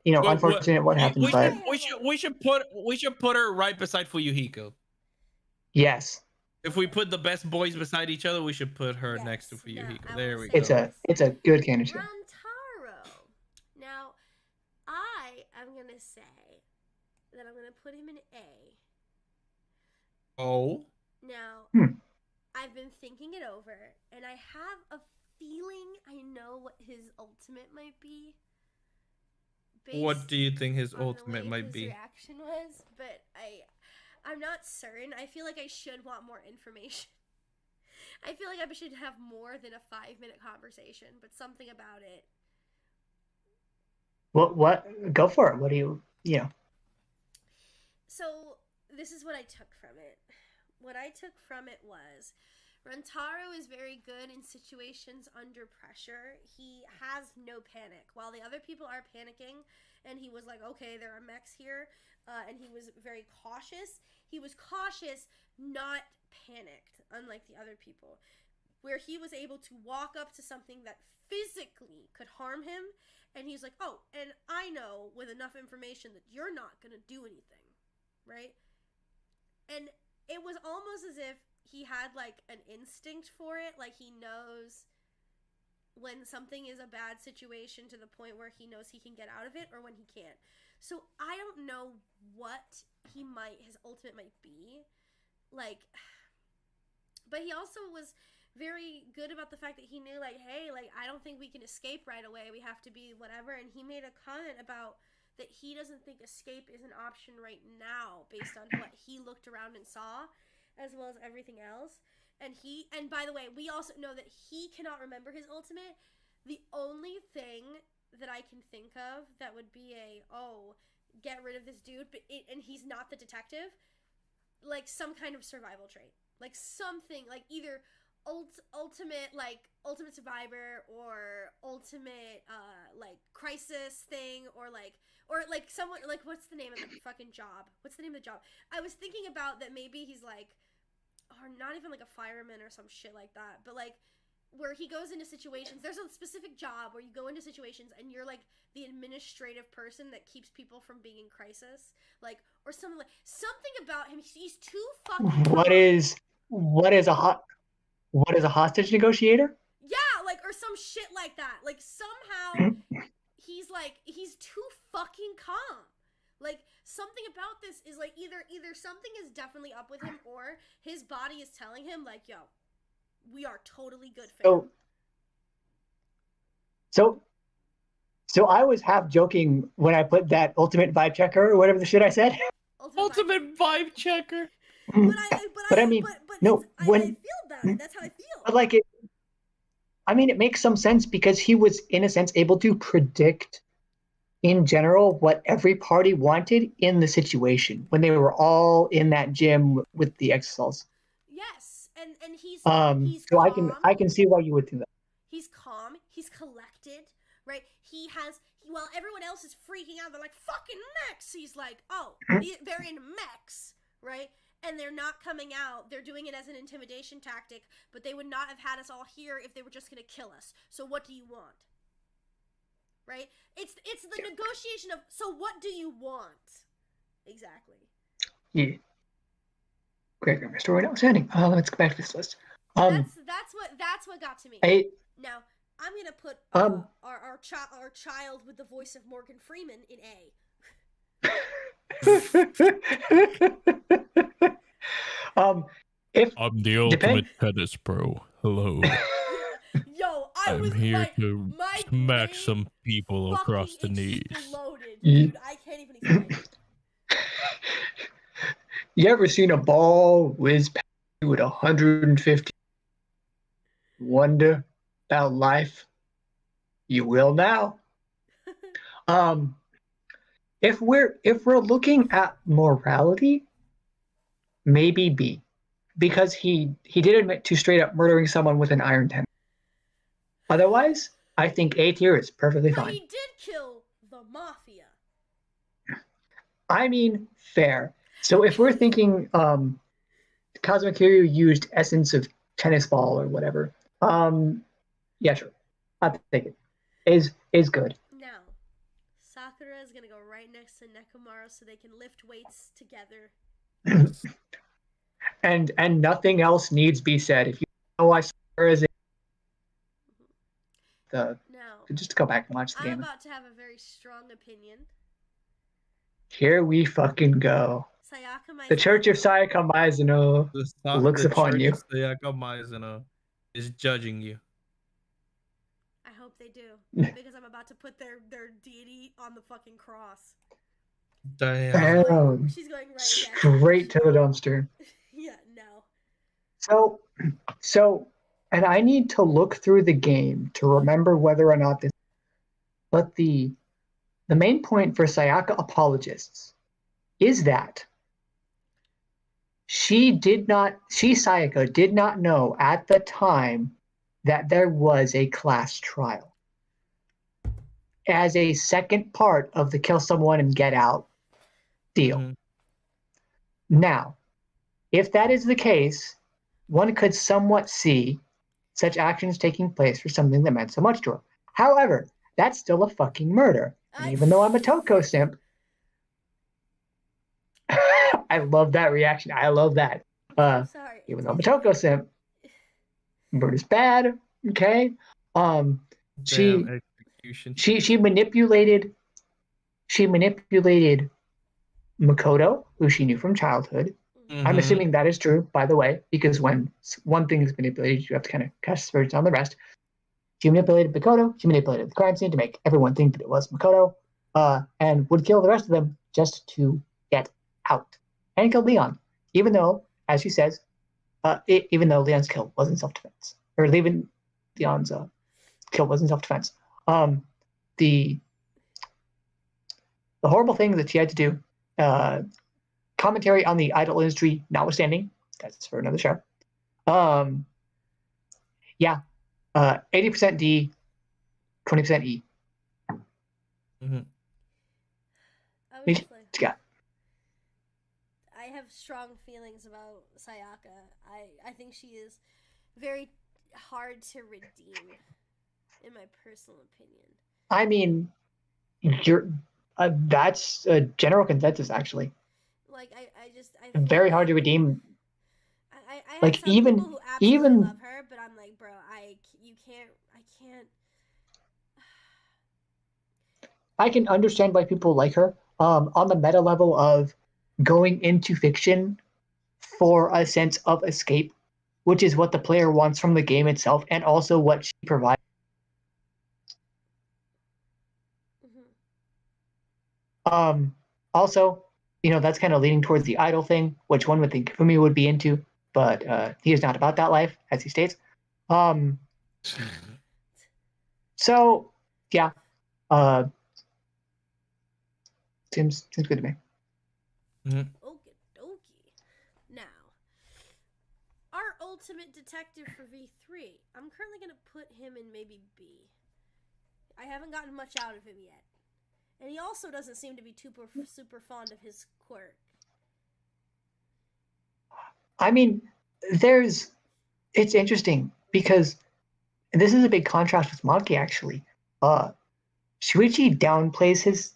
Unfortunate what happened, but we should put her right beside Fuyuhiko. Yes. If we put the best boys beside each other, we should put her next to Fuyuhiko. No, there we go. It's a good candidate. Rantaro. Now, I am gonna say that I'm gonna put him in A. Oh. Now, I've been thinking it over, and I have a feeling I know what his ultimate might be. What do you think his ultimate might his be? Reaction was, but I'm not certain. I feel like I should want more information. I feel like I should have more than a 5-minute conversation, but something about it. What? Go for it. What do you? So this is what I took from it. What I took from it was Rantaro is very good in situations under pressure. He has no panic. While the other people are panicking, and he was like, okay, there are mechs here, and he was very cautious. He was cautious, not panicked, unlike the other people. Where he was able to walk up to something that physically could harm him, and he's like, oh, and I know with enough information that you're not going to do anything, right? And it was almost as if he had like an instinct for it, like he knows when something is a bad situation to the point where he knows he can get out of it or when he can't. So I don't know what his ultimate might be, like, but he also was very good about the fact that he knew, like, hey, like, I don't think we can escape right away, we have to be whatever. And he made a comment about that he doesn't think escape is an option right now based on what he looked around and saw, as well as everything else. And by the way, we also know that he cannot remember his ultimate. The only thing that I can think of that would be get rid of this dude, and he's not the detective, like some kind of survival trait, like something like either ultimate survivor or ultimate like crisis thing, or someone like, what's the name of the fucking job? What's the name of the job? I was thinking about that maybe he's like, or not even like a fireman or some shit like that, but like where he goes into situations. There's a specific job where you go into situations and you're like the administrative person that keeps people from being in crisis, like, or something about him. He's too fucking calm. What is a hostage negotiator? Yeah, like, or some shit like that. Like somehow he's too fucking calm. Like, something about this is like either something is definitely up with him, or his body is telling him like, yo, we are totally good for So I was half joking when I put that ultimate vibe checker or whatever the shit I said. Ultimate vibe checker. But I mean, no, I feel that. That's how I feel. But like it makes some sense because he was in a sense able to predict in general what every party wanted in the situation when they were all in that gym with the exosols. Yes, and he's so calm. I can see why you would do that. He's calm, he's collected, right? While everyone else is freaking out, they're like, fucking mechs. He's like, oh, they're in mechs, right? And they're not coming out. They're doing it as an intimidation tactic, but they would not have had us all here if they were just gonna kill us. So what do you want? Right? It's the negotiation of, so what do you want? Exactly. Yeah. Great grammar story notwithstanding. Let's go back to this list. That's what got to me. Now I'm gonna put our child with the voice of Morgan Freeman in A. I'm the ultimate tennis pro. Hello. Yo, I'm here to smack some people across the knees. Dude, I can't even explain. You ever seen a ball whiz past you with 150? Wonder about life? You will now. If we're looking at morality, maybe B, because he did admit to straight up murdering someone with an iron ten. Otherwise, I think A tier is perfectly fine. He did kill the mafia. I mean, fair. So if we're thinking Cosmic Kiryu used essence of tennis ball or whatever, yeah, sure. I'll take it. Is good. Now, Sakura is gonna go right next to Nekomaru so they can lift weights together. and nothing else needs be said. If you know why Sakura is just go back and watch the game. I'm about to have a very strong opinion. Here we fucking go. The Church of Sayaka Mizuno looks upon you. Sayaka Mizuno is judging you. I hope they do, because I'm about to put their deity on the fucking cross. Damn. She's going right straight to the dumpster. Yeah, no. So, and I need to look through the game to remember whether or not this. But the main point for Sayaka apologists is that Sayaka did not know at the time that there was a class trial as a second part of the kill someone and get out deal. Mm-hmm. Now, if that is the case, one could somewhat see such actions taking place for something that meant so much to her. However, that's still a fucking murder. And even though I'm a Toko simp, I love that reaction. I love that. Sorry. Even though I'm a Toko simp, murder's bad. Okay. She manipulated Makoto, who she knew from childhood. Mm-hmm. I'm assuming that is true, by the way, because when one thing is manipulated, you have to kind of cast aspersions on the rest. She manipulated Makoto. She manipulated the crime scene to make everyone think that it was Makoto, and would kill the rest of them just to get out. And killed Leon, even though, as she says, even though Leon's kill wasn't self-defense, or Leon's kill wasn't self-defense. The horrible thing that she had to do, commentary on the idol industry notwithstanding, that's for another show. 80% D, 20% E. Mm-hmm. I have strong feelings about Sayaka. I think she is very hard to redeem, in my personal opinion. I mean, that's a general consensus, actually. Like I very hard to redeem. I like some even people who absolutely love her, but I'm like, bro, I can't. I can understand why people like her. On the meta level of going into fiction for a sense of escape, which is what the player wants from the game itself, and also what she provides. Mm-hmm. Also, that's kind of leaning towards the idol thing, which one would think Fumi would be into, but he is not about that life, as he states. So, yeah. Seems good to me. Mm-hmm. Okie dokie. Now, our ultimate detective for V3. I'm currently going to put him in maybe B. I haven't gotten much out of him yet. And he also doesn't seem to be super fond of his quirk. I mean, it's interesting because this is a big contrast with Maki, actually. Shuichi downplays his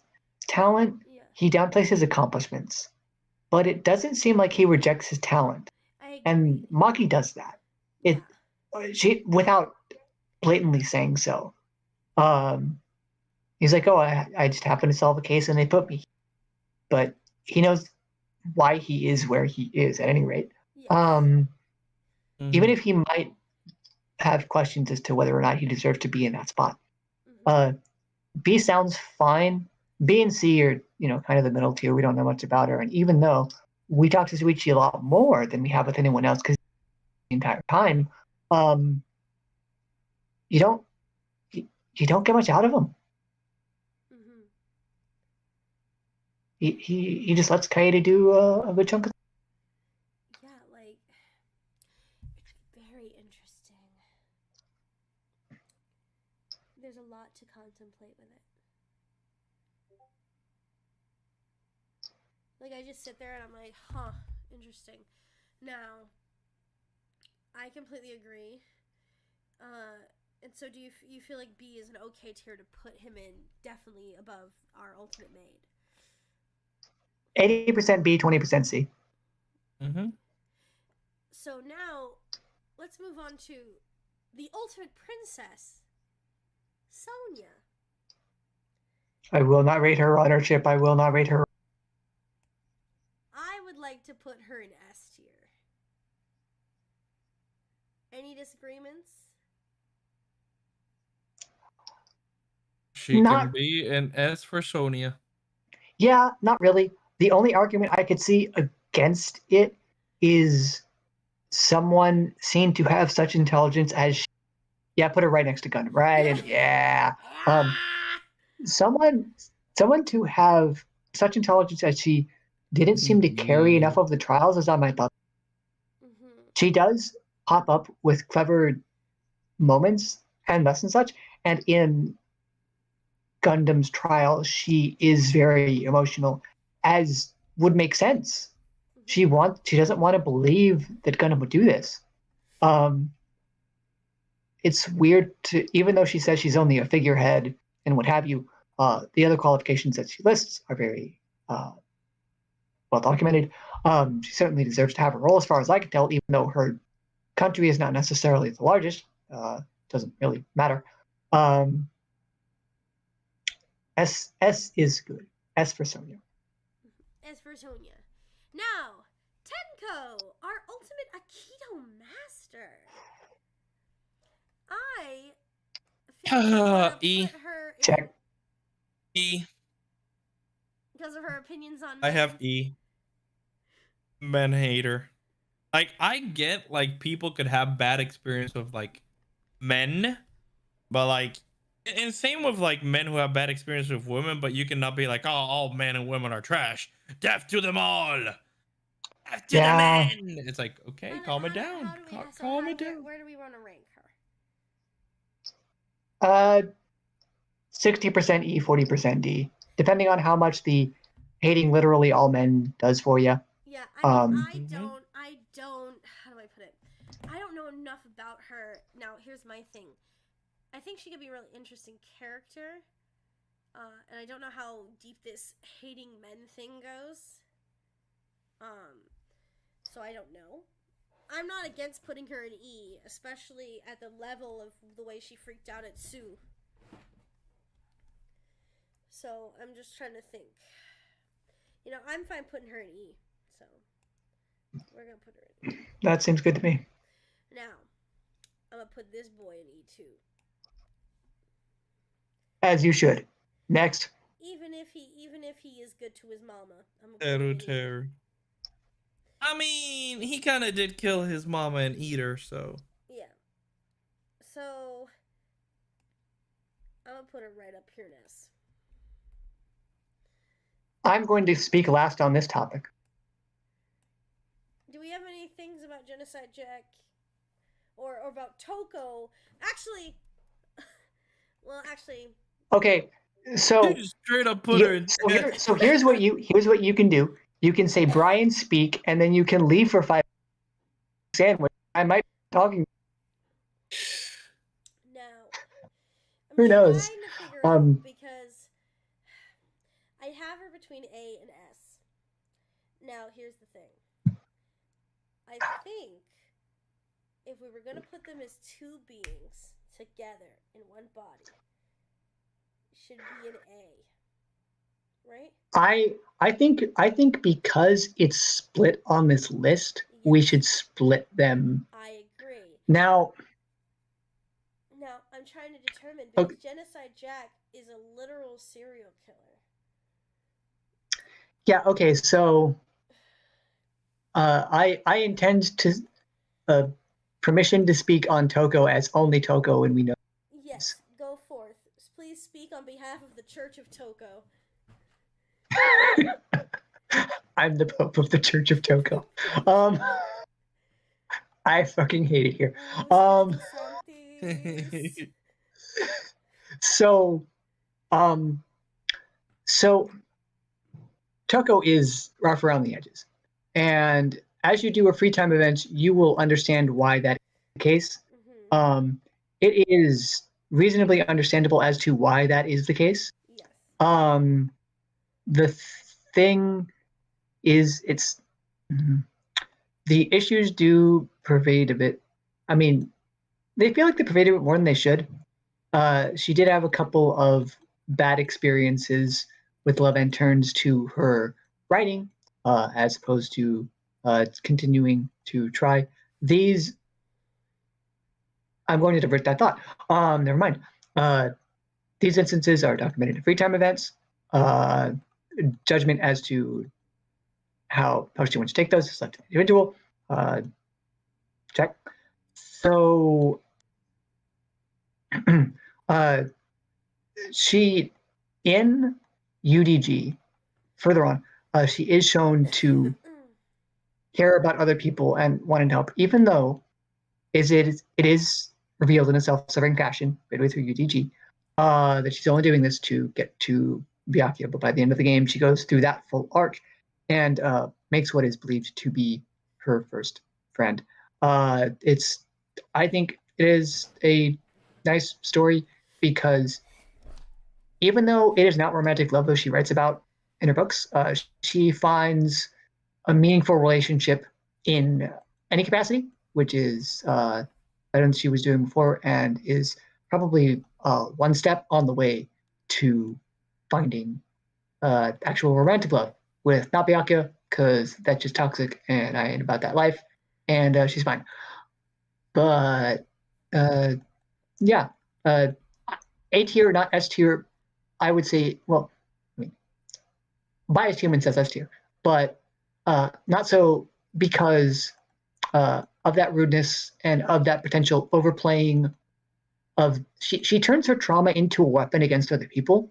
talent. Yeah. He downplays his accomplishments. But it doesn't seem like he rejects his talent. And Maki does that. Without blatantly saying so. He's like, oh, I just happened to solve a case and they put me. But he knows why he is where he is, at any rate. Yeah. Even if he might have questions as to whether or not he deserves to be in that spot. B sounds fine. B and C are, kind of the middle tier. We don't know much about her. And even though we talk to Suichi a lot more than we have with anyone else because the entire time, you don't get much out of him. He just lets Kaede do a good chunk of. Yeah, like it's very interesting. There's a lot to contemplate with it. Like I just sit there and I'm like, huh, interesting. Now, I completely agree. And so do you feel like B is an okay tier to put him in, definitely above our ultimate maid? 80% B, 20% C. So now, let's move on to the ultimate princess, Sonia. I will not rate her ownership. I will not rate her. I would like to put her in S tier. Any disagreements? She can be an S for Sonia. Yeah, not really. The only argument I could see against it is someone seen to have such intelligence as she. Yeah, put her right next to Gundam, right? And yeah. Someone to have such intelligence as she didn't seem to carry enough of the trials as I might thought. She does pop up with clever moments and lessons such, and in Gundam's trial, she is very emotional, as would make sense. She doesn't want to believe that Gundam would do this. It's weird even though she says she's only a figurehead and what have you, the other qualifications that she lists are very well documented. She certainly deserves to have a role as far as I can tell, even though her country is not necessarily the largest. Doesn't really matter. S is good. S for Sonia. S for Sonia. Now, Tenko, our ultimate Aikido master. I think E. Put her Check. E. Because of her opinions on men. I have E. Men hater. Like, I get, like, people could have bad experience with, like, men, but, like, and same with, like, men who have bad experience with women, but you cannot be like, oh, all men and women are trash. Death to them all. Death to the men. It's like, okay, calm it down. Calm it down. Where do we want to rank her? 60% E, 40% D, depending on how much the hating literally all men does for you. Yeah, I don't. How do I put it? I don't know enough about her. Now, here's my thing. I think she could be a really interesting character, and I don't know how deep this hating men thing goes. So I don't know. I'm not against putting her in E, especially at the level of the way she freaked out at Sue. So I'm just trying to think. I'm fine putting her in E. So we're gonna put her in E. That seems good to me. Now, I'm gonna put this boy in E too. As you should. Next. Even if he is good to his mama, I'm gonna put him in E. I mean, he kind of did kill his mama and eat her, so. Yeah. So, I'm gonna put her right up here in S. I'm going to speak last on this topic. Do we have any things about Genocide Jack? Or about Toko? Actually... Okay, so... You just straight up put her in... So here's what you can do. You can say Brian speak, and then you can leave for 5 sandwich. I might be talking. No. Who knows? Because I have her between A and S. Now, here's the thing. I think if we were going to put them as two beings together in one body, it should be an A. Right? I think because it's split on this list, we should split them. I agree. Now, trying to determine, because Genocide Jack is a literal serial killer. Yeah, okay, so I intend to permission to speak on Toko as only Toko, and we know. Yes, go forth. Please speak on behalf of the Church of Toko. I'm the Pope of the Church of Toko. I fucking hate it here. So Toko is rough around the edges, and as you do her free time events, you will understand why that is the case. Mm-hmm. It is reasonably understandable as to why that is the case. Yes. The thing is, the issues do pervade a bit. I mean, they feel like they pervade a bit more than they should. She did have a couple of bad experiences with love and turns to her writing, as opposed to continuing to try. I'm going to divert that thought. Never mind. These instances are documented in free time events. Judgment as to how she wants to take those is left to the individual. Check. So she, in UDG, further on, she is shown to care about other people and wanting to help, even though it is revealed in a self-serving fashion midway through UDG that she's only doing this to get to Byakuya, but by the end of the game, she goes through that full arc and makes what is believed to be her first friend. I think it is a nice story because even though it is not romantic love, though she writes about in her books, she finds a meaningful relationship in any capacity, which is better than she was doing before, and is probably one step on the way to finding actual romantic love with not Byakuya, because that's just toxic, and I ain't about that life, and she's fine. But yeah, A tier, not S tier. I would say, well, I mean, biased human says S tier, but not so because of that rudeness and of that potential overplaying of she turns her trauma into a weapon against other people.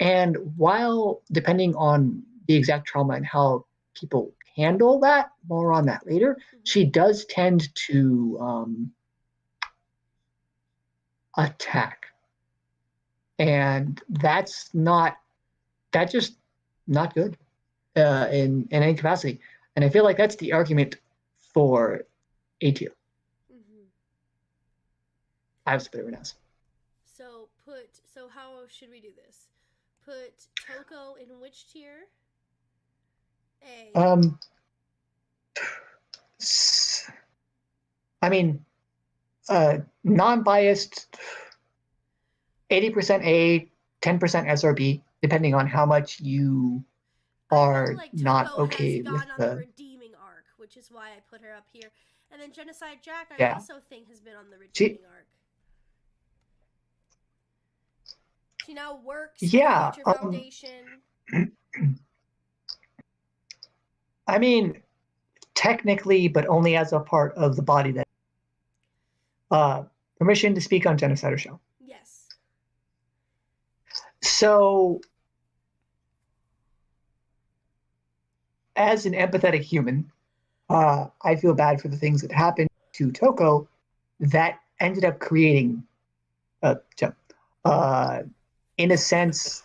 And while depending on the exact trauma and how people handle that, more on that later, she does tend to attack. And that's just not good in any capacity. And I feel like that's the argument for A tier. Mm-hmm. I have split else. So how should we do this? Put Toko in which tier? I mean, non-biased, 80% A, 10% SRB, depending on how much you are like not okay with on the redeeming arc, which is why I put her up here. And then Genocide Jack, I also think has been on the redeeming arc. She now works for the Future Foundation. I mean, technically, but only as a part of the body that. Permission to speak on Genocide or Show. Yes. So, as an empathetic human, I feel bad for the things that happened to Toko that ended up creating in a sense,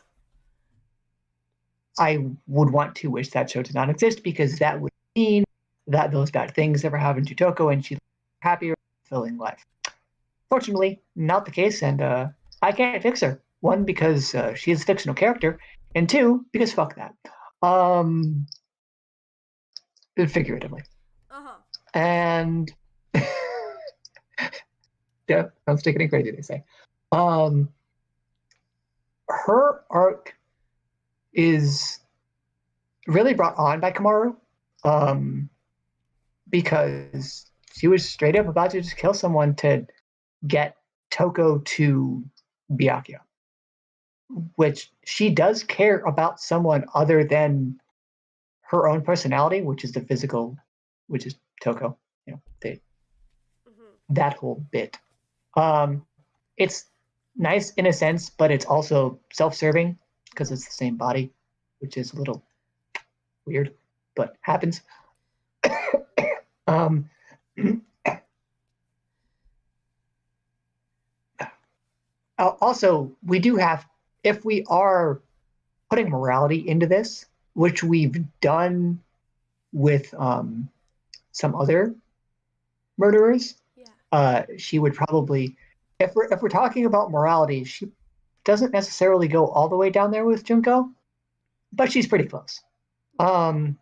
I would want to wish that show did not exist, because that would mean that those bad things ever happened to Toko and she'd happier, fulfilling life. Fortunately, not the case, and I can't fix her. One, because she is a fictional character, and two, because fuck that. Figuratively. Uh-huh. And yeah, I'm sticking it crazy, they say. Her arc is really brought on by Kamaru, because she was straight up about to just kill someone to get Toko to Byakuya, which she does care about someone other than her own personality, which is the physical, which is Toko. That whole bit. It's nice in a sense, but it's also self-serving because it's the same body, which is a little weird, but happens. Also, we do have, if we are putting morality into this, which we've done with some other murderers, she would probably, if we're talking about morality, she doesn't necessarily go all the way down there with Junko, but she's pretty close. And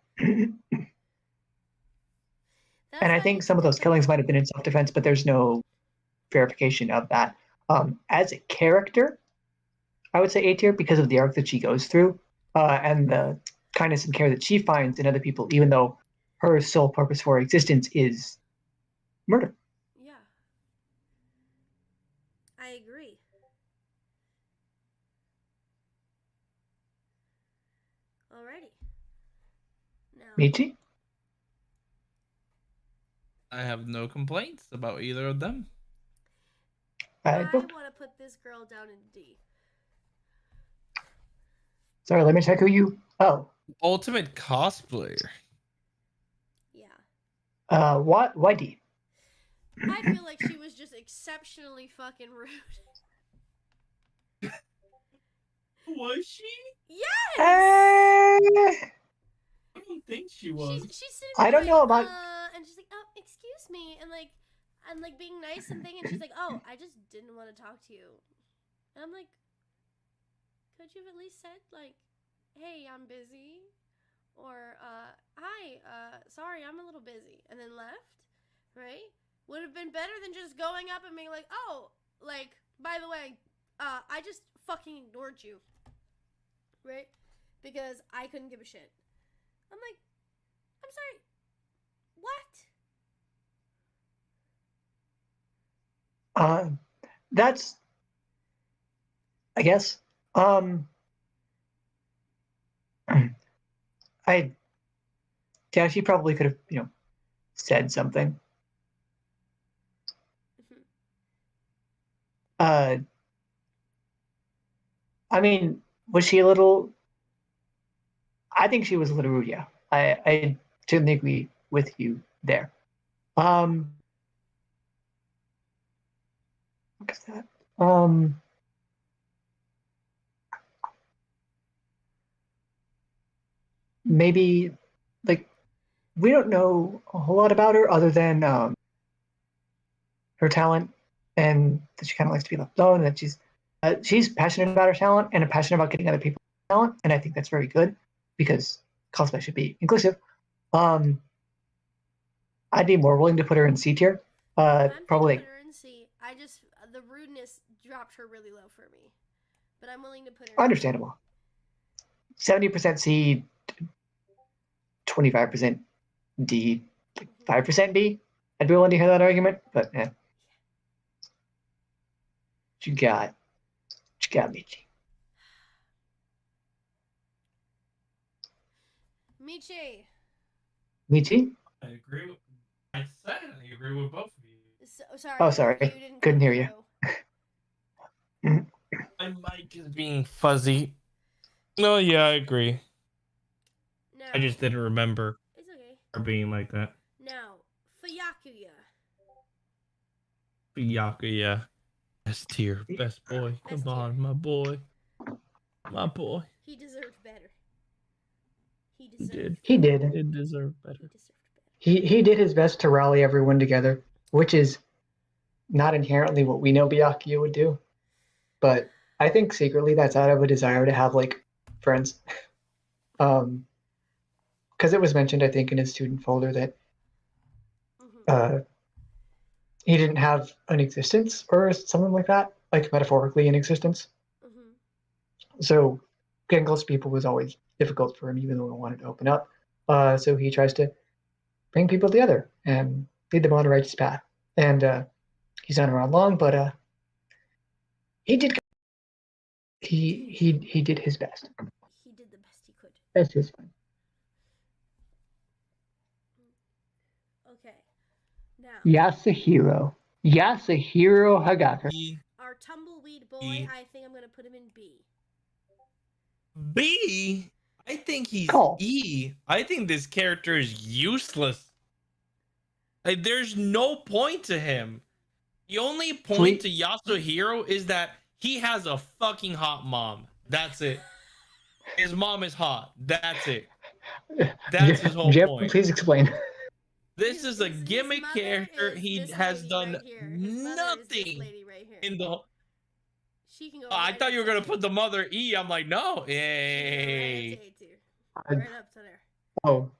I think some of those killings might have been in self-defense, but there's no verification of that. As a character, I would say A tier because of the arc that she goes through and the kindness and care that she finds in other people, even though her sole purpose for existence is murder. Yeah. I agree. Alrighty. Now. Michi? I have no complaints about either of them. I want to put this girl down in D. Sorry, let me check who you... Oh. Ultimate cosplayer. Yeah. Why D? I feel like she was just exceptionally fucking rude. Was she? Yes! I don't think she was. She's sitting I don't know about... and she's like, oh, excuse me. And like being nice and thing. And she's like, oh, I just didn't want to talk to you. And I'm like, could you have at least said, like, hey, I'm busy? Or, hi, sorry, I'm a little busy. And then left, right? Would have been better than just going up and being like, oh, like, by the way, I just fucking ignored you. Right? Because I couldn't give a shit. I'm like, I'm sorry. What? That's, I guess, yeah, she probably could have, said something. I mean, was she a little... I think she was a little rude, yeah. I totally agree with you there. What is that? Maybe, like, we don't know a whole lot about her other than her talent, and that she kind of likes to be left alone, and that she's passionate about her talent and passionate about getting other people's talent, and I think that's very good because cosplay should be inclusive. I'd be more willing to put her in C tier. Probably. Put her in C. The rudeness dropped her really low for me, but I'm willing to put her. Understandable. 70% C, 25% D, 5% B. I'd be willing to hear that argument, but yeah. What you got, Michi? Michi? I agree with... I said I agree with both of you. Sorry. Oh, sorry. Couldn't hear you. My mic is being fuzzy. No, yeah, I agree. No. I just didn't remember. It's okay. Or being like that. Now, Fyakuya. Fyakuya. Best tier. Best boy. Best Come on, tier. my boy. My boy. He deserved better. He did. He deserved better. He did his best to rally everyone together, which is not inherently what we know Byakuya would do. But I think secretly that's out of a desire to have, like, friends. Because it was mentioned, I think, in his student folder that he didn't have an existence or something like that, like metaphorically in existence. So getting close to people was always difficult for him, even though he wanted to open up. So he tries to bring people together and lead them on a righteous path. And he's not around long, but He did. He did his best. He did the best he could. That's just fine. Okay. Now. Yasuhiro Hagakure. Our tumbleweed boy. I think I'm gonna put him in B. B? I think he's E. I think this character is useless. Like, there's no point to him. The only point to Yasuhiro is that he has a fucking hot mom. That's it. His mom is hot. That's it. That's his whole point. Please explain. This is a gimmick character. He has done nothing in the. She can go. I thought you were gonna put the mother E. I'm like, no. Yay. Right up to there. Oh,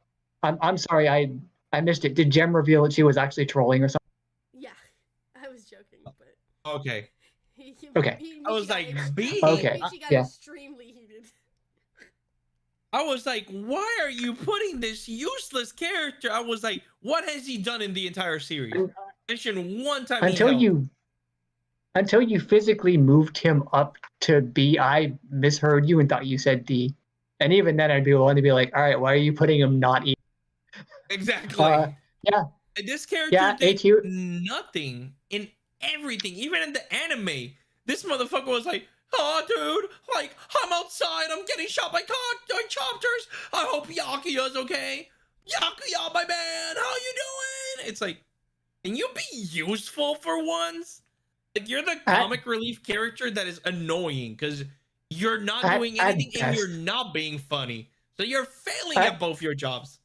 I'm sorry. I missed it. Did Jem reveal that she was actually trolling or something? Yeah, I was joking, but. Okay. Okay. I was like, B. Okay. She got extremely heated. I was like, why are you putting this useless character? I was like, what has he done in the entire series? Mention one time until you physically moved him up to B. I misheard you and thought you said D. And even then, I'd be willing to be like, all right, why are you putting him not E? Exactly. Yeah. This character did nothing in everything, even in the anime. This motherfucker was like, oh, dude, like, I'm outside, I'm getting shot by chopters. I hope Yakuya's okay. Yakuya, my man, how you doing? It's like, can you be useful for once? Like, you're the comic relief character that is annoying because you're not doing anything and you're not being funny. So you're failing at both your jobs.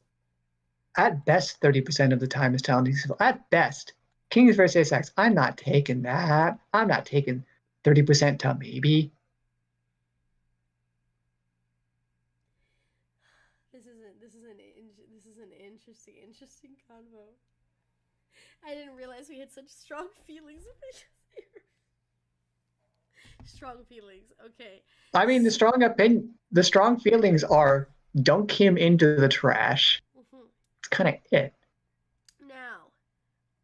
At best, 30% of the time is talented. At best, Kings vs. Ace, I'm not taking that. I'm not taking 30% to maybe. This is an interesting convo. I didn't realize we had such strong feelings. Strong feelings. Okay. I mean, the strong feelings are dunk him into the trash. Mm-hmm. It's kind of it. Now,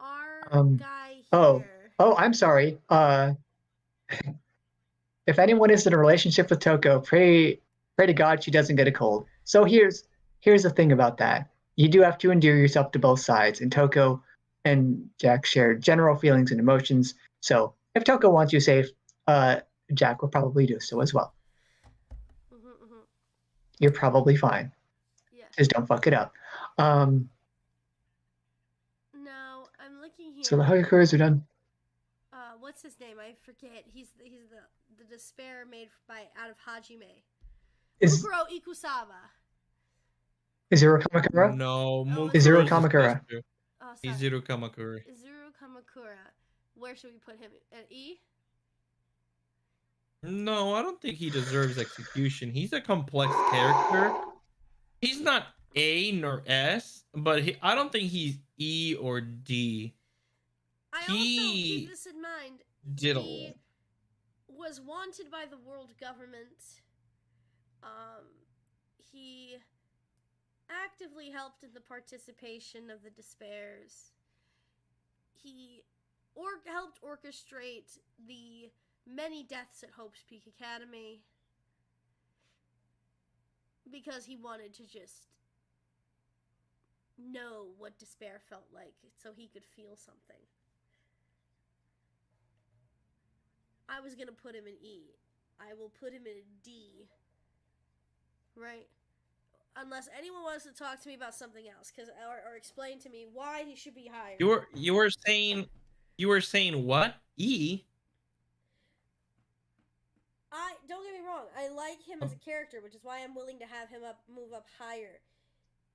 our guy here. Oh, I'm sorry. If anyone is in a relationship with Toko, pray to God she doesn't get a cold. So here's the thing about that. You do have to endear yourself to both sides, and Toko and Jack share general feelings and emotions. So if Toko wants you safe, Jack will probably do so as well. Mm-hmm. You're probably fine. Yeah. Just don't fuck it up. No, I'm looking here. So the Hagakuras are done. What's his name? I forget. He's the despair made out of Hajime. Ukuro Ikusawa. Izuru Kamakura? No, Izuru Kamakura. Izuru Kamakura. Izuru Kamakura. Where should we put him? At E? No, I don't think he deserves execution. He's a complex character. He's not A nor S, but I don't think he's E or D. I also keep this in mind. He was wanted by the world government. He actively helped in the participation of the Despairs. He helped orchestrate the many deaths at Hope's Peak Academy because he wanted to just know what despair felt like so he could feel something. I was gonna put him in E. I will put him in D. Right? Unless anyone wants to talk to me about something else, or explain to me why he should be higher. You were saying what? E? Don't get me wrong, I like him as a character, which is why I'm willing to have him move up higher.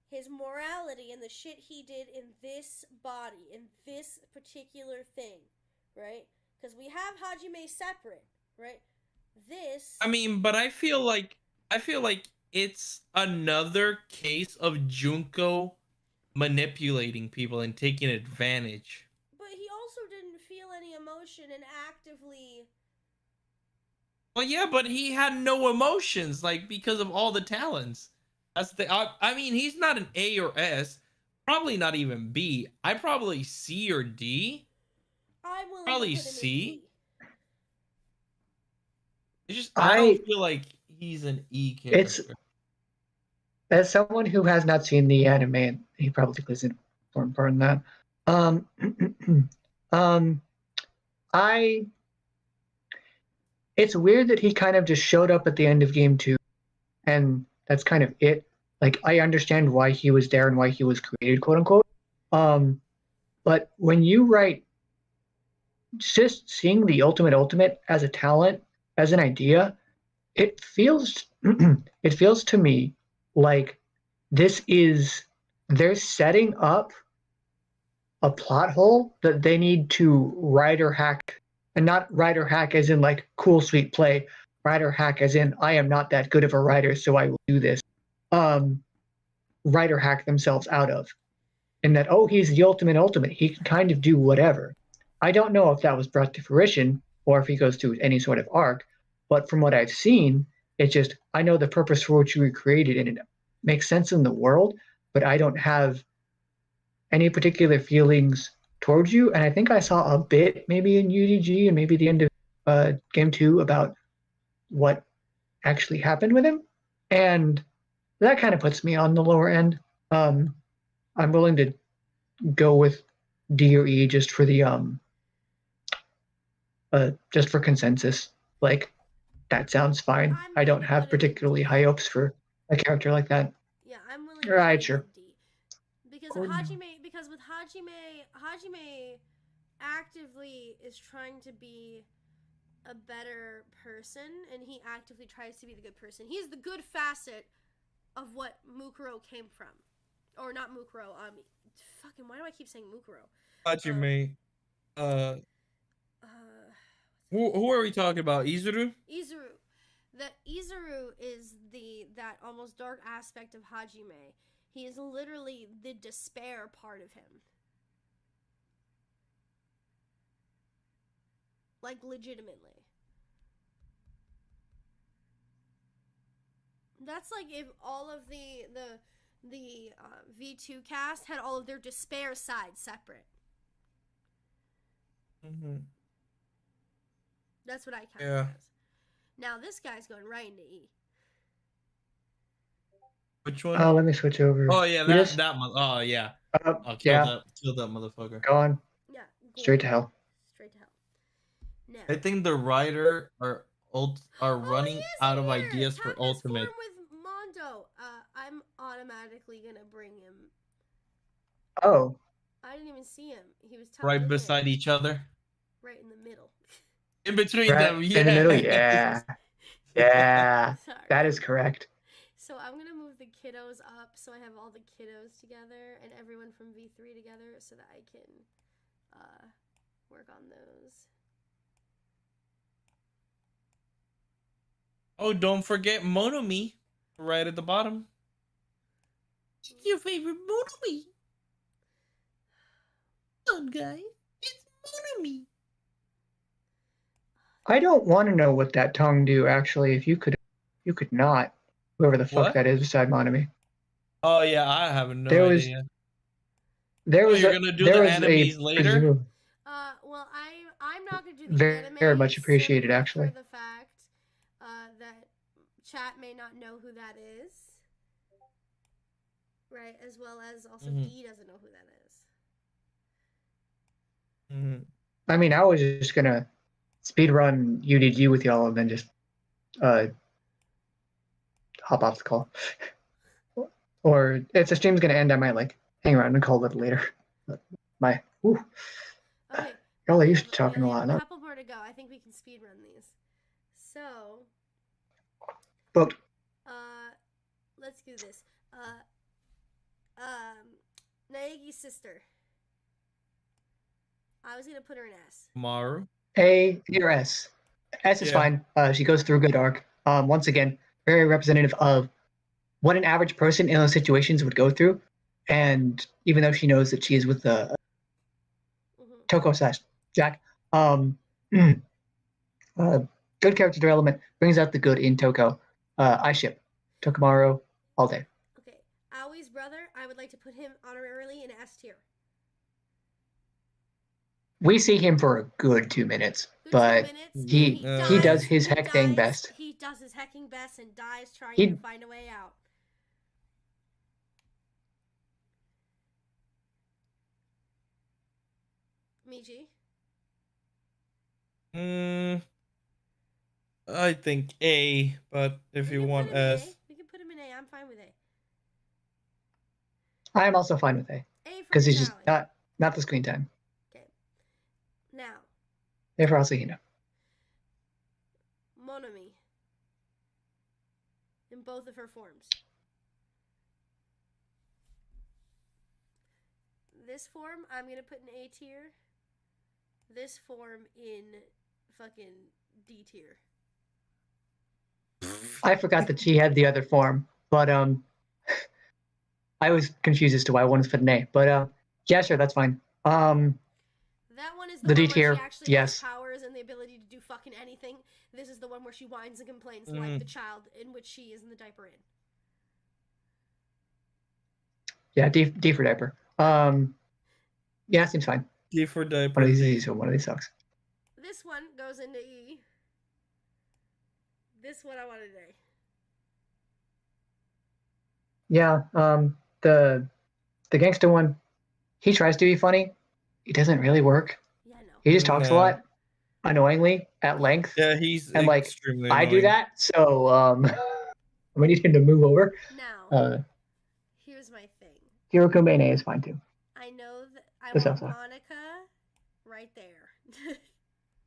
His morality and the shit he did in this body, in this particular thing, right? Because we have Hajime separate, right? I mean, but I feel like it's another case of Junko manipulating people and taking advantage. But he also didn't feel any emotion and actively. Well, yeah, but he had no emotions, like, because of all the talents. That's I mean, he's not an A or S, probably not even B. I probably C or D. I'm willing probably to put him C. in D. I don't feel like he's an E character. As someone who has not seen the anime, and he probably isn't more important than that. It's weird that he kind of just showed up at the end of game 2, and that's kind of it. Like, I understand why he was there and why he was created, quote unquote. But when you write, just seeing the ultimate as a talent, as an idea, it feels to me like they're setting up a plot hole that they need to writer hack, and not writer hack as in like cool sweet play, writer hack as in I am not that good of a writer, so I will do this. Writer hack themselves out of. And that, oh, he's the ultimate. He can kind of do whatever. I don't know if that was brought to fruition or if he goes through any sort of arc, but from what I've seen, it's just, I know the purpose for which you were created and it makes sense in the world, but I don't have any particular feelings towards you. And I think I saw a bit maybe in UDG and maybe the end of game 2 about what actually happened with him. And that kind of puts me on the lower end. I'm willing to go with D or E just for the just for consensus. Like, that sounds fine. I don't have particularly high hopes for a character like that. Yeah, I'm willing. All right, sure. D. Because with Hajime actively is trying to be a better person, and he actively tries to be the good person. He's the good facet of what Mukuro came from. Or not Mukuro, fucking, why do I keep saying Mukuro? Hajime. Who are we talking about? Izuru? Izuru. Izuru is that almost dark aspect of Hajime. He is literally the despair part of him. Like, legitimately. That's like if all of the V2 cast had all of their despair sides separate. Mm-hmm. That's what I count as. Now this guy's going right into E. Which one? Oh, let me switch over. Oh yeah, that one. Oh yeah. Kill that motherfucker. Go on. Yeah. Straight to hell. Straight to hell. Now, I think the writer are running out of ideas for ultimate. With Mondo, I'm automatically gonna bring him. Oh. I didn't even see him. He was right beside each other. Right in the middle. In between them, yeah. In the middle, yeah. Yeah. That is correct. So I'm gonna move the kiddos up so I have all the kiddos together and everyone from V3 together so that I can work on those. Oh, don't forget Monomi right at the bottom. It's your favorite Monomi. Come on, guys. It's Monomi. I don't want to know what that tongue do, actually. If you could not. Whoever the fuck that is beside Monomi. Oh, yeah, I have no idea. You're going to do the animes later? Well, I'm not going to do the anime. Very much appreciated, actually. For the fact that chat may not know who that is. Right, as well as also D doesn't know who that is. Mm-hmm. I mean, I was just going to speedrun UDG with y'all and then just hop off the call. Or if the stream's going to end, I might hang around and call it later. But okay. Y'all are used to talking a lot. A couple more to go. I think we can speedrun these. So. Booked. Let's do this. Naegi's sister. I was going to put her in S. Maru. A or S. S is fine. She goes through a good arc. Once again, very representative of what an average person in those situations would go through. And even though she knows that she is with the Toko/Jack, good character development, brings out the good in Toko. I ship Tokomaru all day. Okay, Aoi's brother, I would like to put him honorarily in S tier. we see him for a good 2 minutes, but he does his heck thing best. He does his hecking best and dies trying to find a way out. Michi? I think A, but if you want S. We can put him in A. I'm fine with A. I am also fine with A. Because he's just not the screen time. Okay. Now. Therefore, I'll say Hina. Monami. In both of her forms. This form, I'm going to put in A tier. This form in fucking D tier. I forgot that she had the other form, but I was confused as to why one was put in A. But yeah, sure, that's fine. That one is the one D where tier, she actually has powers and the ability to do fucking anything. This is the one where she whines and complains like the child in which she is in the diaper in. Yeah, D for diaper. Yeah, seems fine. D for diaper. One of these is easy, one of these sucks. This one goes into E. This one I wanted A. Yeah, the gangster one, he tries to be funny. It doesn't really work. Yeah, no. He just talks a lot, annoyingly, at length. Yeah, he's and like extremely I annoying. do that, so we need him to move over. Now, here's my thing. Hiroko Mene is fine too. I know that I want Monica right there.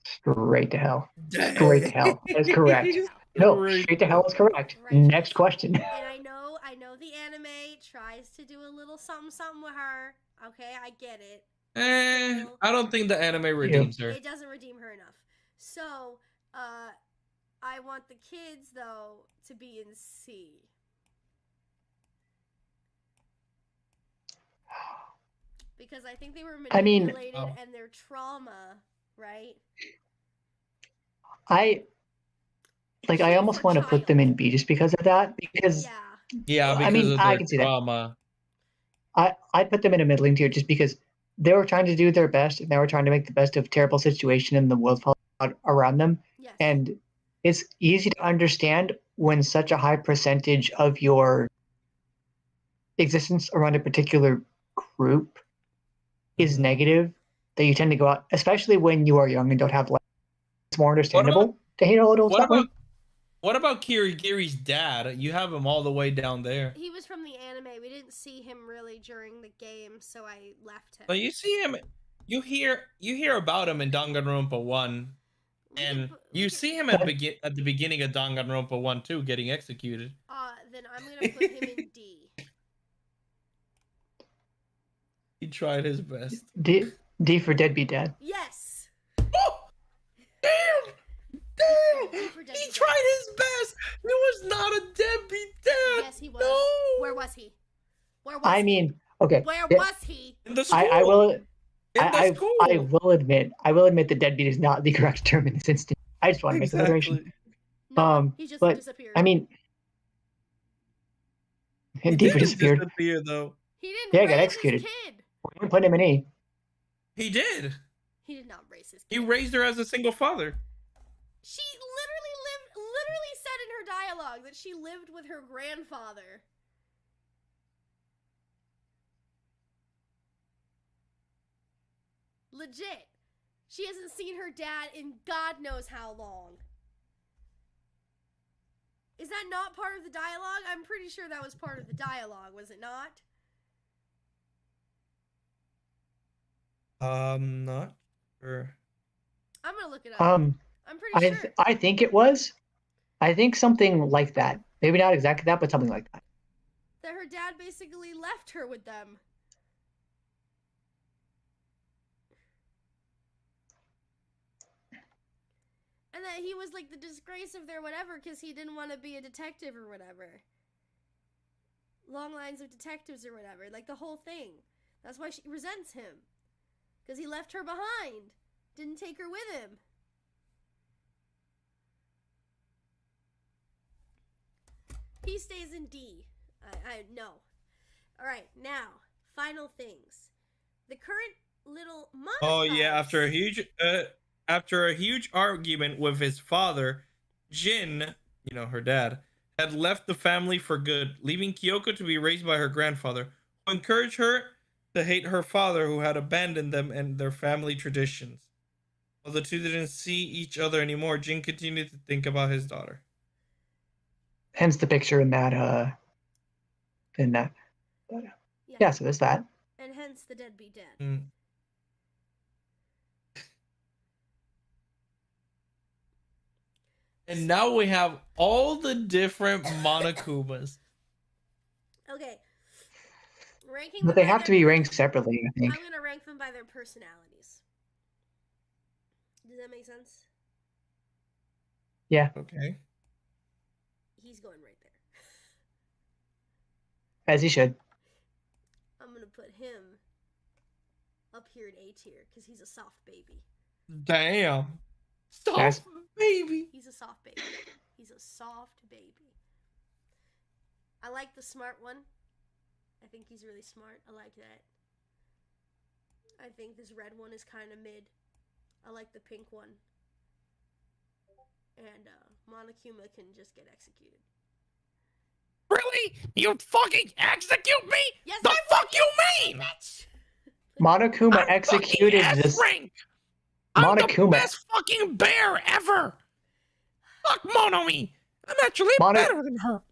Straight to hell. Straight to hell. That is correct. No, straight to hell is correct. Right. Next question. And I know the anime tries to do a little something with her. Okay, I get it. I don't think the anime redeems her. It doesn't redeem her enough. So, I want the kids though to be in C. Because I think they were manipulated and their trauma, right? I almost want to put them in B just because of that. Because because I mean, I can see trauma. That. I put them in a middling tier just because they were trying to do their best and they were trying to make the best of a terrible situation in the world around them. Yes. And it's easy to understand when such a high percentage of your existence around a particular group is negative, that you tend to go out, especially when you are young and don't have life. It's more understandable to hate a little stuff. What about Kirigiri's dad? You have him all the way down there. He was from the anime. We didn't see him really during the game, so I left him. But you see him, you hear about him in Danganronpa 1, and you see him at the beginning of Danganronpa 1 too, getting executed. Then I'm gonna put him in D. He tried his best. D for deadbeat dad. Yes. Oh, damn. He tried his best. He was not a deadbeat dad. Yes, he was. No. Where was he? I mean, okay. Where was he? In the school. I will admit that deadbeat is not the correct term in this instance. I just want to make the declaration. No, he just disappeared. I mean, D for disappeared. Though. He didn't. Yeah, got executed. His kid. We didn't put him in E. He did. He did not raise his kid. He raised her as a single father. She literally said in her dialogue that she lived with her grandfather. Legit. She hasn't seen her dad in God knows how long. Is that not part of the dialogue? I'm pretty sure that was part of the dialogue, was it not? Not sure. I'm gonna look it up. I'm pretty sure. I think it was. I think something like that. Maybe not exactly that, but something like that. That her dad basically left her with them. And that he was like the disgrace of their whatever because he didn't want to be a detective or whatever. Long lines of detectives or whatever. Like the whole thing. That's why she resents him. Because he left her behind. Didn't take her with him. He stays in D. I know. Alright, now, final things. The current little montage. Oh yeah, after a huge argument with his father, Jin, her dad, had left the family for good, leaving Kyoko to be raised by her grandfather, who encouraged her to hate her father, who had abandoned them and their family traditions. While the two didn't see each other anymore, Jin continued to think about his daughter. Hence the picture in that. Yeah, so there's that. And hence the deadbeat dad. Mm. And now we have all the different Monokumas. Okay. Ranking but they have to be ranked separately, I think. I'm going to rank them by their personalities. Does that make sense? Yeah. Okay. He's going right there. As he should. I'm going to put him up here in A tier because he's a soft baby. Damn. Soft baby. He's a soft baby. He's a soft baby. I like the smart one. I think he's really smart. I like that. I think this red one is kind of mid. I like the pink one. And Monokuma can just get executed. Really? You fucking execute me? Yes, the fuck you mean? Monokuma executed this. I'm the best fucking bear ever. Fuck Monomi. I'm actually better than her.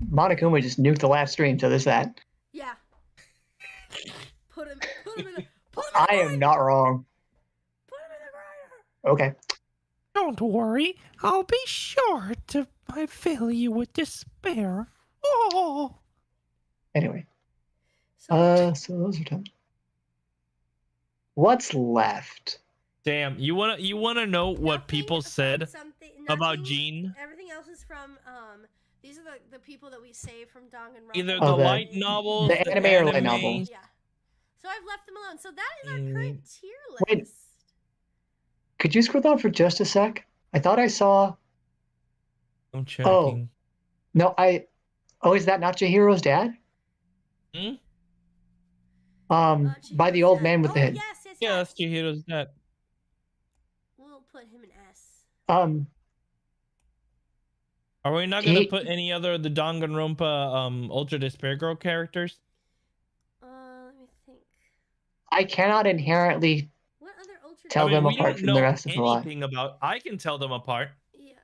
Monokuma just nuked the last stream, so there's that. Yeah. Put him in the I am not wrong. Put him in the grinder. Okay. Don't worry. I'll be sure to fill you with despair. Oh. Anyway. So those are done. What's left? Damn, you wanna know what people said about Jean? Everything else is from these are the people that we saved from Danganronpa. Either the light novels, the anime or light novels. Yeah. So I've left them alone. So that is our current tier list. Wait. Could you scroll down for just a sec? I thought I saw. I'm checking. Oh, no, is that not Chihiro's dad? Hmm? By the old man with the head. Yes. Yeah, that's Chihiro's dad. We'll put him in S. Are we not gonna put any other of the Danganronpa Ultra Despair Girl characters? Let me think. I cannot inherently tell them apart from the rest of the lot. I can tell them apart. Yeah.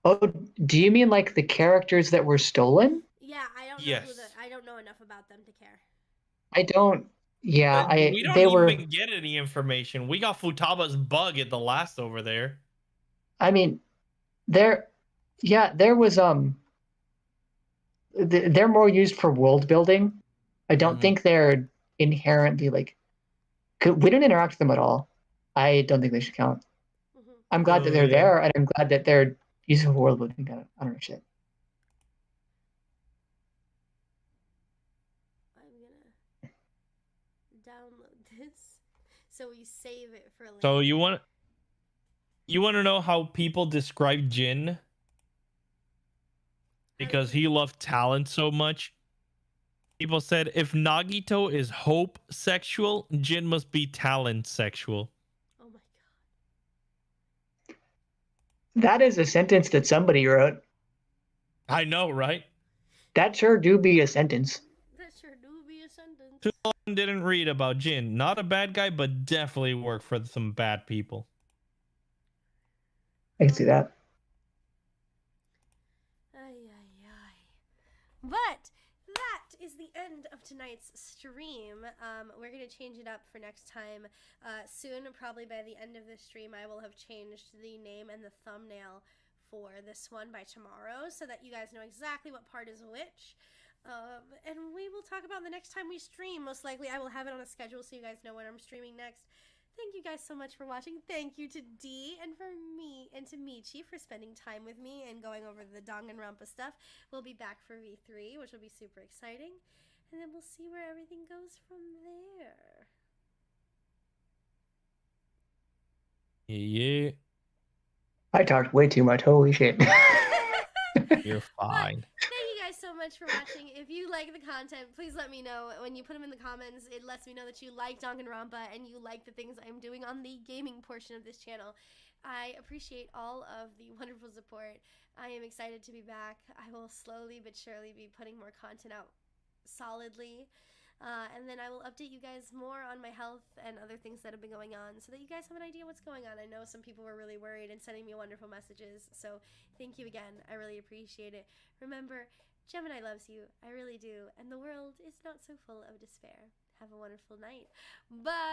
Oh, do you mean like the characters that were stolen? Yeah, I don't know I don't know enough about them to care. I don't. Yeah, we don't even get any information. We got Futaba's bug at the last over there. I mean, there was they're more used for world building. I don't think they're inherently like. We don't interact with them at all. I don't think they should count. I'm glad that they're there, and I'm glad that they're useful for world building. I don't know shit. Download this so we save it for later. So you want to know how people describe Jin? Because he loved talent so much. People said if Nagito is hope sexual, Jin must be talent sexual. Oh my god. That is a sentence that somebody wrote. I know, right? That sure do be a sentence. Too long didn't read about Jin. Not a bad guy, but definitely worked for some bad people. I can see that. But that is the end of tonight's stream. We're going to change it up for next time soon. Probably by the end of this stream, I will have changed the name and the thumbnail for this one by tomorrow so that you guys know exactly what part is which. And we will talk about the next time we stream. Most likely I will have it on a schedule so you guys know when I'm streaming next. Thank you guys so much for watching. Thank you to D and to Michi for spending time with me and going over the Danganronpa stuff. We'll be back for V3, which will be super exciting. And then we'll see where everything goes from there. Yeah. I talked way too much. Holy shit. You're fine. Thank you guys so much. much for watching. If you like the content, please let me know. When you put them in the comments, it lets me know that you like Danganronpa and you like the things I'm doing on the gaming portion of this channel. I appreciate all of the wonderful support. I am excited to be back. I will slowly but surely be putting more content out solidly. And then I will update you guys more on my health and other things that have been going on so that you guys have an idea what's going on. I know some people were really worried and sending me wonderful messages, so thank you again. I really appreciate it. Remember, Gemini loves you. I really do. And the world is not so full of despair. Have a wonderful night. Bye!